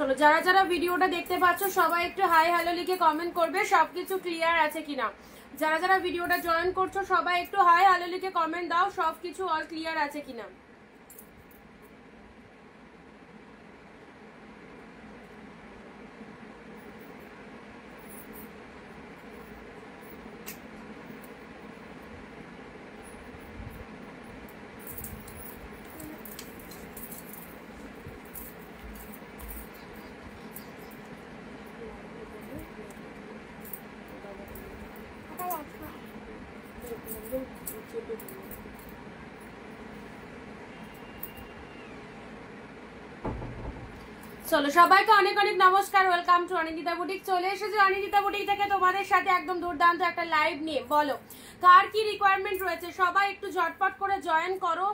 চলো যারা যারা ভিডিওটা দেখতে পাচ্ছ সবাই একটু হাই হ্যালো লিখে কমেন্ট করবে সবকিছু ক্লিয়ার আছে কিনা। যারা যারা ভিডিওটা জয়েন করছো সবাই একটু হাই হ্যালো লিখে কমেন্ট দাও সবকিছু অল ক্লিয়ার আছে কিনা। চলো সবাইকে অনেক অনেক নমস্কার, ওয়েলকাম টু অনিন্দিতা বুটিক। চলে এসেছে অনিন্দিতা বুটিক থেকে তোমাদের সাথে একদম দুর্দান্ত একটা লাইভ নিয়ে। বলো কার কি রিকোয়ারমেন্ট রয়েছে, সবাই একটু ঝটপট করে জয়েন করো।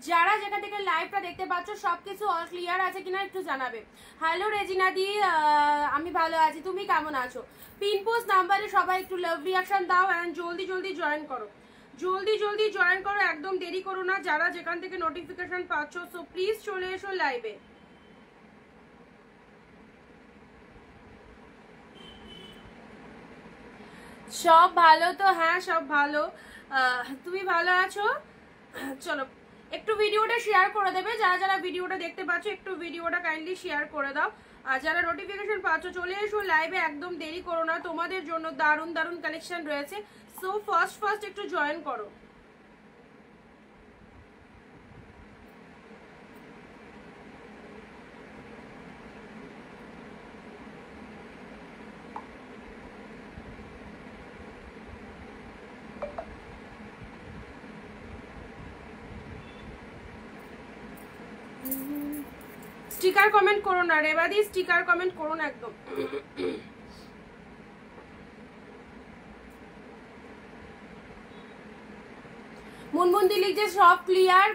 যারা যেখান থেকে লাইভটা দেখতে পাচ্ছ সবকিছু অল ক্লিয়ার আছে কিনা একটু জানাবে। হ্যালো রেজিনা দি, আমি ভালো আছি, তুমি কেমন আছো? পিন পোস্ট নাম্বারে সবাই একটু লাভ রিয়াকশন দাও অ্যান্ড জলদি জলদি জয়েন করো, জলদি জলদি জয়েন করো, একদম দেরি করো না। যারা যেখান থেকে নোটিফিকেশন পাচ্ছ সো প্লিজ চলে এসো লাইভে। সব ভালো তো? হ্যাঁ সব ভালো, তুমি ভালো আছো? চলো একটু ভিডিওটা শেয়ার করে দেবে, যারা যারা ভিডিওটা দেখতে পাচ্ছ একটু ভিডিওটা কাইন্ডলি শেয়ার করে দাও। আর যারা নোটিফিকেশন পাচ্ছ চলে এসো লাইভে, একদম দেরি করো না, তোমাদের জন্য দারুণ দারুণ কালেকশন রয়েছে। সো ফার্স্ট একটু জয়েন করো। স্টিকার কমেন্ট করো না রেবাদি, স্টিকার কমেন্ট করো না একদম। মুনমুন্দি লিখছে সব clear,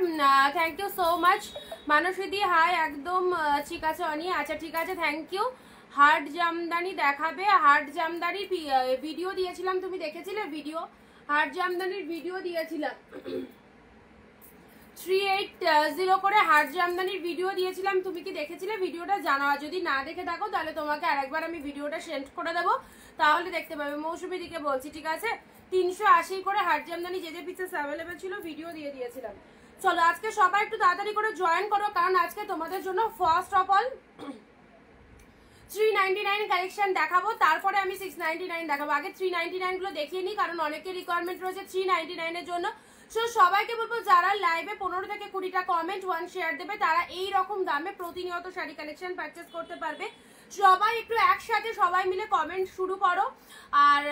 thank you so much. Manasi hi, একদম ঠিক আছে অনি, আচ্ছা ঠিক আছে থ্যাংক ইউ। হার্ট জামদানি দেখাবে, হার্ট জামদানির ভিডিও দিয়েছিলাম, তুমি দেখেছিলে ভিডিও? হার্ট জামদানির ভিডিও দিয়েছিলাম 380 করে হার্ট জামদানির ভিডিও দিয়েছিলাম, তুমি কি দেখেছিলে ভিডিওটা? জানাও, যদি না দেখে থাকো তাহলে তোমাকে আরেকবার আমি ভিডিওটা সেন্ড করে দেবো, তাহলে দেখতে পাবে। মৌসুমী দিকে বলছি, ঠিক আছে? 380 করে হার্ট জামদানি যে যে পিসেস অ্যাভেলেবেল ছিল ভিডিও দিয়ে দিয়েছিলাম। চলো আজকে সবাই একটু তাড়াতাড়ি করে জয়েন করো, কারণ আজকে তোমাদের জন্য ফার্স্ট অফ অল 399 কালেকশন দেখাবো, তারপরে আমি 699 দেখাবো। আগে 399 গুলো দেখিয়ে নিই, কারণ অনেকের রিকোয়ারমেন্ট রয়েছে 399 এর জন্য। সো সবাইকে বলবো যারা লাইভে 15 থেকে 20টা কমেন্ট 1 শেয়ার দেবে তারা এই রকম দামে প্রতিনিয়ত শাড়ি কালেকশন পারচেস করতে পারবে। সবাই একটু একসাথে সবাই মিলে কমেন্ট শুরু করো, আর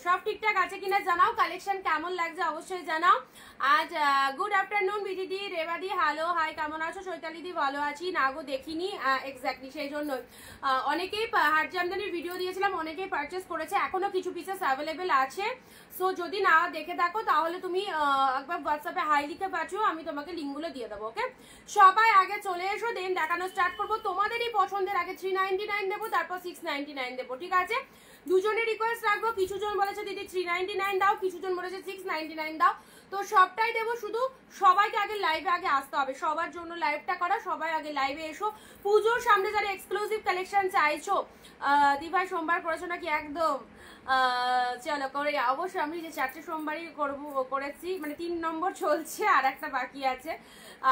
সব ঠিকঠাক আছে কিনা জানাও, কালেকশন কেমন লাগছে অবশ্যই জানাও। আজ গুড আফটারনুন বিদিদি, রেবাদি হ্যালো হাই, কেমন আছো? চৈতালিদি ভালো আছি, নাগো দেখিনি এক্স্যাক্টলি, সেই জন্যই অনেকেই হার্ট জামদানির ভিডিও দিয়েছিলাম, অনেকেই পারচেস করেছে, এখনো কিছু পিসেস অ্যাভেলেবেল আছে। সো যদি না দেখে থাকো তাহলে তুমি একবার হোয়াটসঅ্যাপে হাই লিখে পাঠিও, আমি তোমাকে লিঙ্কগুলো দিয়ে দেবো। ওকে, সবাই আগে চলে এসো, দেন দেখানো স্টার্ট করবো। তোমাদেরই পছন্দের আগে 399 দেবো, তারপর 699 দেবো, ঠিক আছে? দুজনের রিকোয়েস্ট রাখবো, কিছুজন বলেছে দিদি 399 দাও, কিছুজন বলেছে 699 দাও, তো সবটাই দেবো, শুধু সবাইকে আগে লাইভে আগে আসতে হবে, সবার জন্য লাইভটা করা। সবাই আগে লাইভে এসো, পুজোর সামনে যারা এক্সক্লুসিভ কালেকশন চাইছো। দিভাই সোমবার করেছো নাকি? একদম চলো করে, অবশ্যই আমি যে 4টে সোমবারই করেছি, মানে 3 নম্বর চলছে, আর একটা বাকি আছে।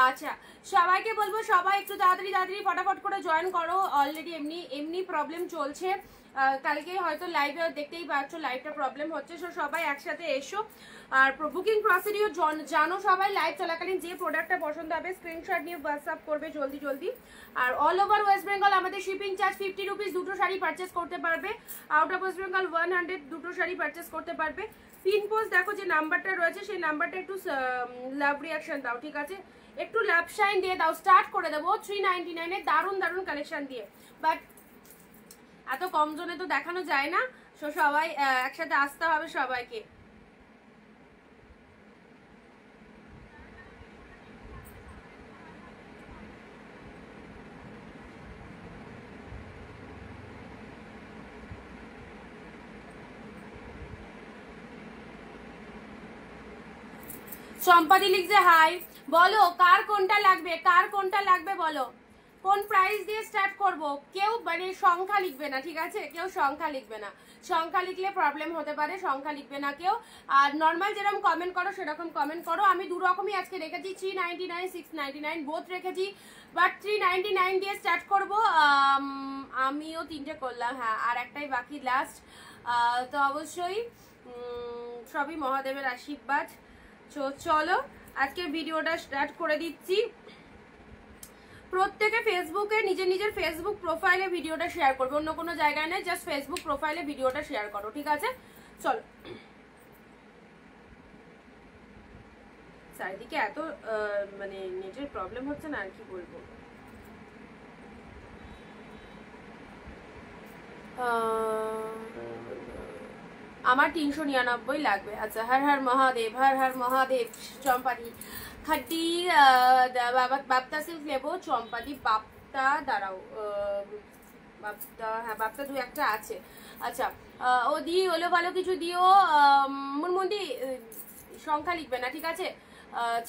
আচ্ছা সবাইকে বলবো সবাই একটু তাড়াতাড়ি ফটাফট করে জয়েন করো, অলরেডি এমনি প্রবলেম চলছে, কালকে হয়তো লাইভে দেখতেই পাচ্ছ লাইভটা প্রবলেম হচ্ছে। সো সবাই একসাথে এসো। আর বুকিং প্রসিডিওর জানো সবাই, লাইভ চলাকালীন যে প্রোডাক্টটা পছন্দ হবে স্ক্রিনশট নিয়ে হোয়াটসঅ্যাপ করবে জলদি জলদি। আর অল ওভার ওয়েস্ট বেঙ্গল আমাদের শিপিং চার্জ 50 রুপিস, দুটো শাড়ি পারচেস করতে পারবে। আউট অফ ওয়েস্ট বেঙ্গল 100, দুটো শাড়ি পারচেস করতে পারবে। পিন পোস্ট দেখো যে নাম্বারটা রয়েছে সেই নাম্বারটা একটু লাভ রিয়াকশন দাও, ঠিক আছে? একটু লাভ শাইন দিয়ে দাও, স্টার্ট করে দেবো 399 এর দারুণ দারুণ কালেকশন দিয়ে। বাট এত কম জনে তো দেখানো যায় না, সো সবাই একসাথে আসতে হবে সবাইকে। চম্পাদি লিখছে হাই, বলো কার কোনটা লাগবে, কার কোনটা লাগবে বলো। কোন প্রাইস দিয়ে স্টার্ট করব? কেউ মানে সংখ্যা লিখবে না, ঠিক আছে? কেউ সংখ্যা লিখবে না, সংখ্যা লিখলে প্রবলেম হতে পারে, সংখ্যা লিখবে না কেউ। আর নর্মাল যেরকম কমেন্ট করো সেরকম কমেন্ট করো। আমি দু রকমই আজকে রেখেছি, 399 699 বোথ রেখেছি, বাট 399 দিয়ে স্টার্ট করব। আমিও 3টে করলাম, হ্যাঁ, আর একটাই বাকি লাস্ট। তো অবশ্যই সবই মহাদেবের আশীর্বাদ। চলো আজকের ভিডিওটা স্টার্ট করে দিচ্ছি। প্রত্যেকে ফেসবুকে নিজের নিজের ফেসবুক প্রোফাইলে ভিডিওটা শেয়ার করবে, অন্য কোনো জায়গায় নেই, জাস্ট ফেসবুক প্রোফাইলে ভিডিওটা শেয়ার করো, ঠিক আছে? চলো। চারিদিকে এত মানে নেটের প্রবলেম হচ্ছে না, আর কি বলবো। আমার 399 লাগবে। আচ্ছা, হর হর মহাদেব, হর হর মহাদেব। চম্পাদি খাটি বাপ্তা সিল্ক নেবো, চম্পাদি বাপ্তা, দাঁড়াও, বাপ্তা, হ্যাঁ বাপ্তা দু একটা আছে। আচ্ছা, ও দি হলো ভালো কিছু দিও। মুনমুন্দি সংখ্যা লিখবে না, ঠিক আছে?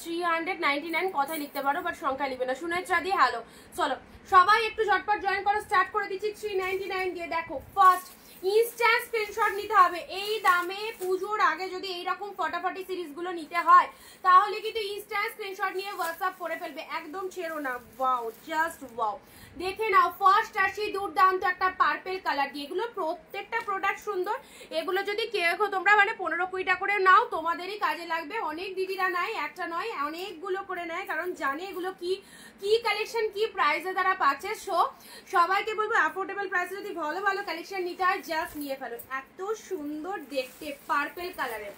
399 কথাই লিখতে পারো, বাট সংখ্যা লিখবে না। সুনেত্রা দি হ্যালো। চলো সবাই একটু ঝটপট জয়েন করো, স্টার্ট করে দিচ্ছি 399 দিয়ে। দেখো ফার্স্ট ইনস্ট্যান্ট স্ক্রিনশট নিতে হবে। এই দামে পুজোর আগে যদি এইরকম ফটাফটি সিরিজগুলো নিতে হয় তাহলে কিন্তু ইনস্ট্যান্ট স্ক্রিনশট নিয়ে হোয়াটসঅ্যাপ করে ফেলবে, একদম ছেড়ো না। ওয়াও, জাস্ট ওয়াও, দেখে নাও। ফার্স্ট আসি দুর্দান্ত একটা পার্পেল কালার দিয়ে। এগুলো প্রত্যেকটা প্রোডাক্ট সুন্দর। এগুলো যদি কেউ তোমরা মানে 15-20টা করে নাও, তোমাদেরই কাজে লাগবে। অনেক দিদিরা নেয়, একটা নয় অনেকগুলো করে নেয়, কারণ জানে এগুলো কি কি কালেকশন, কি প্রাইসে তারা পাচ্ছে। সো সবাইকে বলবো অ্যাফোর্ডেবল প্রাইসে যদি ভালো ভালো কালেকশন নিতে হয় জাস্ট নিয়ে ফেলো। এত সুন্দর দেখতে পার্পেল কালারের।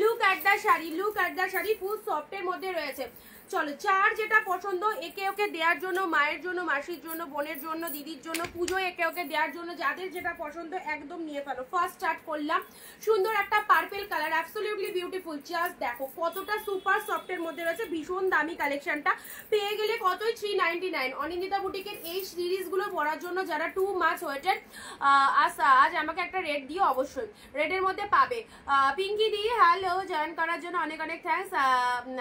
Look at the sari, look at the sari, full সফটের মধ্যে রয়েছে। চলো, যার যেটা পছন্দ একে ওকে দেওয়ার জন্য, মায়ের জন্য, মাসির জন্য, বোনের জন্য, দিদির জন্য, পুজো একে ওকে দেওয়ার জন্য, যাদের যেটা পছন্দ একদম নিয়ে ফেলো। ফার্স্ট স্টার্ট করলাম, সুন্দর একটা purple colour, absolutely beautiful. Just দেখো কতটা সুপার সফটের মধ্যে রয়েছে, ভীষণ দামি কালেকশনটা। পেয়ে গেলে কতই? 399। অনিন্দিতা বুটিকের এই সিরিজগুলো পরার জন্য যারা টু মাচ ওয়েটেড, আজ আমাকে একটা রেড দিও অবশ্যই, রেডের মধ্যে পাবে। পিঙ্কি দি হ্যালো, জয়েন করার জন্য অনেক অনেক থ্যাঙ্কস।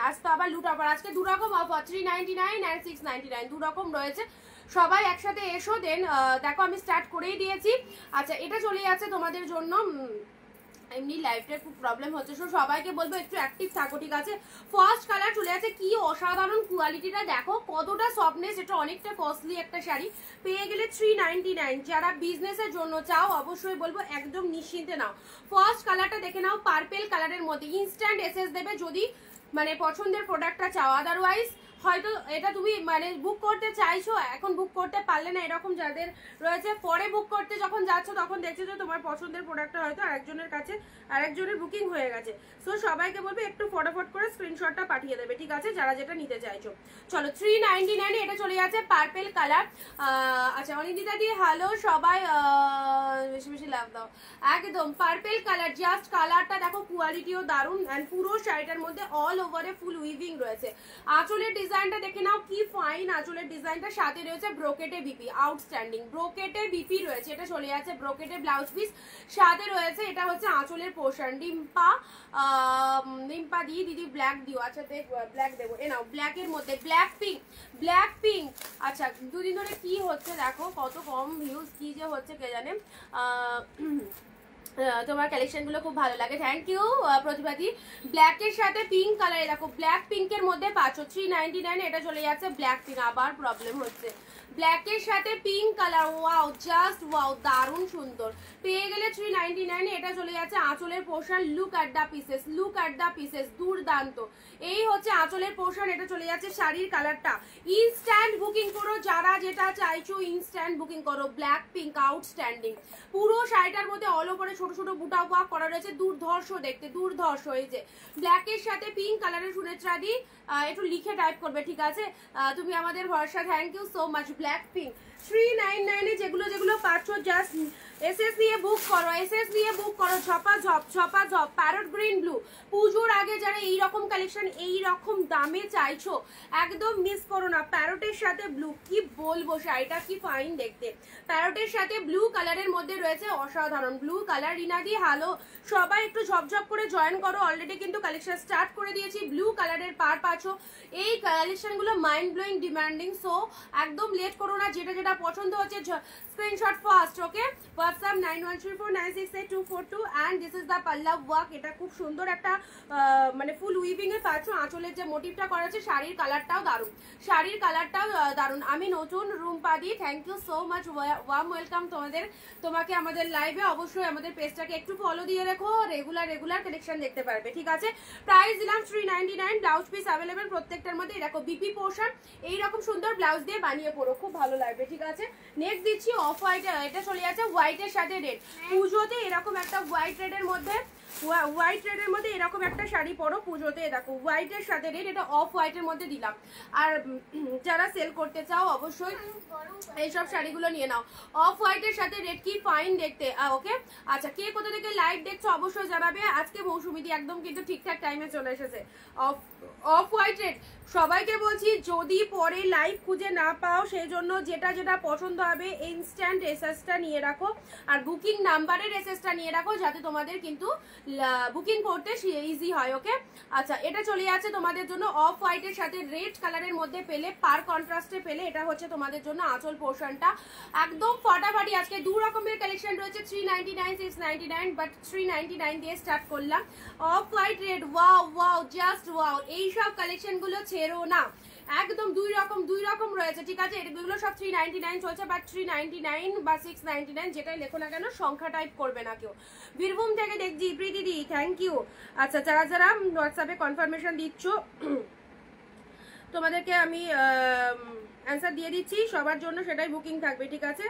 আজ তো আবার লুট অফার, আজকে দু রকম অফার, 399 আর 699, দু রকম রয়েছে। সবাই একসাথে এসো। দেন দেখো আমি স্টার্ট করেই দিয়েছি। আচ্ছা, এটা চলে যাচ্ছে তোমাদের জন্য। এমনি লাইফটা খুব প্রবলেম হচ্ছে, সো সবাইকে বলবো একটু অ্যাক্টিভ থাকো, ঠিক আছে? ফার্স্ট কালার চলে যাচ্ছে। কি অসাধারণ কোয়ালিটিটা দেখো, কতটা সফটনেস। এটা অনেকটা কস্টলি একটা শাড়ি, পেয়ে গেলে 399। যারা বিজনেসের জন্য চাও অবশ্যই বলবো একদম নিশ্চিন্তে নাও। ফার্স্ট কালারটা দেখে নাও, পার্পেল কালারের মধ্যে। ইনস্ট্যান্ট এসএস দেবে যদি মানে পছন্দের প্রোডাক্টটা চাও, আদারওয়াইজ হয়তো এটা তুমি মানে বুক করতে চাইছো, এখন বুক করতে পারলে না, এরকম যাদের রয়েছে, পরে বুক করতে যখন যাচ্ছ তখন দেখছো যে তোমার পছন্দের প্রোডাক্টটা হয়তো আরেকজনের কাছে, আরেকজনের বুকিং হয়ে গেছে। সো সবাইকে বলবে একটু ফটাফট করে স্ক্রিনশটটা পাঠিয়ে দেবে, ঠিক আছে, যারা যেটা নিতে চাইছো। চলো, 399 এটা চলে যাচ্ছে পার্পেল কালার। আচ্ছা, অনিন্দিতা দিয়ে হ্যালো, সবাই বেশি বেশি লাভ দাও। একদম পার্পেল কালার, জাস্ট কালারটা দেখো, কোয়ালিটিও দারুণ। অ্যান্ড পুরো শাড়িটার মধ্যে অল ওভারে ফুল উইভিং রয়েছে। আঁচলের ডিজাইনটা দেখে নাও, কি ফাইন আঁচলের ডিজাইনটা। সাথে রয়েছে ব্রোকেটে বিপি, আউটস্ট্যান্ডিং ব্রোকেটে বিপি রয়েছে। এটা চলে যাচ্ছে ব্রোকেটে ব্লাউজ পিস, সাথে রয়েছে এটা হচ্ছে আঁচলের পোর্শন। ডিম্পা দিয়ে দিদি ব্ল্যাক দিও। আচ্ছা, দেখ ব্ল্যাক দেবো, এ নাও ব্ল্যাকের মধ্যে ব্ল্যাক পিঙ্ক, ব্ল্যাক পিঙ্ক। আচ্ছা, দুদিন ধরে কি হচ্ছে দেখো, কত কম ভিউজ, কি যে হচ্ছে কে জানে। তোমার কালেকশনগুলো খুব ভালো লাগে, থ্যাংক ইউ প্রতিভাদি। ব্ল্যাকের সাথে পিঙ্ক কালারে দেখো, ব্ল্যাক পিঙ্কের মধ্যে পাচ্ছ 399। এটা চলে যাচ্ছে ব্ল্যাক পিঙ্ক, আবার প্রবলেম হচ্ছে। ব্ল্যাকের সাথে pink colour, wow, just wow, দারুণ সুন্দর। পেয়ে গেলে 399। এটা চলে যাচ্ছে আঁচলের portion. Look at the pieces, look at the pieces, দুর্দান্ত। এই হচ্ছে আঁচলের পোর্শন। এটা চলে যাচ্ছে শাড়ির কালারটা। ইনস্ট্যান্ট বুকিং করো, যারা যেটা চাইছো ইনস্ট্যান্ট বুকিং করো। Black pink, outstanding. পুরো শাড়িটার মধ্যে অল ওভারে ছোট ছোট বুটা ওয়ার্ক করা রয়েছে, দুর্ধর্ষ দেখতে, দুর্ধর্ষ। এই যে ব্ল্যাকের সাথে পিঙ্ক কালারের সুনেত্রা দি একটু লিখে টাইপ করবে, ঠিক আছে? তুমি আমাদের ভরসা, thank you so much. Black pink, 399 এ যেগুলো যেগুলো পাচ্ছ জাস্ট এসএস দিয়ে বুক করো, এসএস দিয়ে বুক করো। ছপা ঝপ প্যারট গ্রিন ব্লু, পুজোর আগে যারা এই রকম কালেকশন এই রকম দামে চাইছো একদম মিস করো না। প্যারটের সাথে ব্লু, কি বলবো শাড়িটা কি ফাইন দেখতে। প্যারটের সাথে ব্লু কালারের মধ্যে রয়েছে অসাধারণ ব্লু কালার। রিনাদি হ্যালো, সবাই একটু ঝপঝপ করে জয়েন করো। অলরেডি কিন্তু কালেকশন স্টার্ট করে দিয়েছি। ব্লু কালারের পার পাচ্ছ। এই কালেকশনগুলো মাইন্ড ব্লোয়িং ডিমান্ডিং, সো একদম লেট করো না। যেটা যেটা পছন্দ হচ্ছে screenshot first, okay. WhatsApp 9134968242 and this is the Pallav work. এটা খুব সুন্দর একটা মানে ফুল উইভিং এ পাচ্ছ। আঁচলের যে মোটিভটা করা আছে, শাড়ির কালারটাও দারুণ, শাড়ির কালারটাও দারুণ। আমি নতুন রুমপাদি, thank you so much, warm welcome তোমাকে আমাদের লাইভে। অবশ্যই আমাদের পেজটাকে একটু ফলো দিয়ে রেখো, রেগুলার কালেকশন দেখতে পারবে, ঠিক আছে। প্রাইস দিলাম 399, ব্লাউজ পিস অ্যাভেলেবেল প্রত্যেকটার মধ্যে। এরকম বিপি পোর্শন এইরকম সুন্দর ব্লাউজ দিয়ে বানিয়ে পড়ো, খুব ভালো লাগবে, ঠিক আছে। নেক্সট দিচ্ছি অফ হোয়াইট, এটা চলে যাচ্ছে হোয়াইটের সাথে রেড। পুজোতে এরকম একটা হোয়াইট রেডের মধ্যে এরকম একটা শাড়ি পরো পুজোতে। দেখো হোয়াইটের সাথে রেড, এটা অফ হোয়াইটের মধ্যে দিলাম। আর যারা সেল করতে চাও অবশ্যই এইসব শাড়িগুলো নিয়ে নাও। অফ হোয়াইটের সাথে রেড, কি ফাইন দেখতে, ওকে। আচ্ছা, কে কোথা থেকে লাইভ দেখছো অবশ্যই জানাবে। আজকে মৌসুমিদি একদম কিন্তু ঠিকঠাক টাইমে চলে এসেছে। অফ হোয়াইট রেড, সবাইকে বলছি যদি পরে লাইভ খুঁজে না পাও সেই জন্য যেটা যেটা পছন্দ হবে ইনস্ট্যান্ট এসএসটা নিয়ে রাখো, আর বুকিং নাম্বারের এসএসটা নিয়ে রাখো, যাতে তোমাদের কিন্তু বুকিং করতে ইজি হয়, ওকে। আচ্ছা, এটা চলে যাচ্ছে তোমাদের জন্য অফ হোয়াইটের সাথে রেড কালারের মধ্যে পেলে, পার কন্ট্রাস্টে পেলে। এটা হচ্ছে তোমাদের জন্য আঁচল পোর্শনটা একদম ফাটাফাটি। আজকে দু রকমের কালেকশন রয়েছে, 399 699, বাট 399 দিয়ে স্টার্ট করলাম। Off white red, wow wow, just wow. এইসব কালেকশনগুলো ছেড়ো না, একদম দুই রকম রয়েছে, ঠিক আছে। এগুলো সব 399 চলছে, বাট 399 বা 699 যেটাই লেখো না কেন সংখ্যা টাইপ করবে না কেউ। বীরভূম থেকে দেখছি প্রীতিদি, থ্যাংক ইউ। আচ্ছা, যারা যারা হোয়াটসঅ্যাপে কনফার্মেশন দিচ্ছ তোমাদেরকে আমি অ্যান্সার দিয়ে দিচ্ছি, সবার জন্য সেটাই বুকিং থাকবে, ঠিক আছে।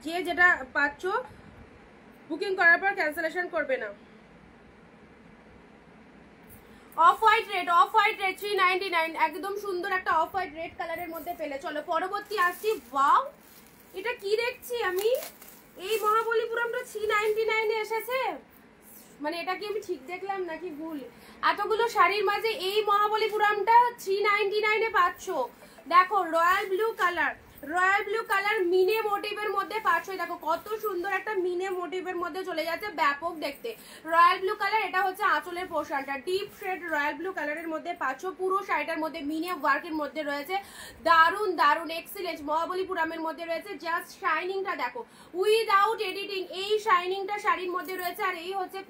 যে যেটা পাচ্ছ বুকিং করার পর ক্যান্সেলেশন করবে না। অফ হোয়াইট রেড 399, একদম সুন্দর একটা অফ হোয়াইট রেড কালারের মধ্যে পেলে। চলো পরবর্তী আসছি। ওয়াও, এটা কি দেখছি আমি, এই মহাবলীপুরমটা 399 এ এসেছে। মানে এটা কি আমি ঠিক দেখলাম নাকি ভুল? এতগুলো শাড়ির মাঝে এই মহাবলীপুরমটা 399 এ পাচ্ছ। দেখো রয়্যাল ব্লু কালার মিনে মোটিভের মধ্যে পাচ্ছ। দেখো কত সুন্দর একটা মিনে মোটিভের মধ্যে চলে যাচ্ছে, ব্যাপক দেখতে। রয়্যাল ব্লু কালার, এটা হচ্ছে আঁচলের পোর্শনটা। ডিপ শেড রয়্যাল ব্লু কালারের মধ্যে পাচ্ছ। পুরো শাড়িটার মধ্যে মিনে ওয়ার্কের মধ্যে রয়েছে, দারুণ দারুণ এক্সিলেন্ট মহাবলীপুরমের মধ্যে রয়েছে। জাস্ট শাইনিংটা দেখো, উইদাউট এডিটিং এই শাইনিংটা শাড়ির মধ্যে রয়েছে। আর এই হচ্ছে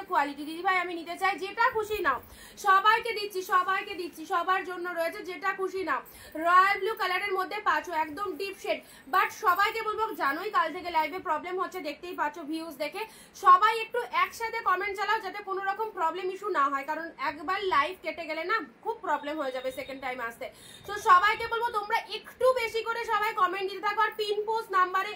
কোয়ালিটি, দিদি ভাই আমি নিতে চাই, যেটা খুশি নাও। সবাইকে দিচ্ছি, সবার জন্য রয়েছে, যেটা খুশি নাও। রয়্যাল ব্লু কালারের মধ্যে পাচ্ছ, একদম ডিপ শেড। বাট সবাইকে বলবো, জানোই কাল থেকে লাইভে প্রবলেম হচ্ছে, দেখতেই পাচ্ছ ভিউজ দেখে। সবাই একটু একসাথে কমেন্ট চালাও, যাতে কোনো রকম প্রবলেম ইস্যু না হয়, কারণ একবার লাইভ কেটে গেলে না খুব প্রবলেম হয়ে যাবে সেকেন্ড টাইম আসতে। তো সবাইকে বলবো তোমরা একটু বেশি করে সবাই কমেন্ট দিতে থাকো, আর পিন পোস্ট নাম্বারে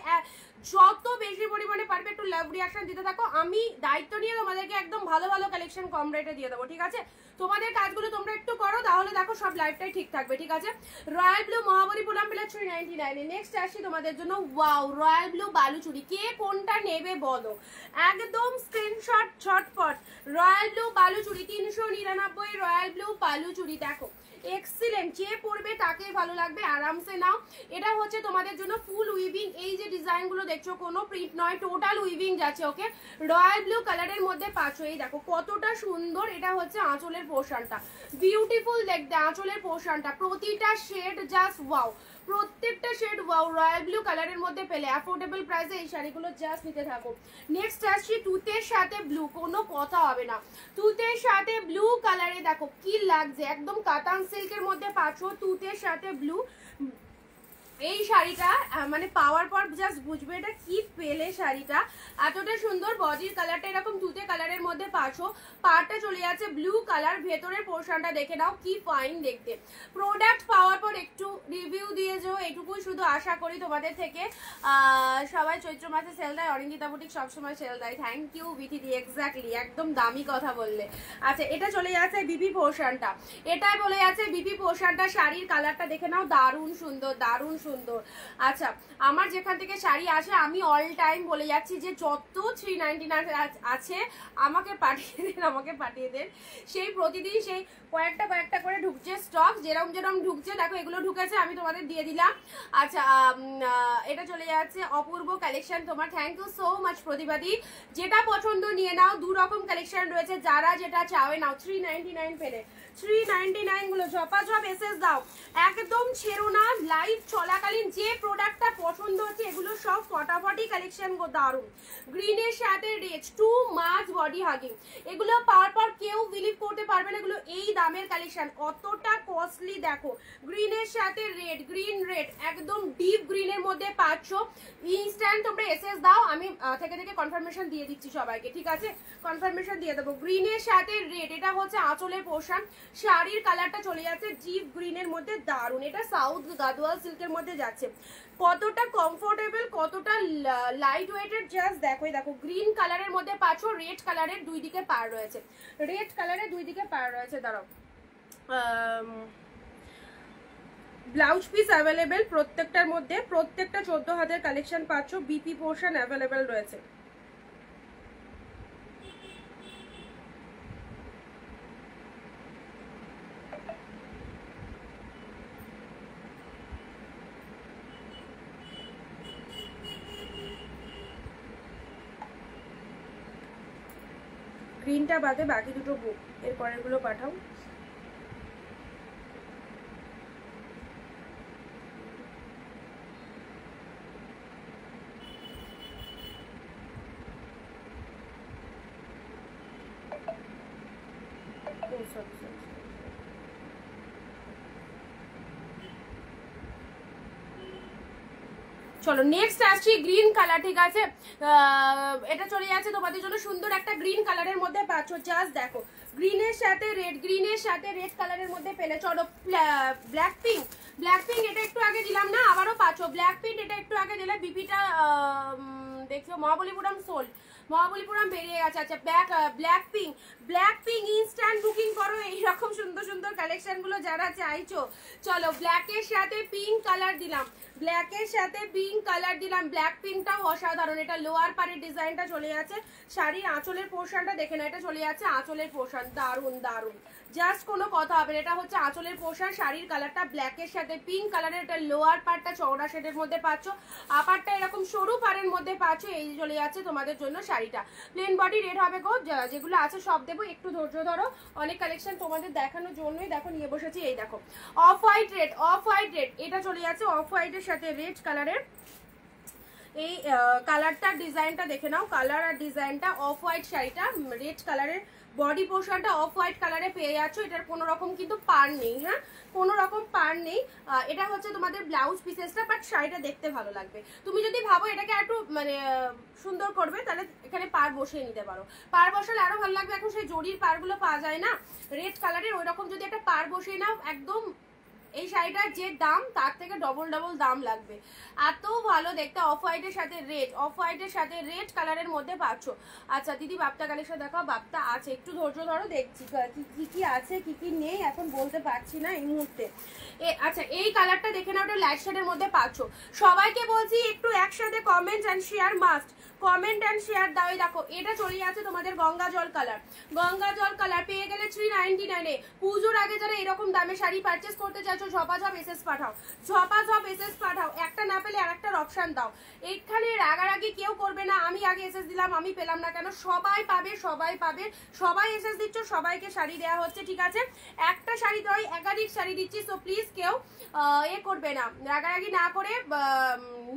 যত বেশি পরিমাণে পারবে একটু লাভ রিয়াকশন দিতে থাকো। আমি দায়িত্ব নিয়ে তোমাদেরকে একদম ভালো ভালো কালেকশন কম রেটে দিয়ে দেবো, ঠিক আছে। তোমাদের কাজগুলো তোমরা একটু করো, তাহলে দেখো সব লাইফটাই ঠিক থাকবে, ঠিক আছে। রয়্যাল ব্লু মহাবলীপুরম পেলে 399। নেক্সট আসি তোমাদের জন্য, ওয়াও রয়্যাল ব্লু বালুচুরি। কে কোনটা নেবে বলো, একদম স্ক্রিনশট ঝটপট। Royal blue Baluchari 399, royal blue Baluchari দেখো এক্সিলেন্ট। যে পরবে তাকে ভালো লাগবে, আরামসে নাও। এটা হচ্ছে তোমাদের জন্য ফুল উইভিং, এই যে ডিজাইনগুলো দেখছো কোনো প্রিন্ট নয়, টোটাল উইভিং যাচ্ছে, ওকে। রয়্যাল ব্লু কালারের মধ্যে পাচ্ছ, এই দেখো কতটা সুন্দর। এটা হচ্ছে আঁচলের পোর্শনটা, বিউটিফুল দেখতে আঁচলের পোর্শনটা। প্রতিটা শেড জাস্ট ওয়াও, প্রত্যেকটা শেড ওয়াও। রয়্যাল ব্লু কালারের মধ্যে পেলে অ্যাফোর্ডেবল প্রাইসে এই শাড়িগুলো জাস্ট নিতে থাকো। নেক্সট আসছি তুতের সাথে ব্লু, কোনো কথা হবে না। তুতের সাথে ব্লু কালারে দেখো কি লাগছে, একদম কাতান সিল্কের মধ্যে পাচ্ছ তুতের সাথে ব্লু। এই শাড়িটা মানে পাওয়ার পর জাস্ট বুঝবে এটা কি পেলে শাড়িটা, এতটা সুন্দর। বডির কালারটা এরকম তুতে কালারের মধ্যে পাচ্ছো, পাড়টা চলে যাচ্ছে ব্লু কালার, ভেতরের পোর্শনটা দেখে নাও কি ফাইন দেখতে। প্রোডাক্ট পাওয়ার পর একটু রিভিউ দিয়ে যাও, এটুকুই শুধু আশা করি তোমাদের থেকে। সবাই চৈত্র মাসে সেল দেয়, অরিন্দিতা বুটিক সবসময় সেল দেয়। থ্যাংক ইউ বিথিদি, এক্স্যাক্টলি একদম দামি কথা বললে। আচ্ছা এটা চলে যাচ্ছে বিপি পোর্শনটা, এটাই বলে যাচ্ছে বিপি পোর্শনটা। শাড়ির কালারটা দেখে নাও, দারুণ সুন্দর দারুণ সুন্দর। আচ্ছা আমার যেখান থেকে শাড়ি আসে আমি অল টাইম বলে যাচ্ছি যে যত 399 আছে আমাকে পাঠিয়ে দেন, আমাকে পাঠিয়ে দেন। সেই প্রতিদিন সেই কয়েকটা করে ঢুকছে স্টক, যেরম ঢুকছে দেখো এগুলো ঢুকেছে আমি তোমাদের দিয়ে দিলাম। আচ্ছা এটা চলে যাচ্ছে অপূর্ব কালেকশন তোমার, থ্যাংক ইউ সো মাচ প্রতিবাদী। যেটা পছন্দ নিয়ে নাও, দু রকম কালেকশন রয়েছে, যারা যেটা চাওয়ে নাও। 399 পেলে 399 গুলো ঝপাঝপ এসএস দাও, একদম ছেড়ো না। লাইভ চলাকালীন যে প্রোডাক্টটা পছন্দ হচ্ছে এগুলো সব ফটাফটি কালেকশন গো, দারুন। গ্রিনের সাথে red, too much body hugging, এগুলো পাওয়ার পর কেউ বিলিভ করতে পারবে না এগুলো এই দামের কালেকশন, অতটা কস্টলি। দেখো গ্রিনের সাথে রেড, গ্রিন রেড একদম ডিপ গ্রিনের মধ্যে পাচ্ছ। ইনস্ট্যান্ট তোমরা এসএস দাও, আমি থেকে কনফার্মেশন দিয়ে দিচ্ছি সবাইকে, ঠিক আছে? কনফার্মেশন দিয়ে দেবো। গ্রিনের সাথে রেড, এটা হচ্ছে আঁচলের পোর্শন। শাড়ির কালারটা চলে যাচ্ছে ডিপ গ্রিনের মধ্যে, দারুন। এটা সাউথ গাদোয়াল সিল্কের মধ্যে যাচ্ছে, কতটা কমফোর্টেবল, কতটা লাইট ওয়েটেড, জাস্ট দেখো। দেখো গ্রিন কালারের মধ্যে পাচ্ছ, রেড কালারের দুই দিকে পার রয়েছে, রেড কালারের দুই দিকে পার রয়েছে। দাঁড়াও, ব্লাউজ পিস অ্যাভেলেবেল প্রত্যেকটার মধ্যে, প্রত্যেকটা 14 হাতের কালেকশন পাচ্ছ, বিপি পোর্শন অ্যাভেলেবেল রয়েছে। গ্রিনটা বাদে বাকি দুটো বুক, এর পরেরগুলো পাঠাও। চলো নেক্সট আসছি গ্রিন কালার, ঠিক আছে? এটা চলে যাচ্ছে তোমাদের জন্য সুন্দর একটা গ্রিন কালারের মধ্যে পাচ্ছ, জাস্ট দেখো গ্রিনের সাথে রেড, গ্রিনের সাথে রেড কালারের মধ্যে পেলে। চলো ব্ল্যাক পিঙ্ক, ব্ল্যাক পিঙ্ক এটা একটু আগে দিলাম না, আবারও পাচ্ছ। ব্ল্যাক পিঙ্ক এটা একটু আগে দিলে, বিপিটা দেখিও মহাবলীপুরম সোল্ড, মহাবলীপুরম বেরিয়ে গেছে। আচ্ছা black pink, black pink instant booking করো এইরকম সুন্দর সুন্দর কালেকশন গুলো যারা চাইছো। চলো ব্ল্যাকের সাথে পিঙ্ক কালার দিলাম, ব্ল্যাকের সাথে পিঙ্ক কালার দিলাম। ব্ল্যাক পিঙ্কটাও অসাধারণ, এটা লোয়ার পারের ডিজাইনটা চলে যাচ্ছে। শাড়ির আঁচলের পোর্শনটা দেখে না, এটা চলে যাচ্ছে আঁচলের পোর্শন, দারুন দারুন, জাস্ট কোনো কথা হবে না। এটা হচ্ছে আঁচলের পোর্শন, শাড়ির কালারটা ব্ল্যাকের সাথে পিঙ্ক কালারের, এটা লোয়ার পার্টটা চওড়া শেডের মধ্যে পাচ্ছ, আপারটা এরকম সরু পাড়ের মধ্যে পাচ্ছ। এই চলে যাচ্ছে তোমাদের জন্য শাড়িটা, প্লেন বডি রেড হবে গো, যেগুলো আছে সব দেবো, একটু ধৈর্য ধরো। অনেক কালেকশন তোমাদের দেখানোর জন্যই দেখো নিয়ে বসেছি। এই দেখো off white red, off white red, এটা চলে যাচ্ছে অফ হোয়াইটের সাথে রেড কালারের। এই কালারটার ডিজাইনটা দেখে নাও, কালার আর ডিজাইনটা অফ হোয়াইট, শাড়িটা রেড কালারের, বডি পোর্শনটা অফ হোয়াইট কালারে পেয়ে যাচ্ছ। এটার কোনো রকম কিন্তু পার নেই, হ্যাঁ কোনো রকম পার নেই। এটা হচ্ছে তোমাদের ব্লাউজ পিসেসটা, বাট শাড়িটা দেখতে ভালো লাগবে। তুমি যদি ভাবো এটাকে একটু মানে সুন্দর করবে, তাহলে এখানে পার বসিয়ে নিতে পারো, পার বসালে আরো ভালো লাগবে। এখন সেই জরির পারগুলো পাওয়া যায় না রেড কালারের, ওই রকম যদি একটা পার বসিয়ে নাও, একদম এই শাড়িটার যে দাম তার থেকে ডবল ডবল দাম লাগবে, এত ভালো দেখতে। অফ হোয়াইটের সাথে রেড, অফ হোয়াইটের সাথে রেড কালারের মধ্যে পাচ্ছ। আচ্ছা দিদি বাপ্তা কালেকশন দেখাও, বাপ্তা আছে, একটু ধৈর্য ধরো, দেখছি কি কি আছে কি কি নেই, এখন বলতে পারছি না এই মুহূর্তে। আচ্ছা এই কালারটা দেখে নাও, ওটা লাইট শেডের মধ্যে পাচ্ছ। সবাইকে বলছি একটু একসাথে comment and share must, comment and share দাও। দেখো এটা চলে যাচ্ছে তোমাদের গঙ্গা জল কালার, গঙ্গা জল কালার পেয়ে গেলে 399-এ। পুজোর আগে যারা এরকম দামে শাড়ি পারচেস করতে চাইছো, ঝপাঝপ এসএস পাঠাও, ঝপাঝপ এসএস পাঠাও, একটা না পেলে আর একটার অপশান দাও। এখানে রাগারাগি কেউ করবে না, আমি আগে এসএস দিলাম আমি পেলাম না কেন, সবাই পাবে, সবাই পাবে, সবাই এসএস দিচ্ছ, সবাইকে শাড়ি দেওয়া হচ্ছে, ঠিক আছে? একটা শাড়ি দেওয়াই একাধিক শাড়ি দিচ্ছি, সো প্লিজ কেউ করবে না, রাগারাগি না করে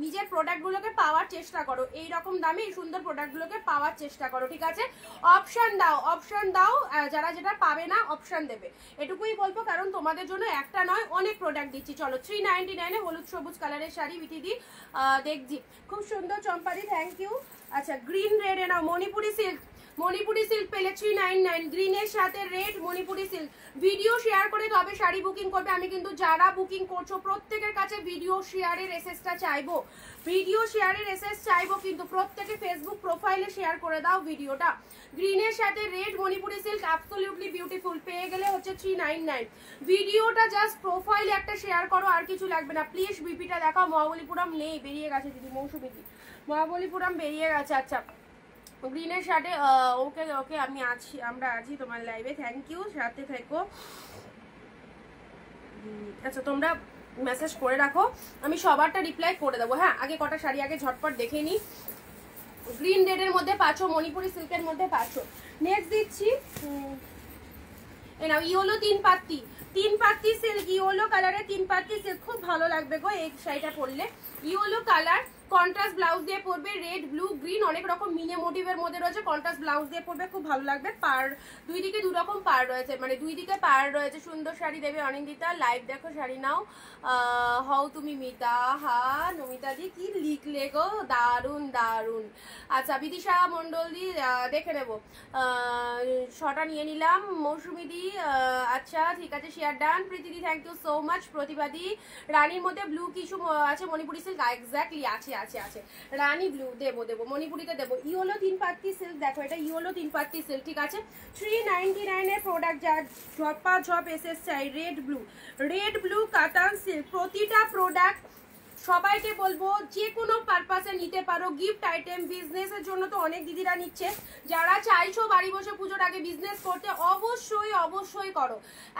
নিজের প্রোডাক্টগুলোকে পাওয়ার চেষ্টা করো। এইরকম দামে দামে এই সুন্দর প্রোডাক্টগুলোকে পাওয়ার চেষ্টা করো, ঠিক আছে? অপশন দাও, যারা যেটা পাবে না অপশন দেবে, এটুকুই বলবো, কারণ তোমাদের জন্য একটা নয় অনেক প্রোডাক্ট দিচ্ছি। চলো 399-এ হলুদ সবুজ কালারের শাড়ি বিটিদি দেখছি, খুব সুন্দর চম্পাদি, থ্যাংক ইউ। আচ্ছা গ্রিন রেডে নাও, মণিপুরি সিল্ক পেলে 399, গ্রিনের সাথে red Manipuri silk. Video share করে তবে শাড়ি বুকিং করবে। আমি কিন্তু যারা বুকিং করছো প্রত্যেকের কাছে ভিডিও শেয়ারের এসএসটা চাইবো, কিন্তু প্রত্যেকে ফেসবুক প্রোফাইলে শেয়ার করে দাও ভিডিওটা। গ্রিনের সাথে red Manipuri silk absolutely beautiful, পেয়ে গেলে হচ্ছে 399। ভিডিওটা জাস্ট প্রোফাইলে একটা শেয়ার করো, আর কিছু লাগবে না প্লিজ। বিপিটা দেখাও, মহাবলীপুরম নেই, বেরিয়ে গেছে দিদি, মৌসুমিদি মহাবলীপুরম বেরিয়ে গেছে। আচ্ছা গ্রিনের শার্টে ওকে আমরা আছি তোমার লাইভে, থ্যাংক ইউ, সাথে থেকো। আচ্ছা তোমরা মেসেজ করে রাখো, আমি সবারটা রিপ্লাই করে দেবো। হ্যাঁ আগে কটা শাড়ি আগে ঝটপট দেখে নিই। গ্রিন রেডের মধ্যে পাচ্ছো, মণিপুরি সিল্কের মধ্যে পাচ্ছো। নেক্সট দিচ্ছি নাও ইয়েলো তিন পাত্তি সিল্ক, ইয়েলো কালারের 3 পাত্তি সিল্ক, খুব ভালো লাগবে গো এই শাড়িটা পরলে। ইয়েলো কালার, কন্ট্রাস্ট ব্লাউজ দিয়ে পরবে, রেড ব্লু গ্রিন অনেক রকম মিনে মোটিভের মধ্যে রয়েছে, কন্ট্রাস্ট ব্লাউজ দিয়ে পরবে, খুব ভালো লাগবে। পার দুই দিকে দু রকম পার রয়েছে, মানে দুই দিকে পার রয়েছে। সুন্দর শাড়ি দেবে অনিন্দিতা, লাইভ দেখো শাড়ি নাও। হও তুমি মিতা, হা নমিতা দি কি লিখলে গো, দারুন। আচ্ছা বিদিশা মন্ডল দি দেখে নেবো, ছটা নিয়ে নিলাম। মৌসুমি দি আচ্ছা ঠিক আছে, শেয়ার ডান। প্রীতিদি থ্যাংক ইউ সো মাচ। প্রতিবাদী রানীর মধ্যে ব্লু কিছু আছে, মণিপুরি সিল্ক এক্স্যাক্টলি আছে, রানী ব্লু দেবো, মণিপুরিতে দেবো। ইয়েলো 3 পাত্তি সিল্ক, দেখো এটা ইয়েলো 3 পাত্তি সিল্ক, ঠিক আছে? 399-এর প্রোডাক্ট, যা ঝপ এসএস চাই, রেড ব্লু কাতান সিল্ক। প্রতিটা প্রোডাক্ট সবাইকে বলবো যে কোনো পারপাসে নিতে পারো, গিফট আইটেম, বিজনেসের জন্য তো অনেক দিদিরা নিচ্ছে। যারা চাইছো বাড়ি বসে পুজোর আগে বিজনেস করতে, অবশ্যই করো।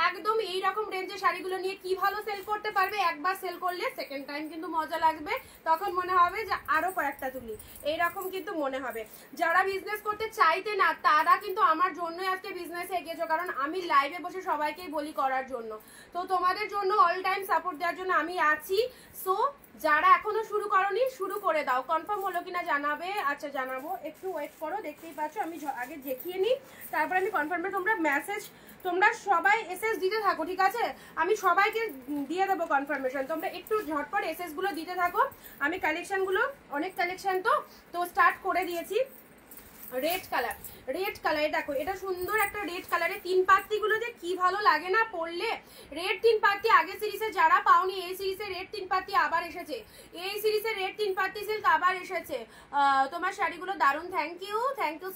একদম এই রকম রেঞ্জের শাড়িগুলো নিয়ে কি ভালো সেল করতে পারবে, একবার সেল করলে সেকেন্ড টাইম কিন্তু মজা লাগবে, তখন মনে হবে যে আরো কয়েকটা তুলি, এইরকম কিন্তু মনে হবে। যারা বিজনেস করতে চাইতে না তারা কিন্তু আমার জন্যই আজকে বিজনেসে এগিয়েছো, কারণ আমি লাইভে বসে সবাইকেই বলি করার জন্য। তো তোমাদের জন্য অল টাইম সাপোর্ট দেওয়ার জন্য আমি আছি। সো যারা এখনো শুরু করনি শুরু করে দাও। কনফার্ম হলো কিনা জানাবে। আচ্ছা জানাবো, একটু ওয়েট করো, দেখতেই পাচ্ছ আমি আগে দেখিয়ে নিই, তারপর আমি কনফার্মে তোমরা সবাই এসএস দিতে থাকো, ঠিক আছে? আমি সবাইকে দিয়ে দেবো কনফার্মেশন, তোমরা একটু ঝটপট এসএস গুলো দিতে থাকো। আমি কালেকশনগুলো অনেক কালেকশন তো স্টার্ট করে দিয়েছি। রেড কালার দেখো, এটা সুন্দর একটা রেড কালারে 3 পাত্তিগুলো যে কি ভালো লাগে না পরলে। রেড 3 পাত্তি আগে সিরিজে যারা পাওনি, এই সিরিজে রেড 3 পাত্তি আবার এসেছে, এই সিরিজে রেড 3 পাত্তি সিল্ক আবার এসেছে। তোমার শাড়িগুলো দারুণ, থ্যাংক ইউ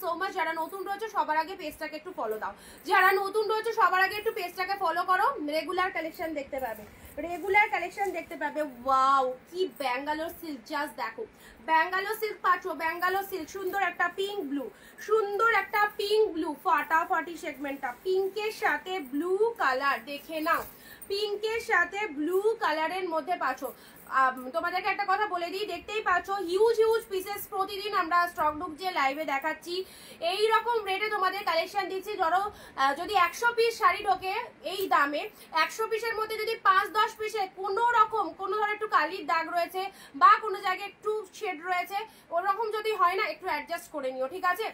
সো মাচ। যারা নতুন রয়েছে সবার আগে পেজটাকে একটু ফলো দাও, একটু পেজটাকে ফলো করো, রেগুলার কালেকশন দেখতে পাবে। ওয়াও কি ব্যাঙ্গালোর সিল্ক, জাস্ট দেখো ব্যাঙ্গালোর সিল্ক পাচ্ছ, ব্যাঙ্গালোর সিল্ক, সুন্দর একটা পিঙ্ক ব্লু ফাটাফাটি সেগমেন্টটা, পিঙ্কের সাথে ব্লু কালার, দেখে নাও পিঙ্কের সাথে ব্লু কালারের মধ্যে পাচ্ছ। তোমাদেরকে একটা কথা বলে দিই, দেখতেই পাচ্ছ হিউজ পিসেস প্রতিদিন আমরা স্টক ঢুকছে লাইভে দেখাচ্ছি। এই রকম রেটে তোমাদের কালেকশন দিচ্ছি। ধরো যদি 100 পিস শাড়ি ঢোকে এই দামে, 100 পিসের মধ্যে যদি 5-10 পিসে কোনো ধরনের একটু কালির দাগ রয়েছে বা কোনো জায়গায় একটু শেড রয়েছে, ওরকম যদি হয় না একটু অ্যাডজাস্ট করে নিও, ঠিক আছে?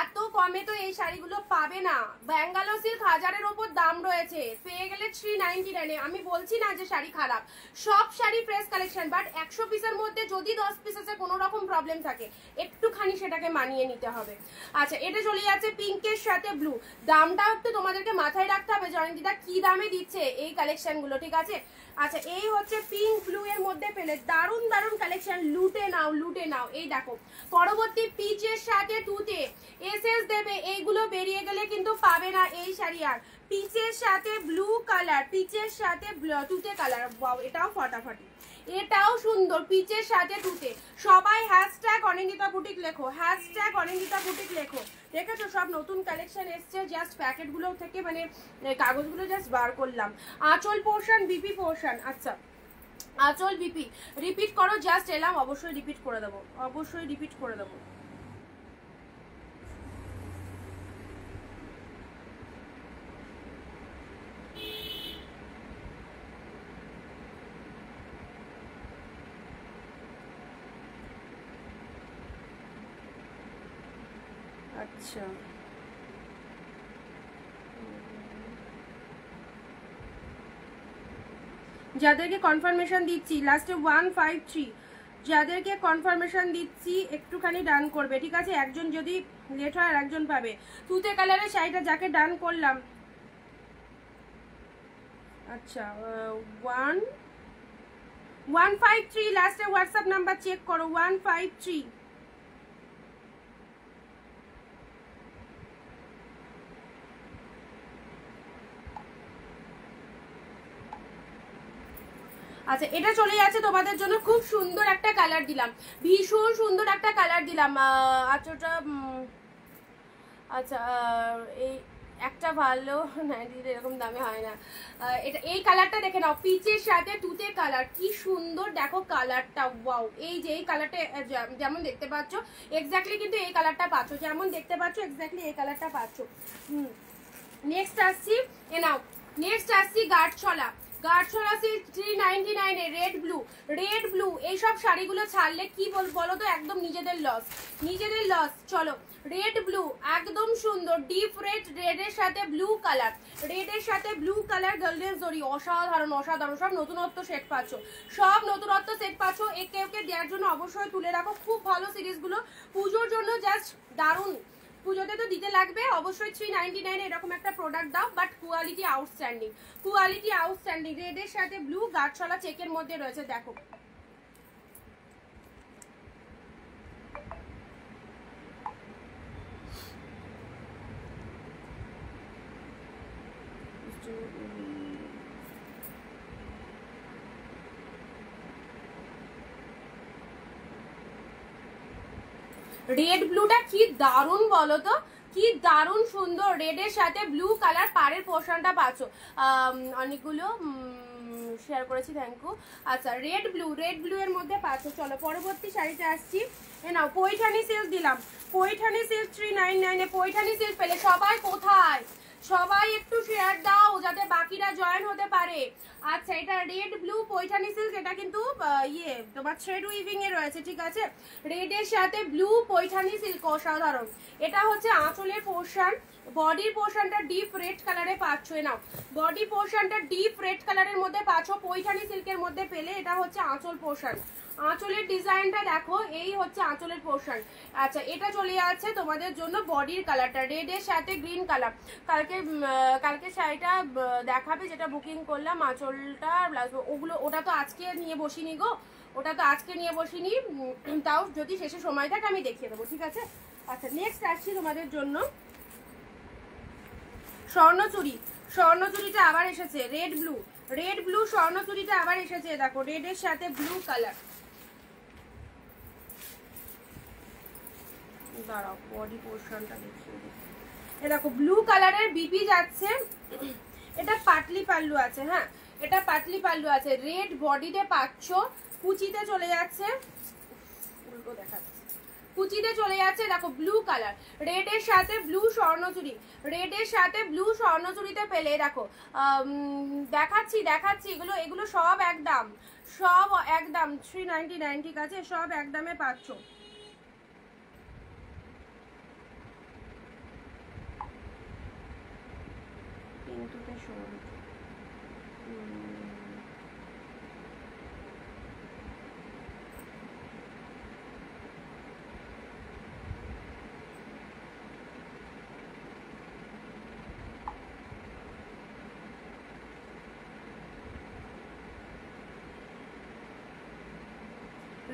এত কমে তো এই শাড়িগুলো পাবে না। ব্যাঙ্গালোর সিল্ক 1000-এর ওপর দাম রয়েছে, পেয়ে গেলে 399-এ। আমি বলছি না যে শাড়ি খারাপ, সব শাড়ি ফ্রেশ কালেকশন, বাট 100 পিসের মধ্যে যদি 10 পিসের কোনো রকম প্রবলেম থাকে একটুখানি সেটাকে মানিয়ে নিতে হবে। আচ্ছা এটা চলে যাচ্ছে পিঙ্কের সাথে ব্লু, দামটাও একটু তোমাদেরকে মাথায় রাখতে হবে জয়ন্তিদা কি দামে দিচ্ছে এই কালেকশনগুলো, ঠিক আছে? আচ্ছা এই হচ্ছে পিঙ্ক ব্লু এর মধ্যে পেলে দারুণ কালেকশন, লুটে নাও। এই দেখো পরবর্তী পিচের সাথে তুতে এসএস দেবে, এইগুলো বেরিয়ে গেলে কিন্তু পাবে না এই শাড়ি আর। পিচের সাথে ব্লু কালার, পিচের সাথে তুতে কালার, ওয়াও এটাও ফাটাফাটি, এটাও সুন্দর, পিচের সাথে তুতে। সবাই #অনিন্দিতা বুটিক লেখো, #অনিন্দিতা বুটিক লেখো। দেখেছো সব নতুন কালেকশন এসছে, জাস্ট প্যাকেটগুলো থেকে মানে কাগজগুলো জাস্ট বার করলাম। আঁচল পোর্শন, বিপি পোর্শন, আচ্ছা আঁচল বিপি রিপিট করো, জাস্ট এলাম, অবশ্যই রিপিট করে দেবো। আচ্ছা যাদেরকে কনফার্মেশন দিচ্ছি লাস্টে 153, যাদেরকে কনফার্মেশন দিচ্ছি একটুখানি ডান করবে, ঠিক আছে? একজন যদি লেট হয় আর একজন পাবে। তুতে কালারের শাড়িটা যাকে ডান করলাম, আচ্ছা 153 লাস্টে হোয়াটসঅ্যাপ নাম্বার চেক করো, 153। আচ্ছা এটা চলে যাচ্ছে তোমাদের জন্য, খুব সুন্দর একটা কালার দিলাম, ভীষণ সুন্দর একটা কালার দিলাম। আচ্ছা ওটা আচ্ছা এই একটা ভালো না দিদি এরকম দামে হয় না। এটা এই কালারটা দেখে নাও, পিচের সাথে তুতে কালার, কি সুন্দর দেখো কালারটা, ওয়াও। এই যে এই কালারটা যেমন দেখতে পাচ্ছ এক্স্যাক্টলি কিন্তু এই কালারটা পাচ্ছ, যেমন দেখতে পাচ্ছ এক্স্যাক্টলি এই কালারটা পাচ্ছ। নেক্সট আসছি এ নাও, নেক্সট আসছি গাঢ়ছলা। গাঢ়ছলা silk 399 a red blue, red blue এইসব শাড়িগুলো ছাড়লে কি বলো তো একদম নিজেদের লস, নিজেদের লস। চলো রেড ব্লু একদম সুন্দর, ডিপ রেড, রেডের সাথে ব্লু কালার, রেডের সাথে ব্লু কালার গোল্ডেন জরি, অসাধারণ অসাধারণ। সব নতুনত্ব সেট পাচ্ছ, সব নতুনত্ব সেট পাচ্ছ। একে ওকে দেওয়ার জন্য অবশ্যই তুলে রাখো, খুব ভালো সিরিজগুলো, পুজোর জন্য জাস্ট দারুণ, পুজোতে তো দিতে লাগবে অবশ্যই। 399 এরকম একটা প্রোডাক্ট দাও, but quality outstanding, quality outstanding. রেডের সাথে ব্লু গাঢ়ছলা চেকের মধ্যে রয়েছে, দেখো রেড ব্লুটা কি দারুণ বলো তো, কি দারুণ সুন্দর। রেডের সাথে ব্লু কালার পাড়ের পোর্শনটা পাচ্ছ, অনেকগুলো শেয়ার করেছি, থ্যাংক ইউ। আচ্ছা রেড ব্লু এর মধ্যে পাচ্ছ। চলো পরবর্তী শাড়িতে আসছি, এ নাও পৈঠানি সিল্ক দিলাম, পৈঠানি সিল্ক 399 এ। পৈঠানি সিল্ক পেলে সবাই কোথায়, সবাই একটু শেয়ার দাও যাতে বাকিরা জয়েন হতে পারে। আচ্ছা এটা রেড ব্লু পৈঠানি সিল্ক, এটা কিন্তু তোমার থ্রেড উইভিং এ রয়েছে, ঠিক আছে? রেডের সাথে ব্লু পৈঠানি সিল্ক, অসাধারণ। এটা হচ্ছে আঁচলের পোর্শন, বডির পোর্শনটা ডিপ রেড কালারে পাচ্ছ। নাও বডি পোর্শনটা ডিপ রেড কালারের মধ্যে পাচ্ছ, পৈঠানি সিল্কের মধ্যে পেলে। এটা হচ্ছে আঁচল পোর্শন, আঁচলের ডিজাইনটা দেখো, এই হচ্ছে আঁচলের পোর্শন। আচ্ছা এটা চলে যাচ্ছে তোমাদের জন্য বডির কালারটা রেডের সাথে গ্রিন কালার। কালকে শাড়িটা দেখাবে যেটা বুকিং করলাম, আঁচলটা ওগুলো, ওটা তো আজকে নিয়ে বসিনি গো, ওটা তো আজকে নিয়ে বসিনি, তাও যদি শেষে সময় থাকে আমি দেখিয়ে দেবো, ঠিক আছে? আচ্ছা নেক্সট আসছি তোমাদের জন্য স্বর্ণচুরি। স্বর্ণচুরিটা আবার এসেছে, রেড ব্লু স্বর্ণচুরিটা আবার এসেছে, দেখো রেডের সাথে ব্লু কালার। দাঁড়াও বডি পোর্শনটা দেখিয়ে দিই, এ দেখো ব্লু কালারের বিপি যাচ্ছে, এটা পাটলি পাল্লু আছে, হ্যাঁ এটা পাটলি পাল্লু আছে, রেড বডিতে পাচ্ছ, কুচিতে চলে যাচ্ছে, উল্টো দেখাচ্ছে, কুচিতে চলে যাচ্ছে, দেখো ব্লু কালার, রেডের সাথে ব্লু স্বর্ণচুরি, রেডের সাথে ব্লু স্বর্ণচুরিতে পেলে। দেখো দেখাচ্ছি এগুলো সব একদম, সব একদম 399, ঠিক আছে? সব একদমে পাচ্ছ।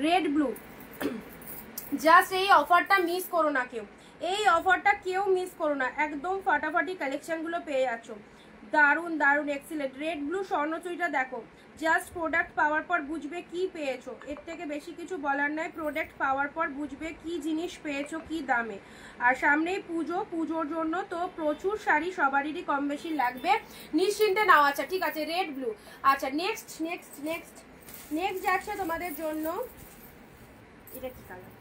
রেড ব্লু, জাস্ট এই অফারটা মিস করো না কেউ, এই অফারটা কেউ মিস করো না, একদম ফাটাফাটি কালেকশনগুলো পেয়ে যাচ্ছ, দারুণ দারুণ এক্সিলেন্ট। রেড ব্লু স্বর্ণচুরিটা দেখো, জাস্ট প্রোডাক্ট পাওয়ার পর বুঝবে কি পেয়েছো, এর থেকে বেশি কিছু বলার নাই, প্রোডাক্ট পাওয়ার পর বুঝবে কি জিনিস পেয়েছো কি দামে। আর সামনেই পুজো, পুজোর জন্য তো প্রচুর শাড়ি সবারই কম বেশি লাগবে, নিশ্চিন্তে নাও। আচ্ছা ঠিক আছে রেড ব্লু। আচ্ছা নেক্সট যাচ্ছে তোমাদের জন্য, এটা কি কালার,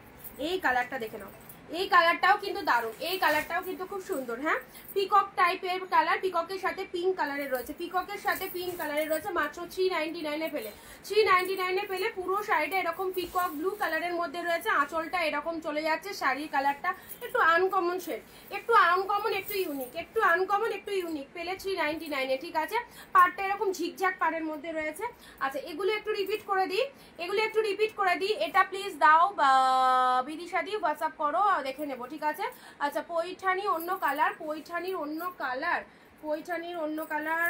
এই কালারটা দেখে নাও, এই কালারটাও কিন্তু দারুণ, এই কালারটাও কিন্তু খুব সুন্দর। হ্যাঁ, পিকক টাইপের কালার, পিককের সাথে পিঙ্ক কালারের রয়েছে, পিককের সাথে পিঙ্ক কালারের রয়েছে, মাত্র 399 পেলে। 399 পেলে পুরো শাড়িটা এরকম পিকক ব্লু কালারের মধ্যে রয়েছে, আঁচলটা এরকম চলে যাচ্ছে, শাড়ির কালারটা একটু আনকমন শেড, একটু আনকমন একটু ইউনিক, একটু আনকমন একটু ইউনিক পেলে 399-এ। ঠিক আছে, পাড়টা এরকম ঝিকঝাক পাড়ের মধ্যে রয়েছে। আচ্ছা, এগুলো একটু রিপিট করে দিই, এগুলো একটু রিপিট করে দিই। এটা প্লিজ দাও বিদিশা দি, হোয়াটসঅ্যাপ করো, দেখে নেবো। ঠিক আছে, আচ্ছা, পৈঠানি অন্য কালার, পৈঠানির অন্য কালার, পৈঠানির অন্য কালার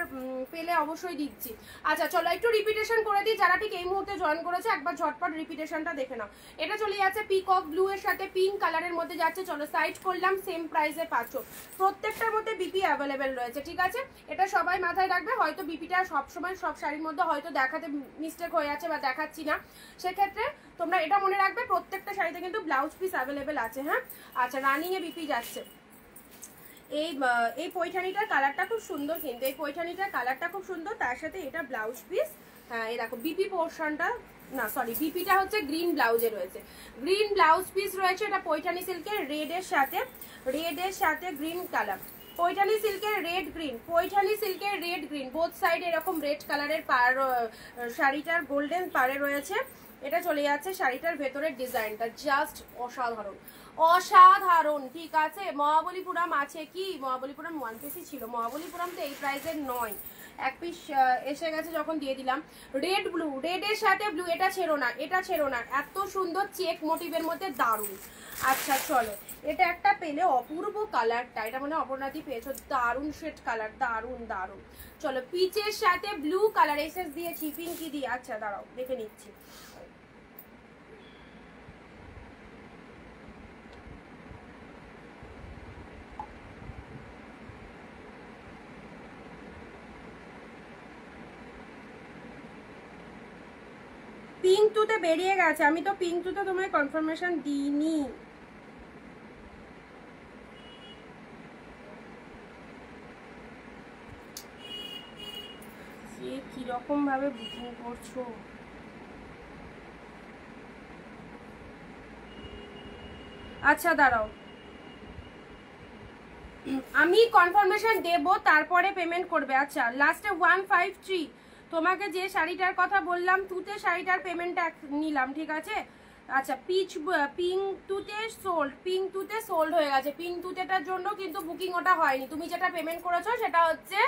পেলে অবশ্যই দিচ্ছি। আচ্ছা চলো একটু রিপিটেশন করে দিই, যারা ঠিক এই মুহূর্তে জয়েন করেছে একবার ঝটপট রিপিটেশনটা দেখে নাও। এটা চলে যাচ্ছে পিকক ব্লু এর সাথে পিঙ্ক কালারের মধ্যে যাচ্ছে। চলো সাইড করলাম, সেম প্রাইসে পাচ্ছ, প্রত্যেকটার মধ্যে বিপি অ্যাভেলেবেল রয়েছে। ঠিক আছে, এটা সবাই মাথায় রাখবে, হয়তো বিপিটা সবসময় সব শাড়ির মধ্যে হয়তো দেখাতে মিস্টেক হয়ে যাচ্ছে বা দেখাচ্ছি না, সেক্ষেত্রে তোমরা এটা মনে রাখবে প্রত্যেকটা শাড়িতে কিন্তু ব্লাউজ পিস অ্যাভেলেবেল আছে। হ্যাঁ, আচ্ছা, রানিংয়ে বিপি যাচ্ছে। এই পৈঠানিটার কালারটা খুব সুন্দর, কিন্তু এই পৈঠানিটার কালারটা খুব সুন্দর, তার সাথে এটা ব্লাউজ পিস। হ্যাঁ, এই দেখো বিপি পোর্শনটা, না সরি, বিপিটা হচ্ছে গ্রিন ব্লাউজে রয়েছে, গ্রিন ব্লাউজ পিস রয়েছে। এটা পৈঠানি সিল্কের রেডের সাথে গ্রিন কালার, পৈঠানি সিল্কের রেড গ্রিন, পৈঠানি সিল্কের রেড গ্রিন, বোথ সাইড এরকম রেড কালারের পার, শাড়িটার গোল্ডেন পাড়ে রয়েছে। এটা চলে যাচ্ছে শাড়িটার ভেতরের ডিজাইনটা জাস্ট অসাধারণ, অসাধারণ। ঠিক আছে, মহাবলীপুরম আছে কি? মহাবলীপুরম 1 পিসই ছিল, মহাবলীপুরম তো এই প্রাইসের নয়, 1 পিস এসে গেছে যখন দিয়ে দিলাম। রেড ব্লু, রেডের সাথে ব্লু, এটা ছেড়ো না, এটা ছেড়ো না, এত সুন্দর চেক মোটিভের মধ্যে দারুণ। আচ্ছা চলো, এটা একটা পেলে অপূর্ব কালারটা, এটা মানে অপর্ণাদি পেয়েছো, দারুণ শেড কালার, দারুণ দারুণ। চলো পিচের সাথে ব্লু কালার এসএস দিয়েছি, পিঙ্কি দিয়ে। আচ্ছা দাঁড়াও দেখে নিচ্ছি, পিঙ্ক টুতে বেরিয়ে গেছে, আমি তো পিঙ্ক টুতে তোমায় কনফার্মেশন দিইনি। যে কিরকম ভাবে বুকিং করছো, আচ্ছা দাঁড়াও, আমি কনফার্মেশন দেব, তারপরে পেমেন্ট করবে। আচ্ছা, লাস্টে 153, তোমাকে যে শাড়িটার কথা বললাম তুতে, শাড়িটার পেমেন্টটা নিলাম। ঠিক আছে, আচ্ছা, পিঙ্ক টুতে সোল্ড হয়ে গেছে, পিঙ্ক টুতেটার জন্য কিন্তু বুকিং ওটা হয়নি। তুমি যেটা পেমেন্ট করেছো সেটা হচ্ছে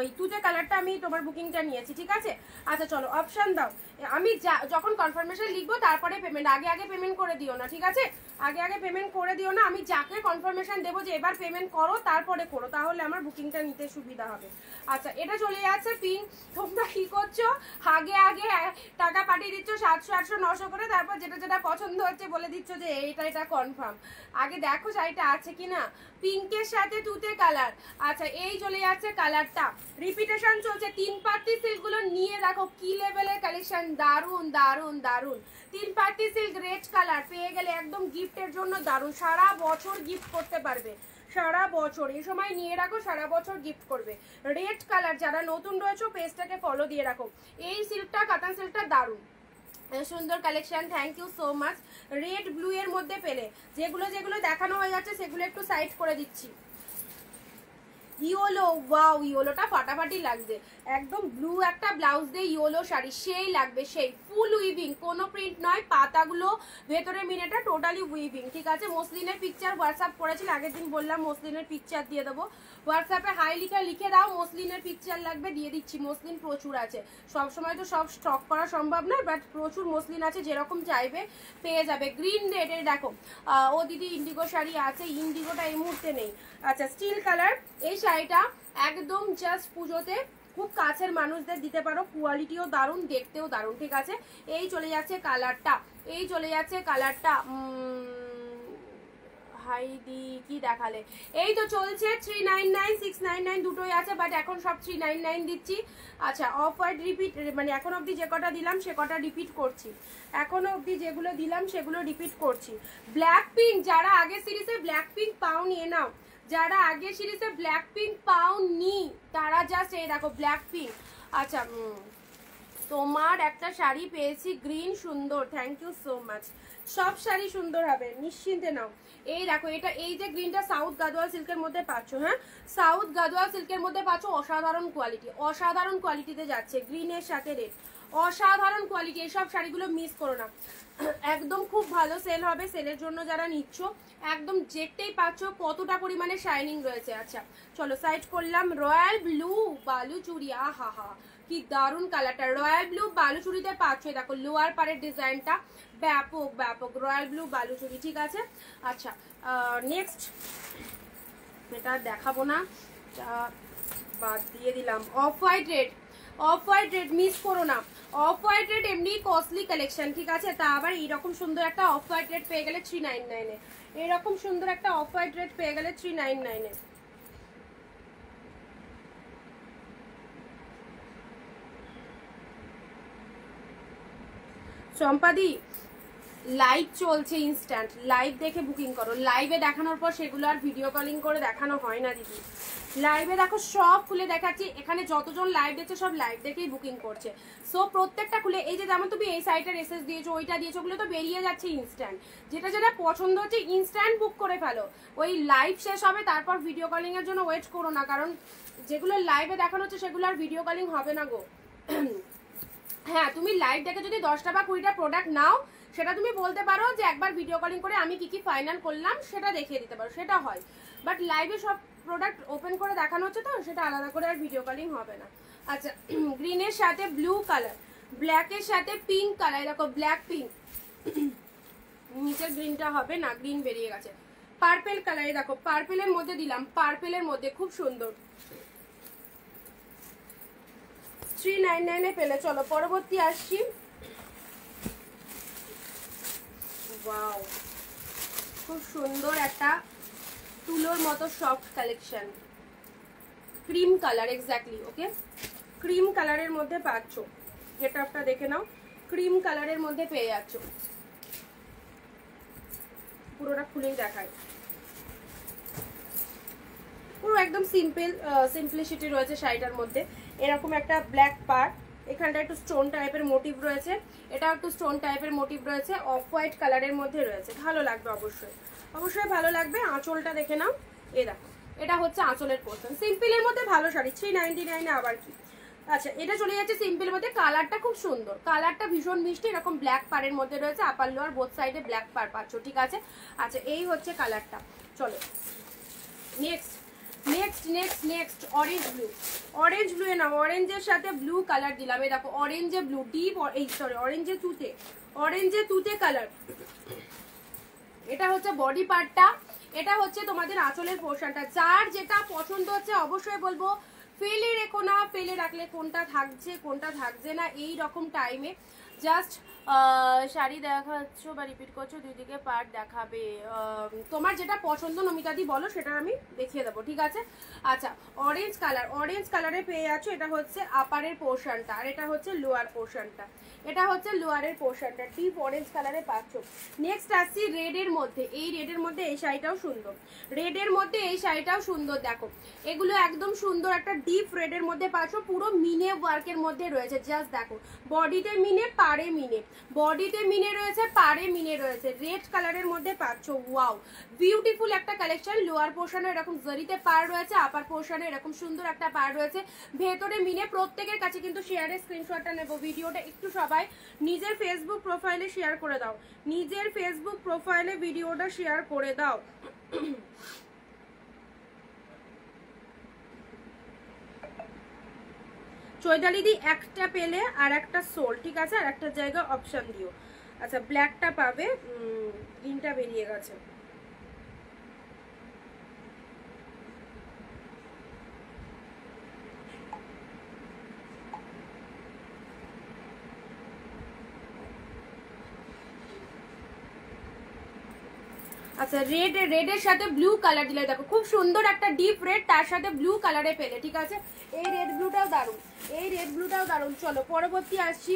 ওই তুতে কালারটা, আমি তোমার বুকিংটা নিয়েছি। ঠিক আছে, আচ্ছা চলো অপশান দাও, আমি যখন কনফার্মেশন লিখবো তারপরে পেমেন্ট, আগে পেমেন্ট করে দিও না। ঠিক আছে, আগে পেমেন্ট করে দিও না, আমি যাকে কনফার্মেশন দেবো যে এবার পেমেন্ট করো তারপরে করো, তাহলে আমার বুকিংটা নিতে সুবিধা হবে। আচ্ছা, এটা চলে যাচ্ছে পিঙ্ক। তোমরা কি করছো, আগে টাকা পাঠিয়ে দিচ্ছ 700 800 900 করে, তারপর যেটা পছন্দ হচ্ছে বলে দিচ্ছ যে এটা কনফার্ম। আগে দেখো শাড়িটা আছে কিনা। পিঙ্কের সাথে তুতে কালার। আচ্ছা, এই চলে যাচ্ছে কালারটা, রিপিটেশন চলছে। 3 পার্টি সিল্কগুলো নিয়ে দেখো কি লেভেলের কালেকশন, দারুন দারুন দারুন। 3 পার্টি সিল্ক রেড কালার পেয়ে গেলে একদম গিফটের জন্য দারুন, সারা বছর গিফট করতে পারবে, সারা বছর এই সময় নিয়ে রাখো, সারা বছর গিফট করবে। রেড কালার, যারা নতুন রয়েছে পেজটাকে ফলো দিয়ে রাখো। এই সিল্কটা, কাতান সিল্কটা দারুন, সুন্দর collection, thank you so much. Red blue এর মধ্যে পেলে যেগুলো দেখানো হয়ে যাচ্ছে সেগুলো একটু সাইড করে দিচ্ছি। ইয়োলো, ওয়াও, ইয়োলোটা ফাটাফাটি লাগছে, একদম ব্লু একটা ব্লাউজ দিয়ে ইয়োলো শাড়ি সেই লাগবে, সেই ফুল উইভিং, কোনো প্রিন্ট নয়, পাতাগুলো ভেতরে মিনেটা টোটালি উইভিং। ঠিক আছে, মসলিনের পিকচার হোয়াটসঅ্যাপ করেছিল আগের দিন, বললাম মসলিনের পিকচার দিয়ে দেবো, হোয়াটসঅ্যাপে হাই লিখে দাও, মসলিনের পিকচার লাগবে, দিয়ে দিচ্ছি। মসলিন প্রচুর আছে, সবসময় তো সব স্টক করা সম্ভব নয়, বাট প্রচুর মসলিন আছে, যেরকম চাইবে পেয়ে যাবে। গ্রিন রেডের দেখো, ও দিদি ইন্ডিগো শাড়ি আছে, ইন্ডিগোটা এই মুহূর্তে নেই। আচ্ছা, স্টিল কালার, এই শাড়িটা একদম জাস্ট পুজোতে খুব কাছের মানুষদের দিতে পারো, কোয়ালিটিও দারুণ, দেখতেও দারুণ। ঠিক আছে, এই চলে যাচ্ছে কালারটা, এই চলে যাচ্ছে কালারটা, হাইদি কি দেখালে, এই তো চলছে 399 699 দুটোই আছে, বাট এখন সব 399 দিচ্ছি। আচ্ছা, অফ হোয়াইট রিপিট, মানে এখন অবধি যে কটা দিলাম সে কটা রিপিট করছি, এখনো অবধি যেগুলো দিলাম সেগুলো রিপিট করছি। ব্ল্যাক পিঙ্ক, যারা আগের সিরিজে ব্ল্যাক পিঙ্ক পাও নিয়ে নাও, যারা আগে সিরিজে ব্ল্যাক পিঙ্ক পাওনি তারা জাস্ট এই দেখো ব্ল্যাক পিঙ্ক। আচ্ছা, তোমার একটা শাড়ি পেয়েছি গ্রিন, সুন্দর, থ্যাংক ইউ সো মাচ। সব শাড়ি সুন্দর হবে, নিশ্চিন্তে নাও। এই দেখো এটা, এই যে গ্রিনটা সাউথ গাদোয়াল সিল্কের মধ্যে পাচ্ছ, হ্যাঁ সাউথ গাদোয়াল সিল্কের মধ্যে পাচ্ছ, অসাধারণ কোয়ালিটি, অসাধারণ কোয়ালিটিতে যাচ্ছে, গ্রিনের সাথে রেড, অসাধারণ কোয়ালিটি। এইসব শাড়িগুলো মিস করো না, একদম খুব ভালো সেল হবে। সেলের জন্য যারা নিচ্ছ একদম দেখতেই পাচ্ছ কতটা পরিমাণে শাইনিং রয়েছে। আচ্ছা চলো সাইড করলাম। রয়্যাল ব্লু বালুচুরি, আহা হা কি দারুণ কালারটা, রয়্যাল ব্লু বালুচুরিতে পাচ্ছ। দেখো লোয়ার পারের ডিজাইনটা ব্যাপক ব্যাপক, রয়্যাল ব্লু বালুচুরি, ঠিক আছে। আচ্ছা নেক্সট এটা দেখাবো না, বাদ দিয়ে দিলাম। Off white red, off white red miss করো না। অফ হোয়াইট রেড এমনি কস্টলি কালেকশন, ঠিক আছে, তা আবার এইরকম সুন্দর একটা অফ হোয়াইট রেড পেয়ে গেলে 399 এ, এরকম সুন্দর একটা অফ হোয়াইট রেড পেয়ে গেলে 399 এ। চম্পাদি লাইভ চলছে, ইনস্ট্যান্ট লাইভ দেখে বুকিং করো। লাইভে দেখানোর পর সেগুলো আর ভিডিও কলিং করে দেখানো হয় না দিদি। লাইভে দেখো সব খুলে দেখাচ্ছি, এখানে যতজন লাইভ দেখছে সব লাইভ দেখেই বুকিং করছে। সো প্রত্যেকটা খুলে, এই যে যেমন তুমি এই সাইটের এসএস দিয়েছো, ওইটা দিয়েছো, ওগুলো তো বেরিয়ে যাচ্ছে ইনস্ট্যান্ট। যেটা যেটা পছন্দ হচ্ছে ইনস্ট্যান্ট বুক করে ফেলো। ওই লাইভ শেষ হবে তারপর ভিডিও কলিং এর জন্য ওয়েট করো না, কারণ যেগুলো লাইভে দেখানো হচ্ছে সেগুলো আর ভিডিও কলিং হবে না গো। হ্যাঁ তুমি লাইভ দেখে যদি 10টা বা 20টা প্রোডাক্ট নাও, সেটা তুমি বলতে পারো যে একবার ভিডিও কলিং করে আমি কি কি ফাইনাল করলাম সেটা দেখিয়ে দিতে পারো, সেটা হয়। বাট লাইভে সব প্রোডাক্ট ওপেন করে দেখানো হচ্ছে তো, সেটা আলাদা করে আর ভিডিও কলিং হবে না। আচ্ছা গ্রিনের সাথে ব্লু কালার, ব্ল্যাকের সাথে পিঙ্ক কালার, দেখো ব্ল্যাক পিঙ্ক, নিচের গ্রিনটা হবে না, গ্রিন বেরিয়ে গেছে। পার্পেল কালারে দেখো, পার্পেলের মধ্যে দিলাম, পার্পেলের মধ্যে খুব সুন্দর, 399 এ পেলে। চলো পরবর্তী আসছি। ওয়াও খুব সুন্দর একটা তুলোর মতো soft collection, cream colour, exactly ওকে ক্রিম কালারের মধ্যে পাচ্ছ। গেটআপটা দেখে নাও, ক্রিম কালারের মধ্যে পেয়ে যাচ্ছ। পুরোটা খুলেই দেখায়, পুরো একদম সিম্পল সিম্পলিসিটি রয়েছে শাড়িটার মধ্যে। এরকম একটা ব্ল্যাক পার্ট, এখানটা একটু স্টোন টাইপের মোটিভ রয়েছে, এটা একটু স্টোন টাইপের মোটিভ রয়েছে, অফ হোয়াইট কালারের মধ্যে রয়েছে। ভালো লাগবে অবশ্যই, অবশ্যই ভালো লাগবে। আঁচলটা দেখে নাও, এ দেখো এটা হচ্ছে আঁচলের পোর্শন। সিম্পলের মধ্যে ভালো শাড়ি, 399 আবার কি। আচ্ছা এটা চলে যাচ্ছে সিম্পলের মধ্যে, কালারটা খুব সুন্দর, কালারটা ভীষণ মিষ্টি, এরকম ব্ল্যাক পাড়ের মধ্যে রয়েছে, আপার লোয়ার বোথ সাইডে ব্ল্যাক পাড় পাচ্ছ, ঠিক আছে। আচ্ছা এই হচ্ছে কালারটা। চলো next next next next orange blue, orange blue এ নাও, অরেঞ্জের সাথে ব্লু কালার দিলাম। এই দেখো অরেঞ্জে ব্লু, ডিপ এই সরি অরেঞ্জে তুতে, অরেঞ্জে তুতে কালার। এটা হচ্ছে বডি পার্টটা, এটা হচ্ছে তোমাদের আঁচলের পোর্শনটা। যার যেটা পছন্দ হচ্ছে অবশ্যই বলবো ফেলে রেখো না, ফেলে রাখলে কোনটা থাকছে কোনটা থাকছে না এই রকম টাইমে জাস্ট শাড়ি দেখাচ্ছ বা রিপিট করছো, দুই দিকে পার্ট দেখাবে, তোমার যেটা পছন্দ নমিতাদি বলো সেটা আমি দেখিয়ে দেবো, ঠিক আছে। আচ্ছা অরেঞ্জ কালার, অরেঞ্জ কালারে পেয়ে যাচ্ছ, এটা হচ্ছে আপারের পোর্শনটা আর এটা হচ্ছে লোয়ার পোর্শনটা, এটা হচ্ছে লোয়ারের পোর্শনটা, ডিপ অরেঞ্জ কালারে পাচ্ছ। নেক্সট আসছি রেডের মধ্যে, এই রেডের মধ্যে এই শাড়িটাও সুন্দর, রেডের মধ্যে এই শাড়িটাও সুন্দর। দেখো এগুলো একদম সুন্দর একটা ডিপ রেডের মধ্যে পাচ্ছ, পুরো মিনে ওয়ার্কের মধ্যে রয়েছে। জাস্ট দেখো বডিতে মিনে, পাড়ে মিনে, বডিতে মিনে রয়েছে, পাড়ে মিনে রয়েছে, রেড কালারের মধ্যে পাচ্ছ। ওয়াও বিউটিফুল একটা কালেকশন। লোয়ার পোর্শনে এরকম জরিতে পাড় রয়েছে, আপার পোর্শনে এরকম সুন্দর একটা পাড় রয়েছে, ভেতরে মিনে। প্রত্যেকের কাছে কিন্তু শেয়ারের স্ক্রিনশটটা নেবো, ভিডিওটা একটু সবাই নিজের ফেসবুক প্রোফাইলে শেয়ার করে দাও, নিজের ফেসবুক প্রোফাইলে ভিডিওটা শেয়ার করে দাও। চৈতালিদি একটা পেলে আর একটা সোল, ঠিক আছে, আর একটা জায়গা অপশন দিও। আচ্ছা ব্ল্যাকটা পাবে, গ্রিনটা বেরিয়ে গেছে। আচ্ছা রেড, রেডের সাথে ব্লু কালার দিলে দেখো খুব সুন্দর একটা ডিপ রেড, তার সাথে ব্লু কালারে পেলে, ঠিক আছে। এই রেড ব্লুটাও দারুণ, এই রেড ব্লুটাও দারুণ। চলো পরবর্তী আসছি,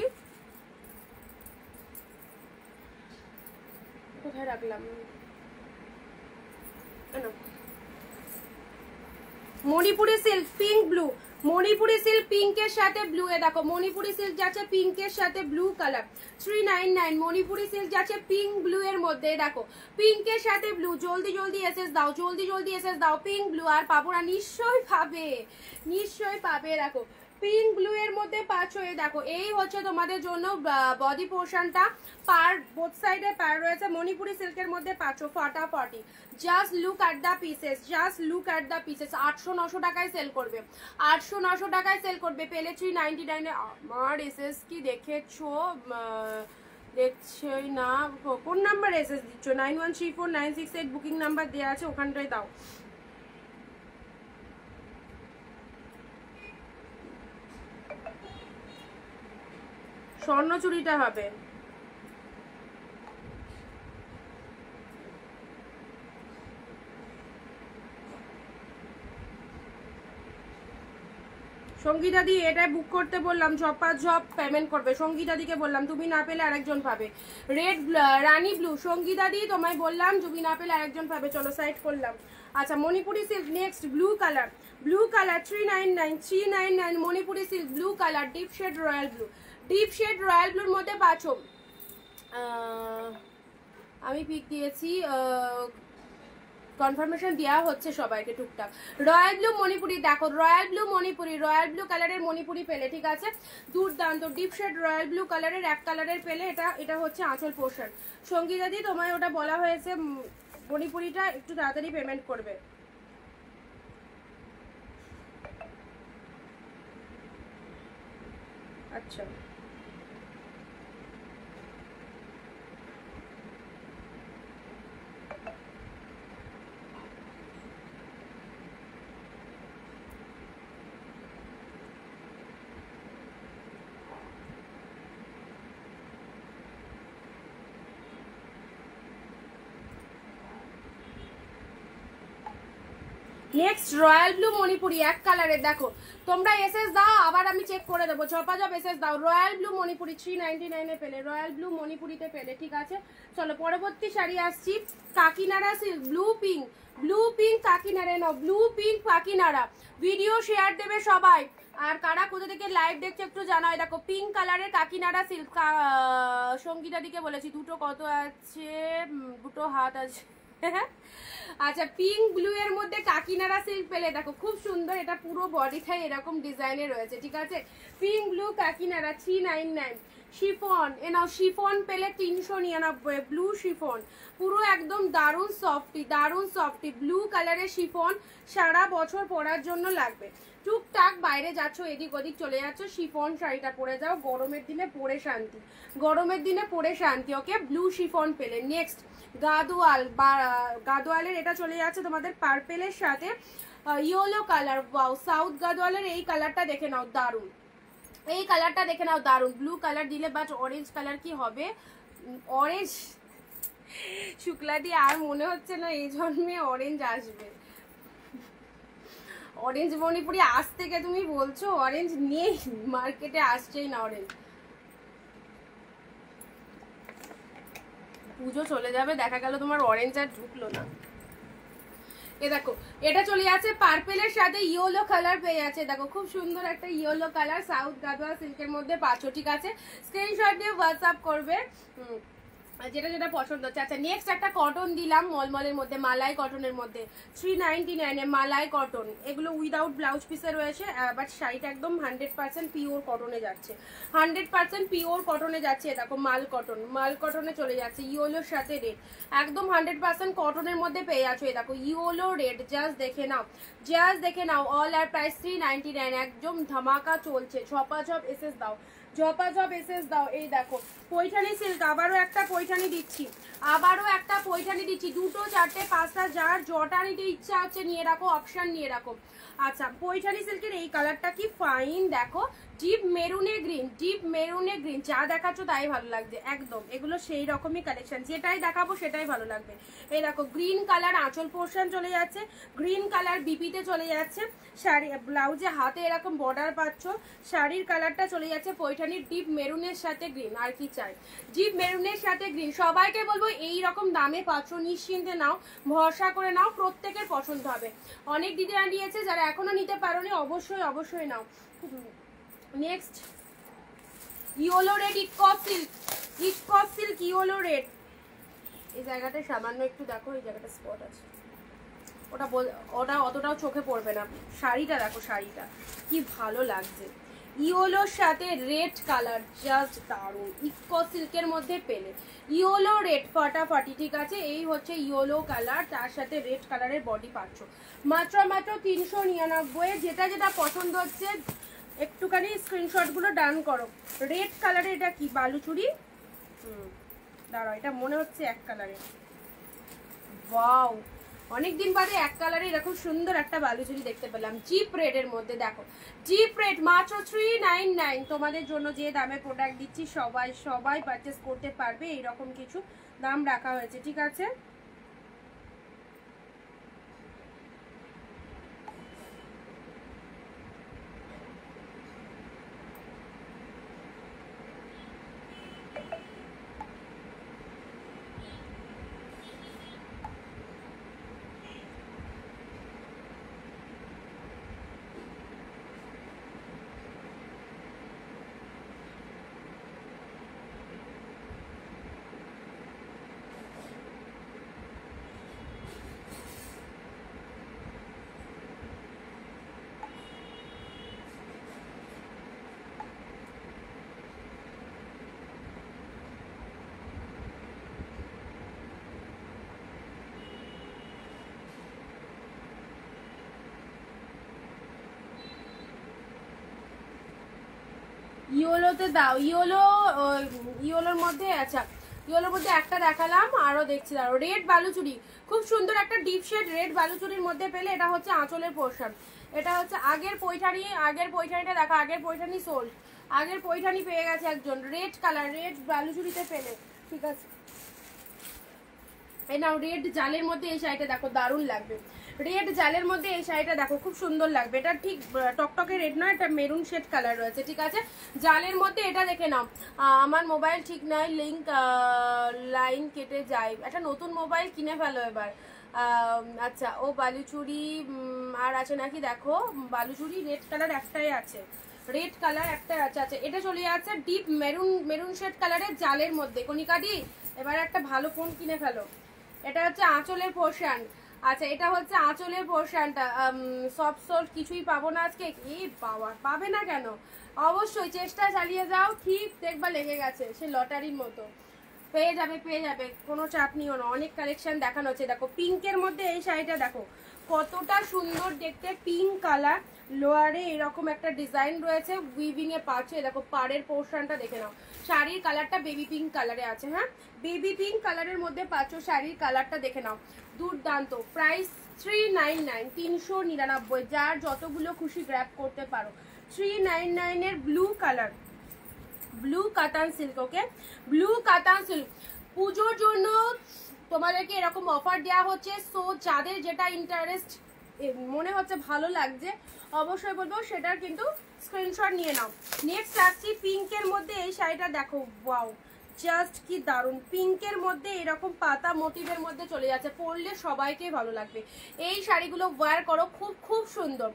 কোথায় রাখলাম, Manipuri silk pink blue, Manipuri silk পিঙ্কের সাথে ব্লু, এ দেখো মণিপুরি সিল্ক যাচ্ছে পিঙ্কের সাথে ব্লু কালার 399। মণিপুরি সিল্ক যাচ্ছে পিঙ্ক ব্লু এর মধ্যে, দেখো পিঙ্কের সাথে ব্লু। জলদি জলদি এসএস দাও, জলদি জলদি এসএস দাও। পিঙ্ক ব্লু আর পাবো না, নিশ্চয়ই পাবে, নিশ্চয়ই পাবে। দেখো পিঙ্ক ব্লু এর মধ্যে পাচ্ছ, এই দেখো এই হচ্ছে তোমাদের জন্য বডি পোর্শনটা, পার বোথ সাইডে পার রয়েছে। মণিপুরি সিল্কের মধ্যে পাচ্ছ ফাটাফাটি। Just look at the pieces, just look at the pieces. 800-900 টাকায় সেল করবে, 800-900 টাকায় সেল করবে, পেলে 399। আমার এসএস কি দেখেছো? দেখছই না, কোন নাম্বার এসএস দিচ্ছ? 913496 বুকিং নাম্বার দেওয়া আছে, ওখানটায় দাও। স্বর্ণ চুড়িটা হবে। সঙ্গীতা দি এটা বুক করতে বললাম, ঝপ পেমেন্ট করবে। সঙ্গীতা দিকে বললাম, তুমি না পেলে আরেকজন পাবে। রেড রানী ব্লু, সঙ্গীতা দি তোমায় বললাম, তুমি না পেলে আরেকজন পাবে। চলো সাইড করলাম। আচ্ছা Manipuri silk next, blue colour, blue colour 399 Manipuri silk blue colour, deep shade royal blue, deep shade royal ব্লুর মধ্যে পাচ্ছ। আমি পিক দিয়েছি, কনফার্মেশন দেওয়া হচ্ছে সবাইকে টুকটাক। রয়্যাল ব্লু মণিপুরি, দেখো royal blue Manipuri, royal blue কালারের মণিপুরি পেলে, ঠিক আছে দুর্দান্ত। ডিপ শেড রয়্যাল ব্লু কালারের এক কালারের পেলে, এটা হচ্ছে আঁচল পোর্শন। সঙ্গীতা দি তোমায় ওটা বলা হয়েছে, মণিপুরিটা একটু তাড়াতাড়ি পেমেন্ট করবে। আচ্ছা নেক্সট রয়্যাল ব্লু মণিপুরি এক কালারের, দেখো তোমরা এসএস দাও, আবার আমি চেক করে দেবো। ঝপাঝপ এসএস দাও। রয়্যাল ব্লু মণিপুরি 399 পেলে, রয়্যাল ব্লু মণিপুরিতে পেলে, ঠিক আছে। চলো পরবর্তী শাড়ি আসছি, Kakinada silk blue pink, blue pink Kakinada নাও, blue pink Kakinada. Video share দেবে সবাই, আর কারা কোথা থেকে লাইভ দেখছো একটু জানাও। দেখো পিঙ্ক কালারের কাকিনাড়া সিল্ক, সঙ্গীতা দিকে বলেছি দুটো কত আছে, দুটো হাত আছে। আচ্ছা পিঙ্ক ব্লু এর মধ্যে কাকিনাড়া সিল্ক পেলে, দেখো খুব সুন্দর, এটা পুরো বডিটাই এরকম ডিজাইনে রয়েছে, ঠিক আছে। Pink blue Kakinara 399। শিফন এ নাও, শিফন পেলে 399, ব্লু শিফন পুরো একদম দারুণ সফটি, দারুণ সফটি ব্লু কালারের শিফন, সারা বছর পরার জন্য লাগবে। টুকটাক বাইরে যাচ্ছ, এদিক ওদিক চলে যাচ্ছ, শিফন শাড়িটা পরে যাও, গরমের দিনে পরে শান্তি, গরমের দিনে পরে শান্তি। ওকে ব্লু শিফন পেলে। নেক্সট গাদোয়াল, গাদোয়ালের এটা চলে যাচ্ছে তোমাদের পার্পেলের সাথে ইয়েলো কালার। ওয়াও সাউথ গাদোয়ালের এই কালারটা দেখে নাও, দারুণ, এই কালারটা দেখে নাও দারুণ। ব্লু কালার দিলে বাট অরেঞ্জ কালার কি হবে, অরেঞ্জ শুক্লা দিয়ে আর মনে হচ্ছে না এই জন্মে অরেঞ্জ আসবে। অরেঞ্জ মণিপুরি আজ থেকে তুমি বলছো, অরেঞ্জ নেই মার্কেটে, আসছেই না অরেঞ্জ। পুজো চলে যাবে, দেখা গেল তোমার অরেঞ্জ আর ঢুকলো না। এ দেখো এটা চলে যাচ্ছে পার্পেলের সাথে ইয়েলো কালার পেয়ে যাচ্ছে, দেখো খুব সুন্দর একটা ইয়েলো কালার, সাউথ গাদোয়া সিল্কের মধ্যে পাচ্ছ, ঠিক আছে। স্ক্রিনশট দিয়ে হোয়াটসঅ্যাপ করবে যেটা যেটা পছন্দ হচ্ছে। আচ্ছা নেক্সট একটা কটন দিলাম মলমলের মধ্যে, মালাই কটনের মধ্যে 399 মালাই কটন। এগুলো উইদাউট ব্লাউজ পিসে রয়েছে, বাট শাড়িটা একদম 100% পিওর কটনে যাচ্ছে, 100% পিওর কটনে যাচ্ছে। দেখো মাল কটন, মাল কটনে চলে যাচ্ছে, ইয়েলোর সাথে রেড, একদম 100% কটনের মধ্যে পেয়ে যাচ্ছ। এই দেখো ইয়েলো রেড, জাস্ট দেখে নাও, জাস্ট দেখে নাও। অল আর প্রাইস 399, একদম ধামাকা চলছে। ঝপাঝপ এসএস দাও, ঝপাঝপ এসএস দাও। এই দেখো পৈঠানি সিল্ক, আবারও একটা পৈঠানি দিচ্ছি, আবারও একটা পৈঠানি দিচ্ছি, দুটো চারটে পাঁচটা, যার জটা নিতে ইচ্ছা হচ্ছে নিয়ে রাখো, অপশান নিয়ে রাখো। আচ্ছা পৈঠানি সিল্কের এই কালারটা কি ফাইন, দেখো ডিপ মেরুনে গ্রিন, ডিপ মেরুনে গ্রিন, যা দেখাচ্ছ তাই ভালো লাগছে একদম। এগুলো সেই রকমই কালেকশন, যেটাই দেখাবো সেটাই ভালো লাগবে। এই দেখো গ্রিন কালার আঁচল পোর্শন চলে যাচ্ছে, গ্রিন কালার বিপিতে চলে যাচ্ছে, শাড়ি ব্লাউজে হাতে এরকম বর্ডার পাচ্ছ, শাড়ির কালারটা চলে যাচ্ছে পৈঠানি পৈঠানির ডিপ মেরুনের সাথে গ্রিন, আর কি চাই, ডিপ মেরুনের সাথে গ্রিন। সবাইকে বলবো এই রকম দামে পাচ্ছ, নিশ্চিন্তে নাও, ভরসা করে নাও, প্রত্যেকের পছন্দ হবে। অনেক দিদিরা নিয়েছে, যারা এখনো নিতে পারোনি অবশ্যই অবশ্যই নাও। নেক্সট ইয়েলো রেড ইকস সিল্ক, ইকস সিল্ক ইয়েলো রেড। এই জায়গাটা সামান্য একটু দেখো, এই জায়গাটা স্পট আছে, ওটা অতটাও চোখে পড়বে না। শাড়িটা দেখো, শাড়িটা কি ভালো লাগছে, ইয়েলোর সাথে রেড কালার, জাস্ট দারুণ। ইকস সিল্কের মধ্যে পেলে ইয়েলো রেড ফাটাফাটি, ঠিক আছে। এই হচ্ছে ইয়েলো কালার, তার সাথে রেড কালারের বডি পাচ্ছ মাত্র 399। যেটা যেটা পছন্দ হচ্ছে একটুখানি স্ক্রিনশটগুলো ডান করো। রেড কালারে এটা কি বালুচুরি, দাঁড়াও, এটা মনে হচ্ছে এক কালারে। ওয়াও, অনেকদিন বাদে এক কালারে এরকম সুন্দর একটা বালুচুরি দেখতে পেলাম জিপ রেডের মধ্যে। দেখো জিপ রেড মাত্র 399। তোমাদের জন্য যে দামে প্রোডাক্ট দিচ্ছি সবাই সবাই পারচেস করতে পারবে, এইরকম কিছু দাম রাখা হয়েছে, ঠিক আছে। ইয়েলোতে দাও, ইয়েলোর মধ্যে, আচ্ছা ইয়েলোর মধ্যে একটা দেখালাম, আরো দেখছি দাও। রেড বালুচুরি, খুব সুন্দর একটা ডিপ শেড রেড বালুচুরির মধ্যে পেলে। এটা হচ্ছে আঁচলের পোর্শন, এটা হচ্ছে আগের পৈঠানি, আগের পৈঠানিটা দেখো, আগের পৈঠানি সোল্ড, আগের পৈঠানি পেয়ে গেছে একজন। রেড কালার রেড বালুচুরিতে পেলে, ঠিক আছে। এই নাও রেড জালের মধ্যে এই শাড়িটা দেখো, দারুণ লাগবে। রেড জালের মধ্যে এই শাড়িটা দেখো, খুব সুন্দর লাগবে। এটা ঠিক টকটকে রেড নয়, এটা মেরুন শেড কালার রয়েছে, ঠিক আছে। জালের মধ্যে এটা দেখে নাও। আমার মোবাইল ঠিক নয়, লাইন কেটে যায়, একটা নতুন মোবাইল কিনে ফেলো এবার। আচ্ছা, ও বালুচুরি আর আছে নাকি দেখো, বালুচুরি রেড কালার একটাই আছে, রেড কালার একটা আছে। আচ্ছা, এটা চলে যাচ্ছে ডিপ মেরুন শেড কালারের জালের মধ্যে। কণিকাদি এবার একটা ভালো ফোন কিনে ফেলো। এটা হচ্ছে আঁচলের পোর্শন, আচ্ছা এটা হচ্ছে আঁচলের পোর্শনটা। সফট সফট কিছুই পাবো না আজকে, এই বাবা পাবে না কেন, অবশ্যই চেষ্টা চালিয়ে যাও, ঠিক দেখবা লেগে গেছে, সে লটারির মতো পেয়ে যাবে, পেয়ে যাবে, কোনো চাপ নিও না। অনেক কালেকশন দেখানো হচ্ছে। দেখো পিঙ্কের মধ্যে এই শাড়িটা দেখো কতটা সুন্দর দেখতে, পিঙ্ক কালার, লোয়ারে এরকম একটা ডিজাইন রয়েছে, উইভিং এ পাচ্ছে। দেখো পাড়ের পোর্শনটা দেখে নাও, শাড়ির কালারটা বেবি পিঙ্ক কালারে আছে, হ্যাঁ বেবি পিঙ্ক কালারের মধ্যে পাচ্ছ, শাড়ির কালারটা দেখে নাও, দুর্দান্ত। প্রাইস 399, 399, যার যতগুলো খুশি গ্র্যাব করতে পারো। 399 এর ব্লু কালার, ব্লু কাতান সিল্ক, ওকে ব্লু কাতান সিল্ক। পুজোর জন্য তোমাদেরকে এরকম অফার দেওয়া হচ্ছে, সো যাদের যেটা ইন্টারেস্ট মনে হচ্ছে ভালো লাগছে অবশ্যই বলবো সেটার কিন্তু স্ক্রিনশট নিয়ে নাও। নেক্সট আসছি পিঙ্কের মধ্যে এই শাড়িটা দেখো, ওয়াও জাস্ট কি দারুণ, পিঙ্কের মধ্যে এরকম পাতা মোটিভের মধ্যে চলে যাচ্ছে, পরলে সবাইকে ভালো লাগবে। এই শাড়িগুলো ওয়্যার করো, খুব খুব সুন্দর।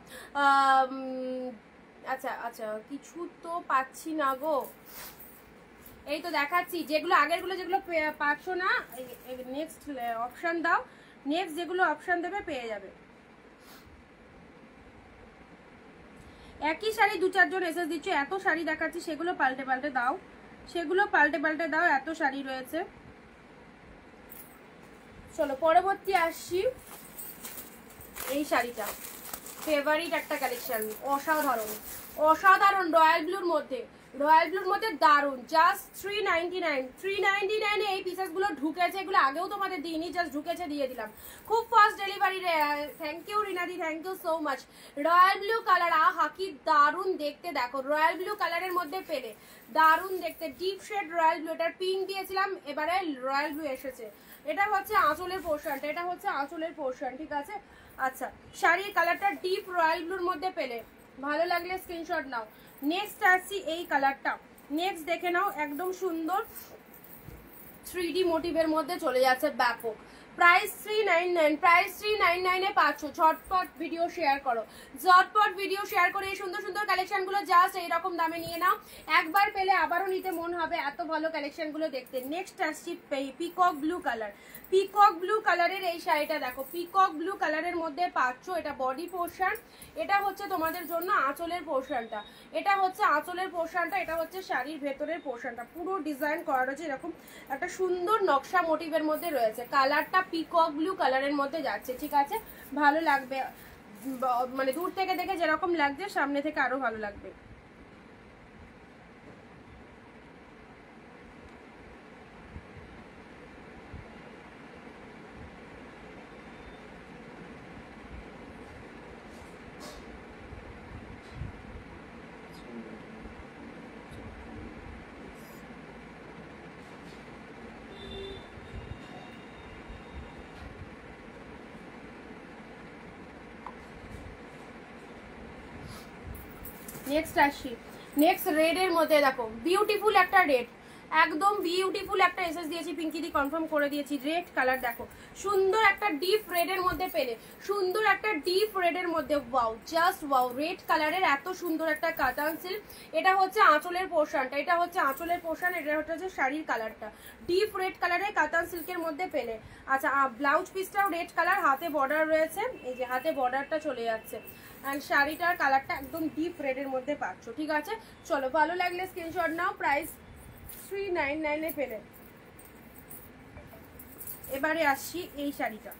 আচ্ছা আচ্ছা, কিছু তো পাচ্ছি না গো, এই তো দেখাচ্ছি যেগুলো আগেরগুলো, যেগুলো পাচ্ছ না নেক্সট অপশান দাও, নেক্সট যেগুলো অপশান দেবে পেয়ে যাবে। একই শাড়ি দু চারজন এসএস দিচ্ছ, এত শাড়ি দেখাচ্ছি, সেগুলো পাল্টে পাল্টে দাও, সেগুলো পাল্টে পাল্টে দাও, এত শাড়ি রয়েছে। চলো পরবর্তী আসছি, এই শাড়িটা ফেভারিট একটা কালেকশন, অসাধারণ অসাধারণ, রয়্যাল ব্লুর মধ্যে, রয়্যাল ব্লুর মধ্যে দারুণ, জাস্ট 399। 399 এই পিসেসগুলো ঢুকেছে, এগুলো আগেও তোমাদের দিইনি, জাস্ট ঢুকেছে দিয়ে দিলাম, খুব ফাস্ট ডেলিভারি রে। থ্যাংক ইউ রিনাদি, thank you so much. Royal blue colour, আহা কি দারুণ দেখতে, দেখো রয়্যাল ব্লু কালারের মধ্যে পেলে, দারুণ দেখতে, ডিপ শেড রয়্যাল ব্লু, এটার পিঙ্ক দিয়েছিলাম, এবারে রয়্যাল ব্লু এসেছে। এটা হচ্ছে আঁচলের পোর্শনটা, এটা হচ্ছে আঁচলের পোর্শন, ঠিক আছে। আচ্ছা, শাড়ির কালারটা ডিপ রয়্যাল ব্লুর মধ্যে পেলে, ভালো লাগলে স্ক্রিনশট নাও। নেক্সট আসছি এই কালারটা, নেক্সট দেখে নাও, একদম সুন্দর 3D মোটিভের মধ্যে চলে যাচ্ছে, ব্যাপক। প্রাইস 399, প্রাইস 399 এ পাচ্ছ। ঝটপট ভিডিও শেয়ার করো, ঝটপট ভিডিও শেয়ার করে এই সুন্দর সুন্দর কালেকশনগুলো জাস্ট এইরকম দামে নিয়ে নাও। একবার পেলে আবারও নিতে মন হবে, এত ভালো কালেকশনগুলো দেখতে। নেক্সট আসছি peacock blue colour. Peacock blue কালারের এই শাড়িটা দেখো, পিকক ব্লু কালারের মধ্যে পাচ্ছ। এটা বডি পোর্শন, এটা হচ্ছে তোমাদের জন্য আঁচলের পোর্শনটা, এটা হচ্ছে আঁচলের পোর্শনটা, এটা হচ্ছে শাড়ির ভেতরের পোর্শনটা। পুরো ডিজাইন করা রয়েছে এরকম একটা সুন্দর নকশা মোটিভের মধ্যে রয়েছে। কালারটা পিকক ব্লু কালারের মধ্যে যাচ্ছে, ঠিক আছে? ভালো লাগবে, মানে দূর থেকে দেখে যেরকম লাগছে সামনে থেকে আরো ভালো লাগবে। নেক্সট আসি, নেক্সট রেডের মধ্যে দেখো, বিউটিফুল একটা রেড, একদম বিউটিফুল একটা এসএস দিয়েছি, পিঙ্কি দি কনফার্ম করে দিয়েছি। রেড কালার দেখো, সুন্দর একটা ডিপ রেডের মধ্যে পেলে, সুন্দর একটা ডিপ রেডের মধ্যে, ওয়াও, জাস্ট ওয়াও। রেড কালারের এত সুন্দর একটা কাতান সিল্ক। এটা হচ্ছে আঁচলের পোর্শনটা, এটা হচ্ছে আঁচলের পোর্শন, এটা হচ্ছে শাড়ির কালারটা, ডিপ রেড কালারের কাতান সিল্কের মধ্যে পেলে। আচ্ছা, ব্লাউজ পিসটাও রেড কালার, হাতে বর্ডার রয়েছে, এই যে হাতে বর্ডারটা চলে যাচ্ছে। অ্যান্ড শাড়িটার কালারটা একদম ডিপ রেডের মধ্যে পাচ্ছ, ঠিক আছে? চলো, ভালো লাগলে স্ক্রিনশট নাও। প্রাইস 399 এ পেলে। এবারে আসছি এই শাড়িটা,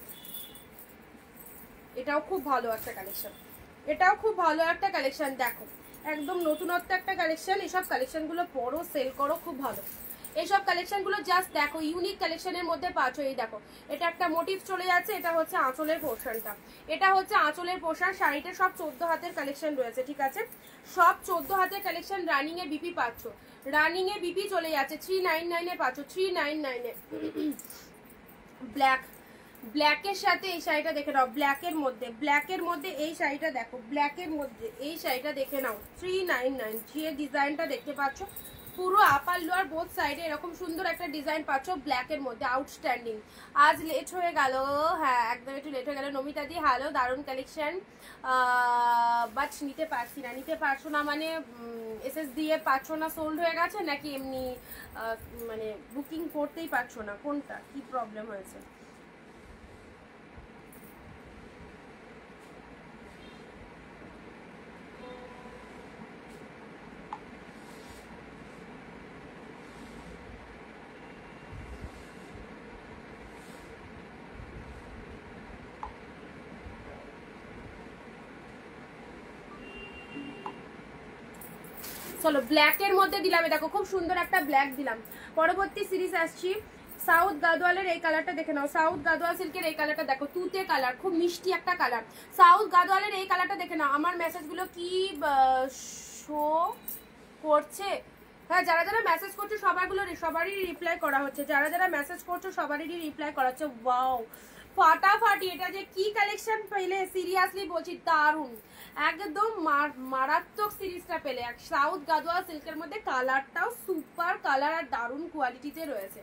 এটাও খুব ভালো একটা কালেকশন, এটাও খুব ভালো একটা কালেকশন। দেখো, একদম নতুনত্ব একটা কালেকশন। এসব কালেকশনগুলো পরো, সেল করো, খুব ভালো। এইসব কালেকশনগুলো জাস্ট দেখো, ইউনিক কালেকশনের মধ্যে পাচ্ছ। এই দেখো, এটা একটা মোটিভ চলে যাচ্ছে, এটা হচ্ছে আঁচলের পোর্শনটা, এটা হচ্ছে আঁচলের পোর্শন। শাড়িটা সব 14 হাতের কালেকশন রয়েছে, ঠিক আছে? সব 14 হাতের কালেকশন। রানিং এ বিপি পাচ্ছ, রানিং এ বিপি চলে যাচ্ছে, 399 এ পাচ্ছ, 399 এ। ব্ল্যাক, ব্ল্যাকের সাথে এই শাড়িটা দেখে নাও, ব্ল্যাকের মধ্যে, ব্ল্যাকের মধ্যে এই শাড়িটা দেখো, ব্ল্যাকের মধ্যে এই শাড়িটা দেখে নাও, 399। যে ডিজাইনটা দেখতে পাচ্ছ, পুরো আপার লোয়ার বোথ সাইডে এরকম সুন্দর একটা ডিজাইন পাচ্ছ ব্ল্যাকের মধ্যে, আউটস্ট্যান্ডিং। আজ লেট হয়ে গেল, হ্যাঁ একদম একটু লেট হয়ে গেল। নমিতা দি হ্যালো, দারুণ কালেকশন, বাট নিতে পারছি না। নিতে পারছো না মানে এসএস দিয়ে পাচ্ছ না, সোল্ড হয়ে গেছে, নাকি এমনি মানে বুকিং করতেই পারছো না? কোনটা, কি প্রবলেম হয়েছে? চলো, ব্ল্যাকের মধ্যে দিলাম, দেখো খুব সুন্দর একটা ব্ল্যাক দিলাম। পরবর্তী সিরিজ আসছি, সাউথ গাদোয়ালের এই কালারটা দেখে নাও, সাউথ গাদোয়াল সিল্কের এই কালারটা দেখো, তুতে কালার, খুব মিষ্টি একটা কালার। সাউথ গাদোয়ালের এই কালারটা দেখে নাও। আমার মেসেজগুলো কি শো করছে? হ্যাঁ, যারা যারা মেসেজ করছো সবারই রিপ্লাই করা হচ্ছে, যারা যারা মেসেজ করছো সবারই রিপ্লাই করা হচ্ছে। ওয়াও, ফাটাফাটি, এটা যে কি কালেকশন পেলে, সিরিয়াসলি বলছি, দারুণ, একদম মারাত্মক সিরিজটা পেলে। সাউথ গাদোয়াল সিল্কের মধ্যে কালারটাও সুপার কালার, আর দারুণ কোয়ালিটিতে রয়েছে,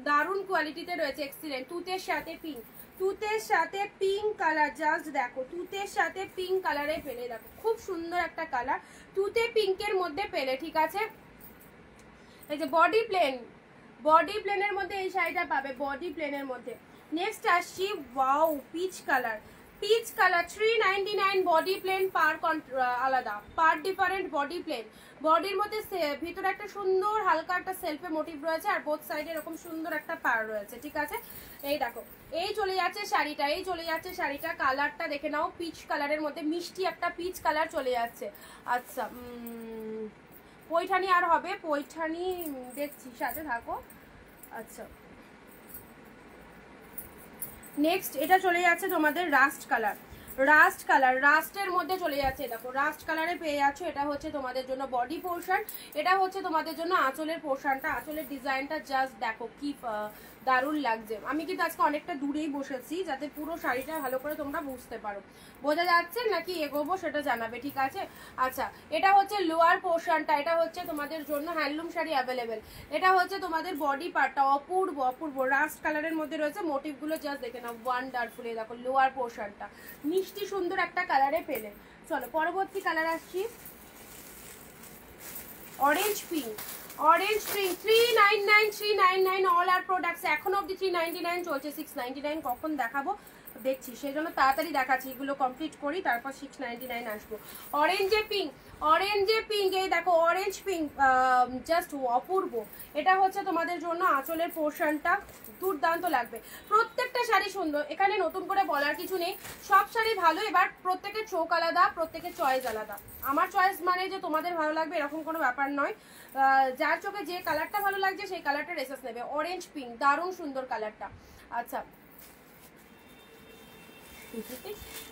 দারুণ কোয়ালিটিতে রয়েছে, এক্সিলেন্ট। তুতের সাথে পিঙ্ক, তুতের সাথে পিঙ্ক কালার, জাস্ট দেখো, তুতের সাথে পিঙ্ক কালারে পেলে, দেখো খুব সুন্দর একটা কালার, তুতে পিঙ্কের মধ্যে পেলে, ঠিক আছে? এই যে বডি প্লেন, বডি প্লেনের মধ্যে এই শাড়িটা পাবে, বডি প্লেনের মধ্যে। নেক্সট আসছি, wow, peach colour, peach colour, 399। Body plain পার আলাদা, পার ডিফারেন্ট বডি প্লেন। বডির মধ্যে ভিতরে একটা সুন্দর হালকা একটা সেলফে মোটিভ রয়েছে, আর বোথ সাইডে এরকম সুন্দর একটা পার রয়েছে, ঠিক আছে? এই দেখো, এই চলে যাচ্ছে শাড়িটা, এই চলে যাচ্ছে শাড়িটা। কালারটা দেখে নাও, পিচ কালারের মধ্যে মিষ্টি একটা পিচ কালার চলে যাচ্ছে। আচ্ছা, পৈঠানি আর হবে, পৈঠানি দেখছি, সাথে থাকো। আচ্ছা, নেক্সট এটা চলে যাচ্ছে তোমাদের রাস্ট কালার, রাস্ট কালার, রাস্টের মধ্যে চলে যাচ্ছে, দেখো রাস্ট কালারে পেয়ে যাচ্ছ। এটা হচ্ছে তোমাদের জন্য বডি পোর্শন, এটা হচ্ছে তোমাদের জন্য আঁচলের পোর্শনটা। আঁচলের ডিজাইনটা জাস্ট দেখো, কি দারুণ লাগছে। আমি কিন্তু আজকে অনেকটা দূরেই বসেছি যাতে পুরো শাড়িটা ভালো করে তোমরা বুঝতে পারো। বোঝা যাচ্ছে নাকি এগোবো সেটা জানাবে, ঠিক আছে? আচ্ছা, এটা হচ্ছে লোয়ার পোর্শনটা, এটা হচ্ছে তোমাদের জন্য হ্যান্ডলুম শাড়ি অ্যাভেলেবেল। এটা হচ্ছে তোমাদের বডি পার্টটা, অপূর্ব অপূর্ব রাস্ট কালারের মধ্যে রয়েছে। মোটিভগুলো জাস্ট দেখে নাও, ওয়ান্ডারফুল। দেখো লোয়ার পোর্শনটা মিষ্টি সুন্দর একটা কালারে পেলে। চলো পরবর্তী কালার আসছি, orange pink. Orange pink 399 399 all our products. এখন অবধি 399 চলছে, 699 কখন দেখাবো দেখছি, সেই জন্য তাড়াতাড়ি দেখাচ্ছি, এগুলো কমপ্লিট করি তারপর 699 আসবো। অরেঞ্জে পিঙ্ক, অরেঞ্জে পিঙ্ক, এই দেখো অরেঞ্জ পিঙ্ক, জাস্ট অপূর্ব। এটা হচ্ছে তোমাদের জন্য আঁচলের পোর্শনটা, দুর্দান্ত লাগবে। প্রত্যেকটা শাড়ি সুন্দর, এখানে নতুন করে বলার কিছু নেই, সব শাড়ি ভালো। এবার প্রত্যেকের চোখ আলাদা, প্রত্যেকের চয়েস আলাদা। আমার চয়েস মানে যে তোমাদের ভালো লাগবে এরকম কোনো ব্যাপার নয়। যার চোখে যে কালারটা ভালো লাগছে সেই কালারটা রেসেস নেবে। অরেঞ্জ পিঙ্ক দারুণ সুন্দর কালারটা। আচ্ছা,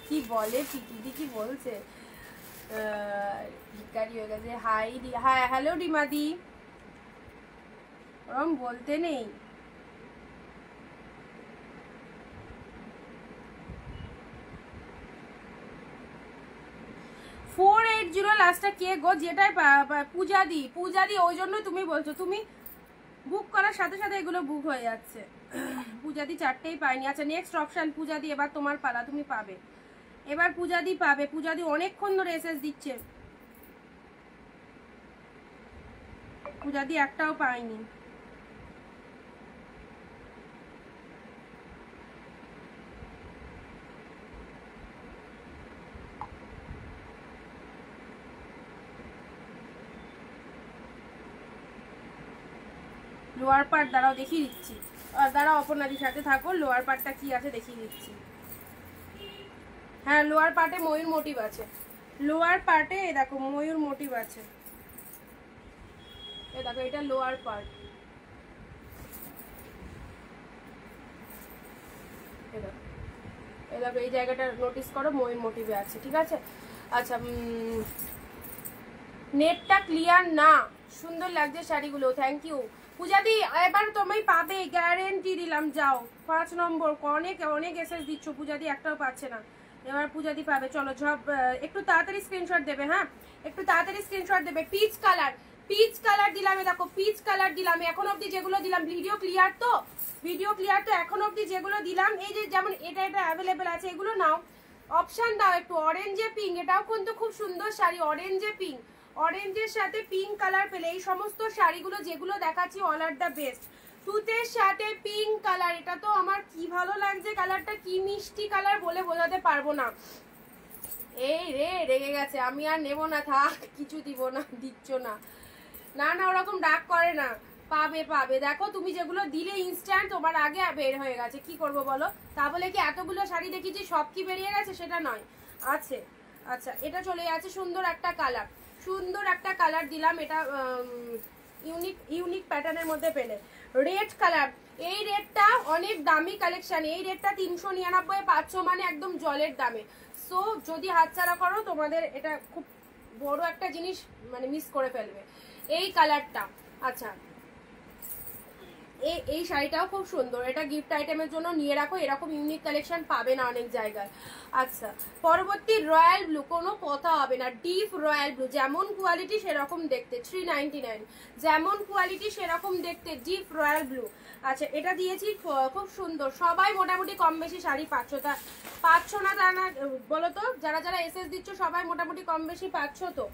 কি বলে পিকিদি, কি বলছে, ভিকারি হয়ে গেছে। হাই হ্যাঁ, হ্যালো ডিমাদি, ওরম বলতে নেই। 480 লাস্টটা কে গো? যেটাই পূজাদি, পূজাদি, ওই জন্য তুমি বলছো, তুমি বুক করার সাথে সাথে এগুলো বুক হয়ে যাচ্ছে। পূজাদি চারটেই পাইনি। আচ্ছা নেক্সট অপশন পূজাদি, এবার তোমার পালা, তুমি পাবে এবার। পূজাদি পাবে, পূজাদি অনেকক্ষণ ধরে এসএস দিচ্ছে, পূজাদি একটাও পাইনি। লোয়ার পার্ট দাঁড়াও দেখিয়ে দিচ্ছি, দাঁড়াও অপর্ণাদির সাথে থাকো, লোয়ার পার্টটা কি আছে দেখিয়ে দিচ্ছি। হ্যাঁ লোয়ার পার্টে ময়ূর মোটিভ আছে, লোয়ার পার্টে দেখো ময়ূর মোটিভ আছে। এ দেখো এটা লোয়ার পার্ট, এ দেখো এই জায়গাটা নোটিস করো, ময়ূর মোটিভে আছে, ঠিক আছে? আচ্ছা, নেটটা ক্লিয়ার না, সুন্দর লাগছে শাড়িগুলো, থ্যাংক ইউ পূজাদি। এবার তুমি পাবে, গ্যারেন্টি দিলাম। যাও 5 নম্বর, অনেক অনেক এসএস দিচ্ছ, পূজাদি একটাও পাচ্ছে না, এবার পূজাদি পাবে। চলো ঝপ, একটু তাড়াতাড়ি স্ক্রিনশট দেবে, হ্যাঁ একটু তাড়াতাড়ি স্ক্রিনশট দেবে। পিচ কালার, পিচ কালার দিলাম, দেখো পিচ কালার দিলাম। এখন অবধি যেগুলো দিলাম, ভিডিও ক্লিয়ার তো, ভিডিও ক্লিয়ার তো? এখন অবধি যেগুলো দিলাম, এই যে যেমন এটা এটা অ্যাভেলেবেল আছে, এগুলো নাও, অপশান দাও একটু। অরেঞ্জে পিঙ্ক, এটাও কিন্তু খুব সুন্দর শাড়ি, অরেঞ্জে পিঙ্ক, অরেঞ্জের সাথে পিঙ্ক কালার পেলে। এই সমস্ত শাড়িগুলো যেগুলো দেখাচ্ছি অল আর দ্য বেস্ট। তুতের সাথে পিঙ্ক কালার, এটা তো আমার কি ভালো লাগছে কালারটা, কি মিষ্টি কালার বলে বোঝাতে পারবো না। এই রে রেগে গেছে, আমি আর নেবো না, থাক, কিছু দিব না, দিচ্ছ না, না না ওরকম ডাক করে না। পাবে পাবে, দেখো তুমি যেগুলো দিলে ইনস্ট্যান্ট তোমার আগে বের হয়ে গেছে, কি করব বলো? তা বলে কি এতগুলো শাড়ি দেখেছি সব কি বেরিয়ে গেছে? সেটা নয়, আছে। আচ্ছা এটা চলে যাচ্ছে, সুন্দর একটা কালার, সুন্দর একটা কালার দিলাম, এটা ইউনিক ইউনিক প্যাটার্নের মধ্যে পেলে। রেড কালার, এই রেডটা অনেক দামি কালেকশন, এই রেডটা 399 পাচ্ছ, মানে একদম জলের দামে। সো যদি হাতছাড়া করো তোমাদের এটা খুব বড় একটা জিনিস মানে মিস করে ফেলবে, এই কালারটা। আচ্ছা এই শাড়িটাও খুব সুন্দর, এটা গিফট আইটেমের জন্য নিয়ে রাখো, এরকম ইউনিক কালেকশন পাবে না অনেক জায়গায়। আচ্ছা পরবর্তী রয়্যাল ব্লু, কোনো কথা হবে না, ডিপ রয়্যাল ব্লু, যেমন কোয়ালিটি সেরকম দেখতে, 399, যেমন কোয়ালিটি সেরকম দেখতে, ডিপ রয়্যাল ব্লু। আচ্ছা এটা দিয়েছি, খুব সুন্দর, সবাই মোটামুটি কম বেশি শাড়ি পাচ্ছ, তা পাচ্ছ না তা না বলো তো? যারা যারা এসএস দিচ্ছ সবাই মোটামুটি কম বেশি পাচ্ছ তো।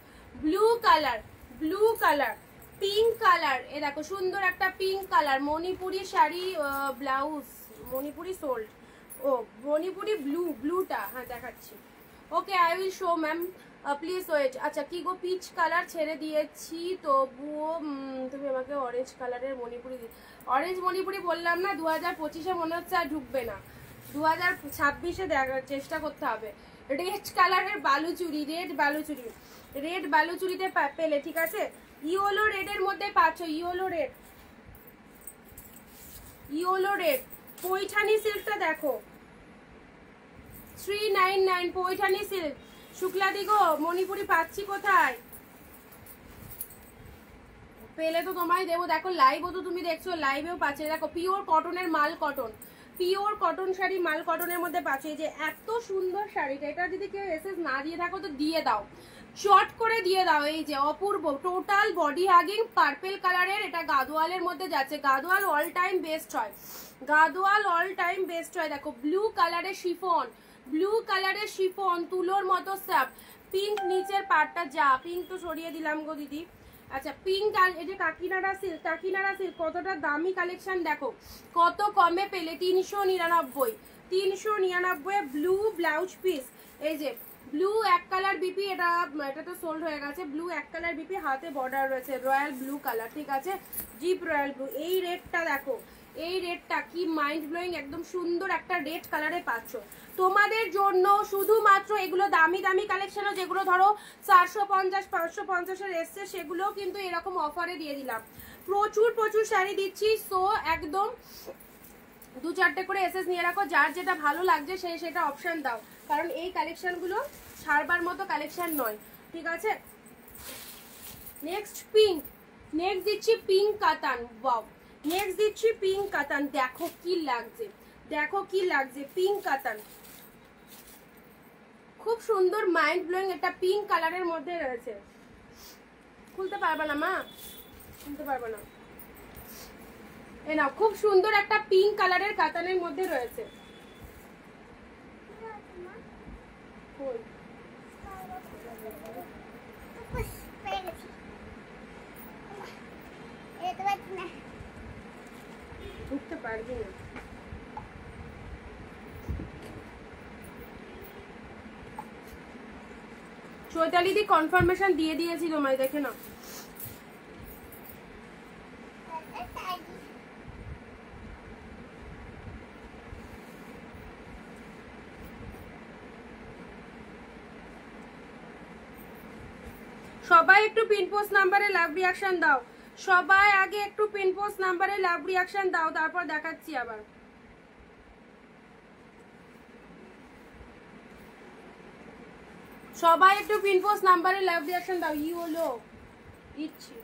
Blue colour, blue colour, pink colour, এ দেখো সুন্দর একটা pink colour, Manipuri sari, blouse Manipuri sold, ও মণিপুরি ব্লু, ব্লুটা হ্যাঁ দেখাচ্ছি। Okay I will show ma'am, please wait. আচ্ছা কি গো, পিচ কালার ছেড়ে দিয়েছি তবুও তুমি আমাকে অরেঞ্জ কালারের মণিপুরি, অরেঞ্জ মণিপুরি বললাম না, 2025-এ মনে হচ্ছে আর ঢুকবে না, 2026-এ দেখার চেষ্টা করতে হবে। রেড কালারের বালুচুরি, রেড বালুচুরি, রেড বালুচুরিতে পেলে, ঠিক আছে? ইয়েলো রেডের মধ্যে পাচ্ছ, yellow red, yellow red. Paithani সিল্কটা দেখো, 399 পৈঠানি সিল্ক। শুক্লা দিগো মণিপুরি পাচ্ছি কোথায়? পেলে তো তোমায় দেবো। দেখো লাইভও তো তুমি দেখছো, লাইভেও পাচ্ছে। দেখো পিওর কটনের মাল কটন, পিওর কটন শাড়ি মাল কটনের মধ্যে পাচ্ছে। যে এত সুন্দর শাড়িটা, এটা যদি কেউ এসএস না দিয়ে থাকো তো দিয়ে দাও, শর্ট করে দিয়ে দাও। এই যে অপূর্ব টোটাল বডি হাগিং পার্পেল কালারের, এটা গাদোয়ালের মধ্যে যাচ্ছে। গাদোয়াল অল টাইম বেস্ট হয়, গাদোয়াল অল টাইম বেস্ট হয়। দেখো ব্লু কালারের শিফন, ব্লু কালারের শিফন, তুলোর মতো সাপ, পিঙ্ক নিচের পাটটা, যা পিঙ্ক তো সরিয়ে দিলাম গো দিদি। আচ্ছা পিঙ্ক আর এই যে কাকিনাড়া সিল্ক, কাকিনাড়া সিল্ক কতটা দামি কালেকশন দেখো, কত কমে পেলে 399, 399 ব্লু ব্লাউজ পিস। এই যে ব্লু এক কালার বিপি, এটা তো সোল্ড হয়ে গেছে। ব্লু এক কালার বিপি, হাতে বর্ডার রয়েছে রয়্যাল ব্লু কালার, ঠিক আছে জিপ রয়্যাল ব্লু। এই রেডটা দেখো, এই রেডটা কি মাইন্ড ব্লোয়িং, একদম সুন্দর একটা রেড কালারে পাচ্ছ তোমাদের জন্য। শুধুমাত্র এগুলো দামি দামি কালেকশনও, যেগুলো ধরো 450 550-এর এসছে, সেগুলোও কিন্তু এরকম অফারে দিয়ে দিলাম। প্রচুর প্রচুর শাড়ি দিচ্ছি। সো একদম 2-4টে করে এসএস নিয়ে রাখো, যার যেটা ভালো লাগছে সেই সেটা অপশন দাও, কারণ এই কালেকশনগুলো ছাড়বার মতো কালেকশন নয়, ঠিক আছে। নেক্সট পিঙ্ক, নেক্সট দিচ্ছি পিঙ্ক কাতান। ওয়াও, নেক্সট দিচ্ছি পিঙ্ক কাতান। দেখো কি লাগছে, দেখো কি লাগছে পিঙ্ক কাতান, খুব সুন্দর মাইন্ড ব্লোয়িং। এটা পিঙ্ক কালারের মধ্যে রয়েছে। খুলতে পারবে না মা, খুলতে পারবে না। এ নাও, খুব সুন্দর একটা পিঙ্ক কালারের কাতানের মধ্যে রয়েছে। ঢুকতে পারবি না। চৈতালি দি কনফার্মেশন দিয়ে দিয়েছি তোমায়, দেখে নাও। সবাই একটু পিন পোস্ট নাম্বারে লাভ রিয়াকশন দাও, সবাই আগে একটু পিন পোস্ট নাম্বারে লাভ রিয়াকশন দাও, তারপর দেখাচ্ছি আবার। সবাই একটু পিন পোস্ট নাম্বারে লাভ রিয়াকশন দাও। ই হলো দিচ্ছি,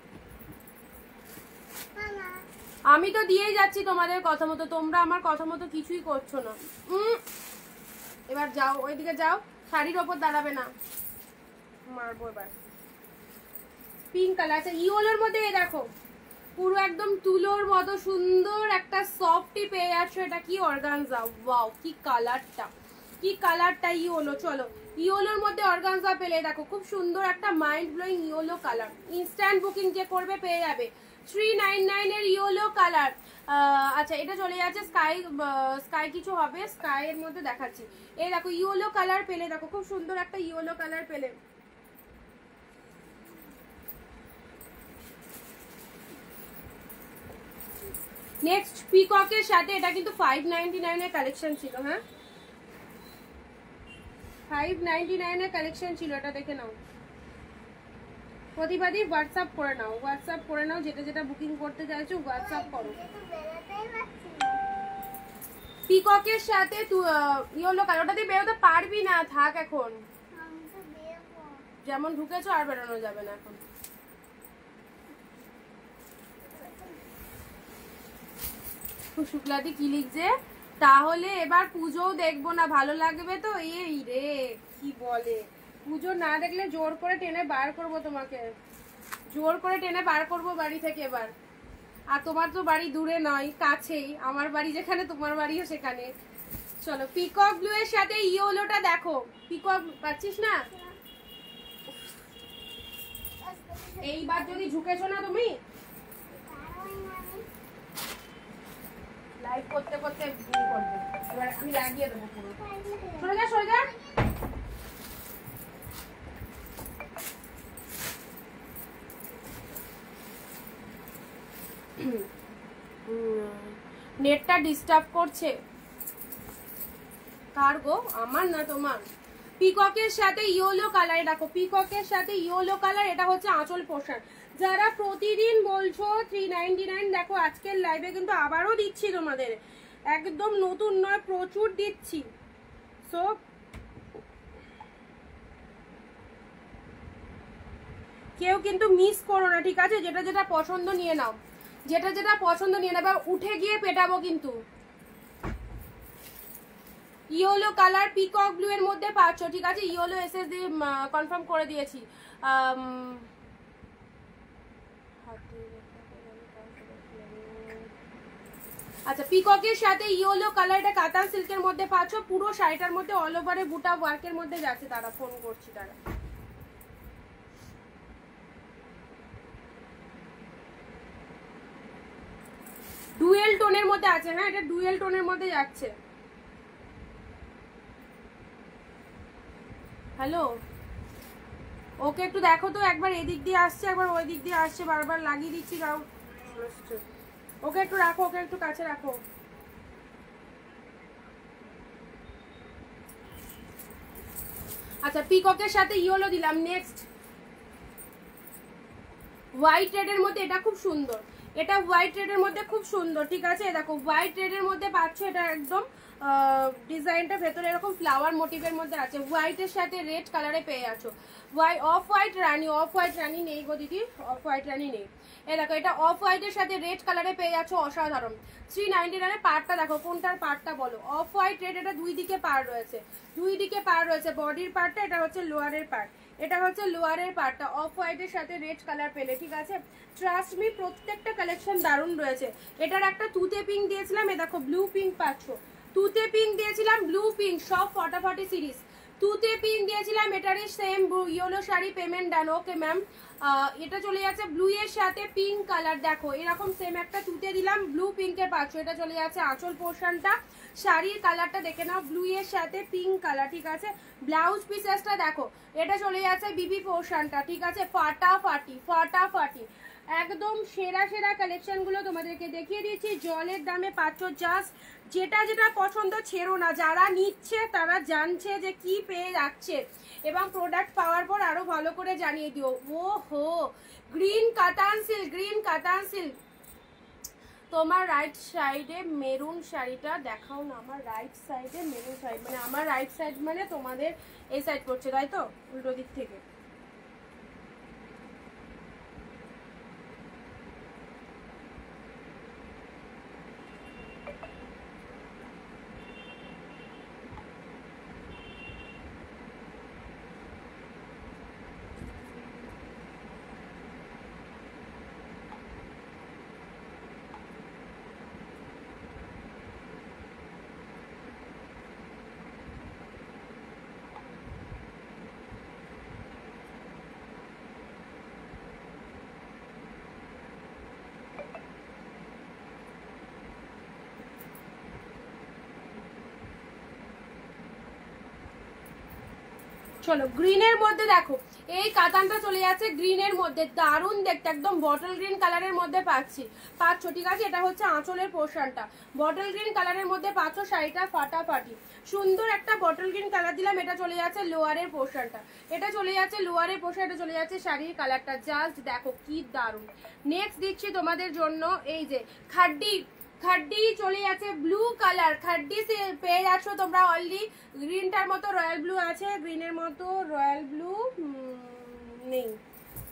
আমি তো দিয়েই যাচ্ছি তোমাদের কথা মতো, তোমরা আমার কথা মতো কিছুই করছো না। এবার যাও, ওইদিকে যাও, শাড়ির ওপর দাঁড়াবে না, মারবো এবার। পিঙ্ক কালার আছে ইয়েলোর মধ্যে, এই দেখো পুরো একদম তুলোর মতো সুন্দর একটা সফটি পেয়ে যাচ্ছ। এটা কি অর্গানজা, ওয়াও কি কালারটা, কি কালারটা ইয়েলো। চলো ইয়েলোর মধ্যে অর্গানজা পেলে, দেখো খুব সুন্দর একটা mind blowing yellow colour. Instant booking যে করবে পেয়ে যাবে। 399 এর ইয়েলো কালার। আচ্ছা এটা চলে যাচ্ছে স্কাই, স্কাই কিছু হবে, স্কাই এর মধ্যে দেখাচ্ছি। এই দেখো ইয়েলো কালার পেলে, দেখো খুব সুন্দর একটা ইয়েলো কালার পেলে। নেক্সট পিককের সাথে, এটা কিন্তু 599 এর কালেকশন ছিল। হ্যাঁ 599 এর কালেকশন ছিল, এটা দেখে নাও। প্রতিবাদী হোয়াটসঅ্যাপ করে নাও, হোয়াটসঅ্যাপ করে নাও, যেটা যেটা বুকিং করতে চাইছো হোয়াটসঅ্যাপ করো। পিককের সাথে ইয়েলো কালার, ওটা দিয়ে বেরোতে পারবি না, থাক এখন। যেমন ঢুকেছো আর বেরোনো যাবে না এখন। শুক্লাদি কি লিখছে, তাহলে এবার পুজোও দেখবো না, ভালো লাগবে তো। এই রে কি বলে, পুজো না দেখলে জোর করে টেনে বার করবো তোমাকে, জোর করে টেনে বার করবো বাড়ি থেকে এবার। আর তোমার তো বাড়ি দূরে নয়, কাছেই, আমার বাড়ি যেখানে তোমার বাড়িও সেখানে। চলো পিকক ব্লু এর সাথে ইয়েলোটা দেখো, পিকক পাচ্ছিস না? এইবার যদি ঝুঁকেছো না তুমি, লাইভ করতে করতে করবে। এবার আমি লাগিয়ে দেবো পুরো। সরে যা, সরে যা। নেটটা ডিস্টার্ব করছে কার গো, আমার না তোমার? পিককের সাথে ইয়েলো কালার, দেখো পিককের সাথে ইয়েলো কালার, এটা হচ্ছে আঁচল পোশাক। যারা প্রতিদিন বলছো 399, দেখো আজকের লাইভে কিন্তু আবারও দিচ্ছি তোমাদের, একদম নতুন নয়, প্রচুর দিচ্ছি। সো কেউ কিন্তু মিস করো না, ঠিক আছে? যেটা যেটা পছন্দ নিয়ে নাও, যেটা যেটা পছন্দ নিয়ে নেবে। উঠে গিয়ে পেটাবো কিন্তু। ইয়েলো কালার পিকক ব্লু এর মধ্যে পাচ্ছ, ঠিক আছে? ইয়েলো এসএস দিয়ে কনফার্ম করে দিয়েছি। আচ্ছা, পিককের সাথে ইয়েলো কালার, এটা কাতান সিল্কের মধ্যে পাচ্ছ। পুরো শাড়িটার মধ্যে অল ওভারে বুটা ওয়ার্কের মধ্যে যাচ্ছে। তারা ফোন করছি, তারা ডুয়েল টোনের মধ্যে আছে। হ্যাঁ, এটা ডুয়েল টোনের মধ্যে যাচ্ছে। হ্যালো, ওকে একটু দেখো তো, একবার এদিক দিয়ে আসছে, একবার ওই দিক দিয়ে আসছে, বারবার লাগিয়ে দিচ্ছি। কারণ ওকে একটু রাখো, ওকে একটু কাছে রাখো। আচ্ছা, পিককের সাথে ইয়েলো দিলাম। নেক্সট হোয়াইট রেডের মধ্যে, এটা খুব সুন্দর। এটা হোয়াইট রেডের মধ্যে খুব সুন্দর, ঠিক আছে? দেখো হোয়াইট রেডের মধ্যে পাচ্ছ। এটা একদম ডিজাইনটা ভেতরে এরকম ফ্লাওয়ার মোটিভের মধ্যে আছে। হোয়াইটের সাথে রেড কালারে পেয়ে আছো। অফ হোয়াইট রানী, অফ হোয়াইট রানী নেই গো দিদি, অফ হোয়াইট রানী নেই। এ দেখো, এটা অফ হোয়াইটের সাথে রেড কালারে পেয়ে যাচ্ছ, অসাধারণ। 399 পার্টটা দেখো, কোনটার পার্টটা বলো? অফ হোয়াইট রেড, এটা দুই দিকে পার রয়েছে, দুই দিকে পার রয়েছে। বডির পার্টটা, এটা হচ্ছে লোয়ারের পার্ট, এটা হচ্ছে লোয়ারের পার্টটা। অফ হোয়াইটের সাথে রেড কালার পেলে, ঠিক আছে? ট্রাস্ট মি, প্রত্যেকটা কালেকশন দারুণ রয়েছে। এটার একটা তুতে পিঙ্ক দিয়েছিলাম, এ দেখো ব্লু পিঙ্ক পাচ্ছ। তুতে পিঙ্ক দিয়েছিলাম, ব্লু পিঙ্ক, সব ফটাফটি সিরিজ। তুতে পিঙ্ক দিয়েছিলাম, এটারই সেম ইয়েলো শাড়ি, পেমেন্ট ডান। ওকে ম্যাম, এটা চলে যাচ্ছে ব্লু এর সাথে পিঙ্ক কালার। দেখো এরকম সেম একটা তুতে দিলাম, ব্লু পিঙ্কে পাচ্ছ। এটা চলে যাচ্ছে আঁচল পোর্শনটা। শাড়ির কালারটা দেখে নাও, ব্লু এর সাথে পিঙ্ক কালার, ঠিক আছে? ব্লাউজ পিসেসটা দেখো, এটা চলে যাচ্ছে বিবি পোর্শনটা, ঠিক আছে? ফাটাফাটি ফাটাফাটি, একদম সেরা সেরা কালেকশনগুলো তোমাদেরকে দেখিয়ে দিচ্ছি। জলের দামে পাচ্ছ। জাস্ট যেটা যেটা পছন্দ ছেড়ো না। যারা নিচ্ছে তারা জানছে যে কি পেয়ে যাচ্ছে, এবং প্রোডাক্ট পাওয়ার পর আরো ভালো করে জানিয়ে দিও। ও হো, গ্রিন কাতান সিল্ক, গ্রিন কাতান সিল্ক। তোমার রাইট সাইডে মেরুন শাড়িটা দেখাও না। আমার রাইট সাইডে মেরুন শাড়ি, মানে আমার রাইট সাইড মানে তোমাদের এই সাইড করছে, তাই তো? উল্টো দিক থেকে। চলো গ্রিনের মধ্যে দেখো, এই কাতানটা চলে যাচ্ছে গ্রিনের মধ্যে, দারুণ দেখতে, একদম বটল গ্রিন কালারের মধ্যে পাচ্ছ, ঠিক আছে? এটা হচ্ছে আঁচলের পোর্শনটা, বটল গ্রিন কালারের মধ্যে পাচ্ছ। শাড়িটা ফাটাফাটি সুন্দর একটা বটল গ্রিন কালার দিলাম। এটা চলে যাচ্ছে লোয়ারের পোর্শনটা, এটা চলে যাচ্ছে লোয়ারের পোর্শন, এটা চলে যাচ্ছে শাড়ির কালারটা। জাস্ট দেখো কি দারুণ। নেক্সট দিচ্ছি তোমাদের জন্য, এই যে খাড্ডি, খাড্ডি চলে যাচ্ছে ব্লু কালার। খাড্ডি পেয়ে যাচ্ছ তোমরা অলরেডি। গ্রিনটার মতো রয়্যাল ব্লু আছে, গ্রিনের মতো রয়্যাল ব্লু নেই,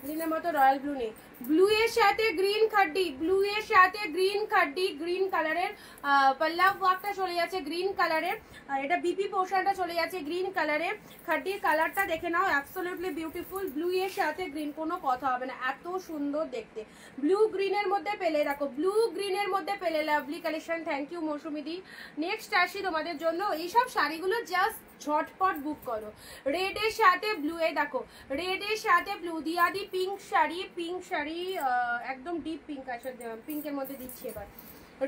গ্রিনের মতো রয়্যাল ব্লু নেই। ব্লু এর সাথে গ্রিন খাড্ডি, ব্লু এর সাথে গ্রিন খাড্ডি, গ্রিন কালারের পল্লাভ ওয়ার্কটা চলে যাচ্ছে গ্রিন কালারের। এটা বিপি পোর্শনটা চলে যাচ্ছে গ্রিন কালারের। খাড্ডির কালারটা দেখে নাও, অ্যাবসলিউটলি বিউটিফুল। ব্লু এর সাথে গ্রিন, কোনো কথা হবে না, এত সুন্দর দেখতে। ব্লু গ্রিনের মধ্যে পেলে, দেখো ব্লু গ্রিনের মধ্যে পেলে, লাভলি কালেকশন। থ্যাংক ইউ মৌসুমিদি। নেক্সট আসি তোমাদের জন্য, এইসব শাড়িগুলো জাস্ট ঝটপট বুক করো। রেড এর সাথে ব্লু, এ দেখো রেড এর সাথে ব্লু দিয়া দি পিঙ্ক শাড়ি, পিঙ্ক শাড়ি একদম ডিপ পিঙ্ক আছে, পিঙ্কের মধ্যে দিচ্ছি এবার।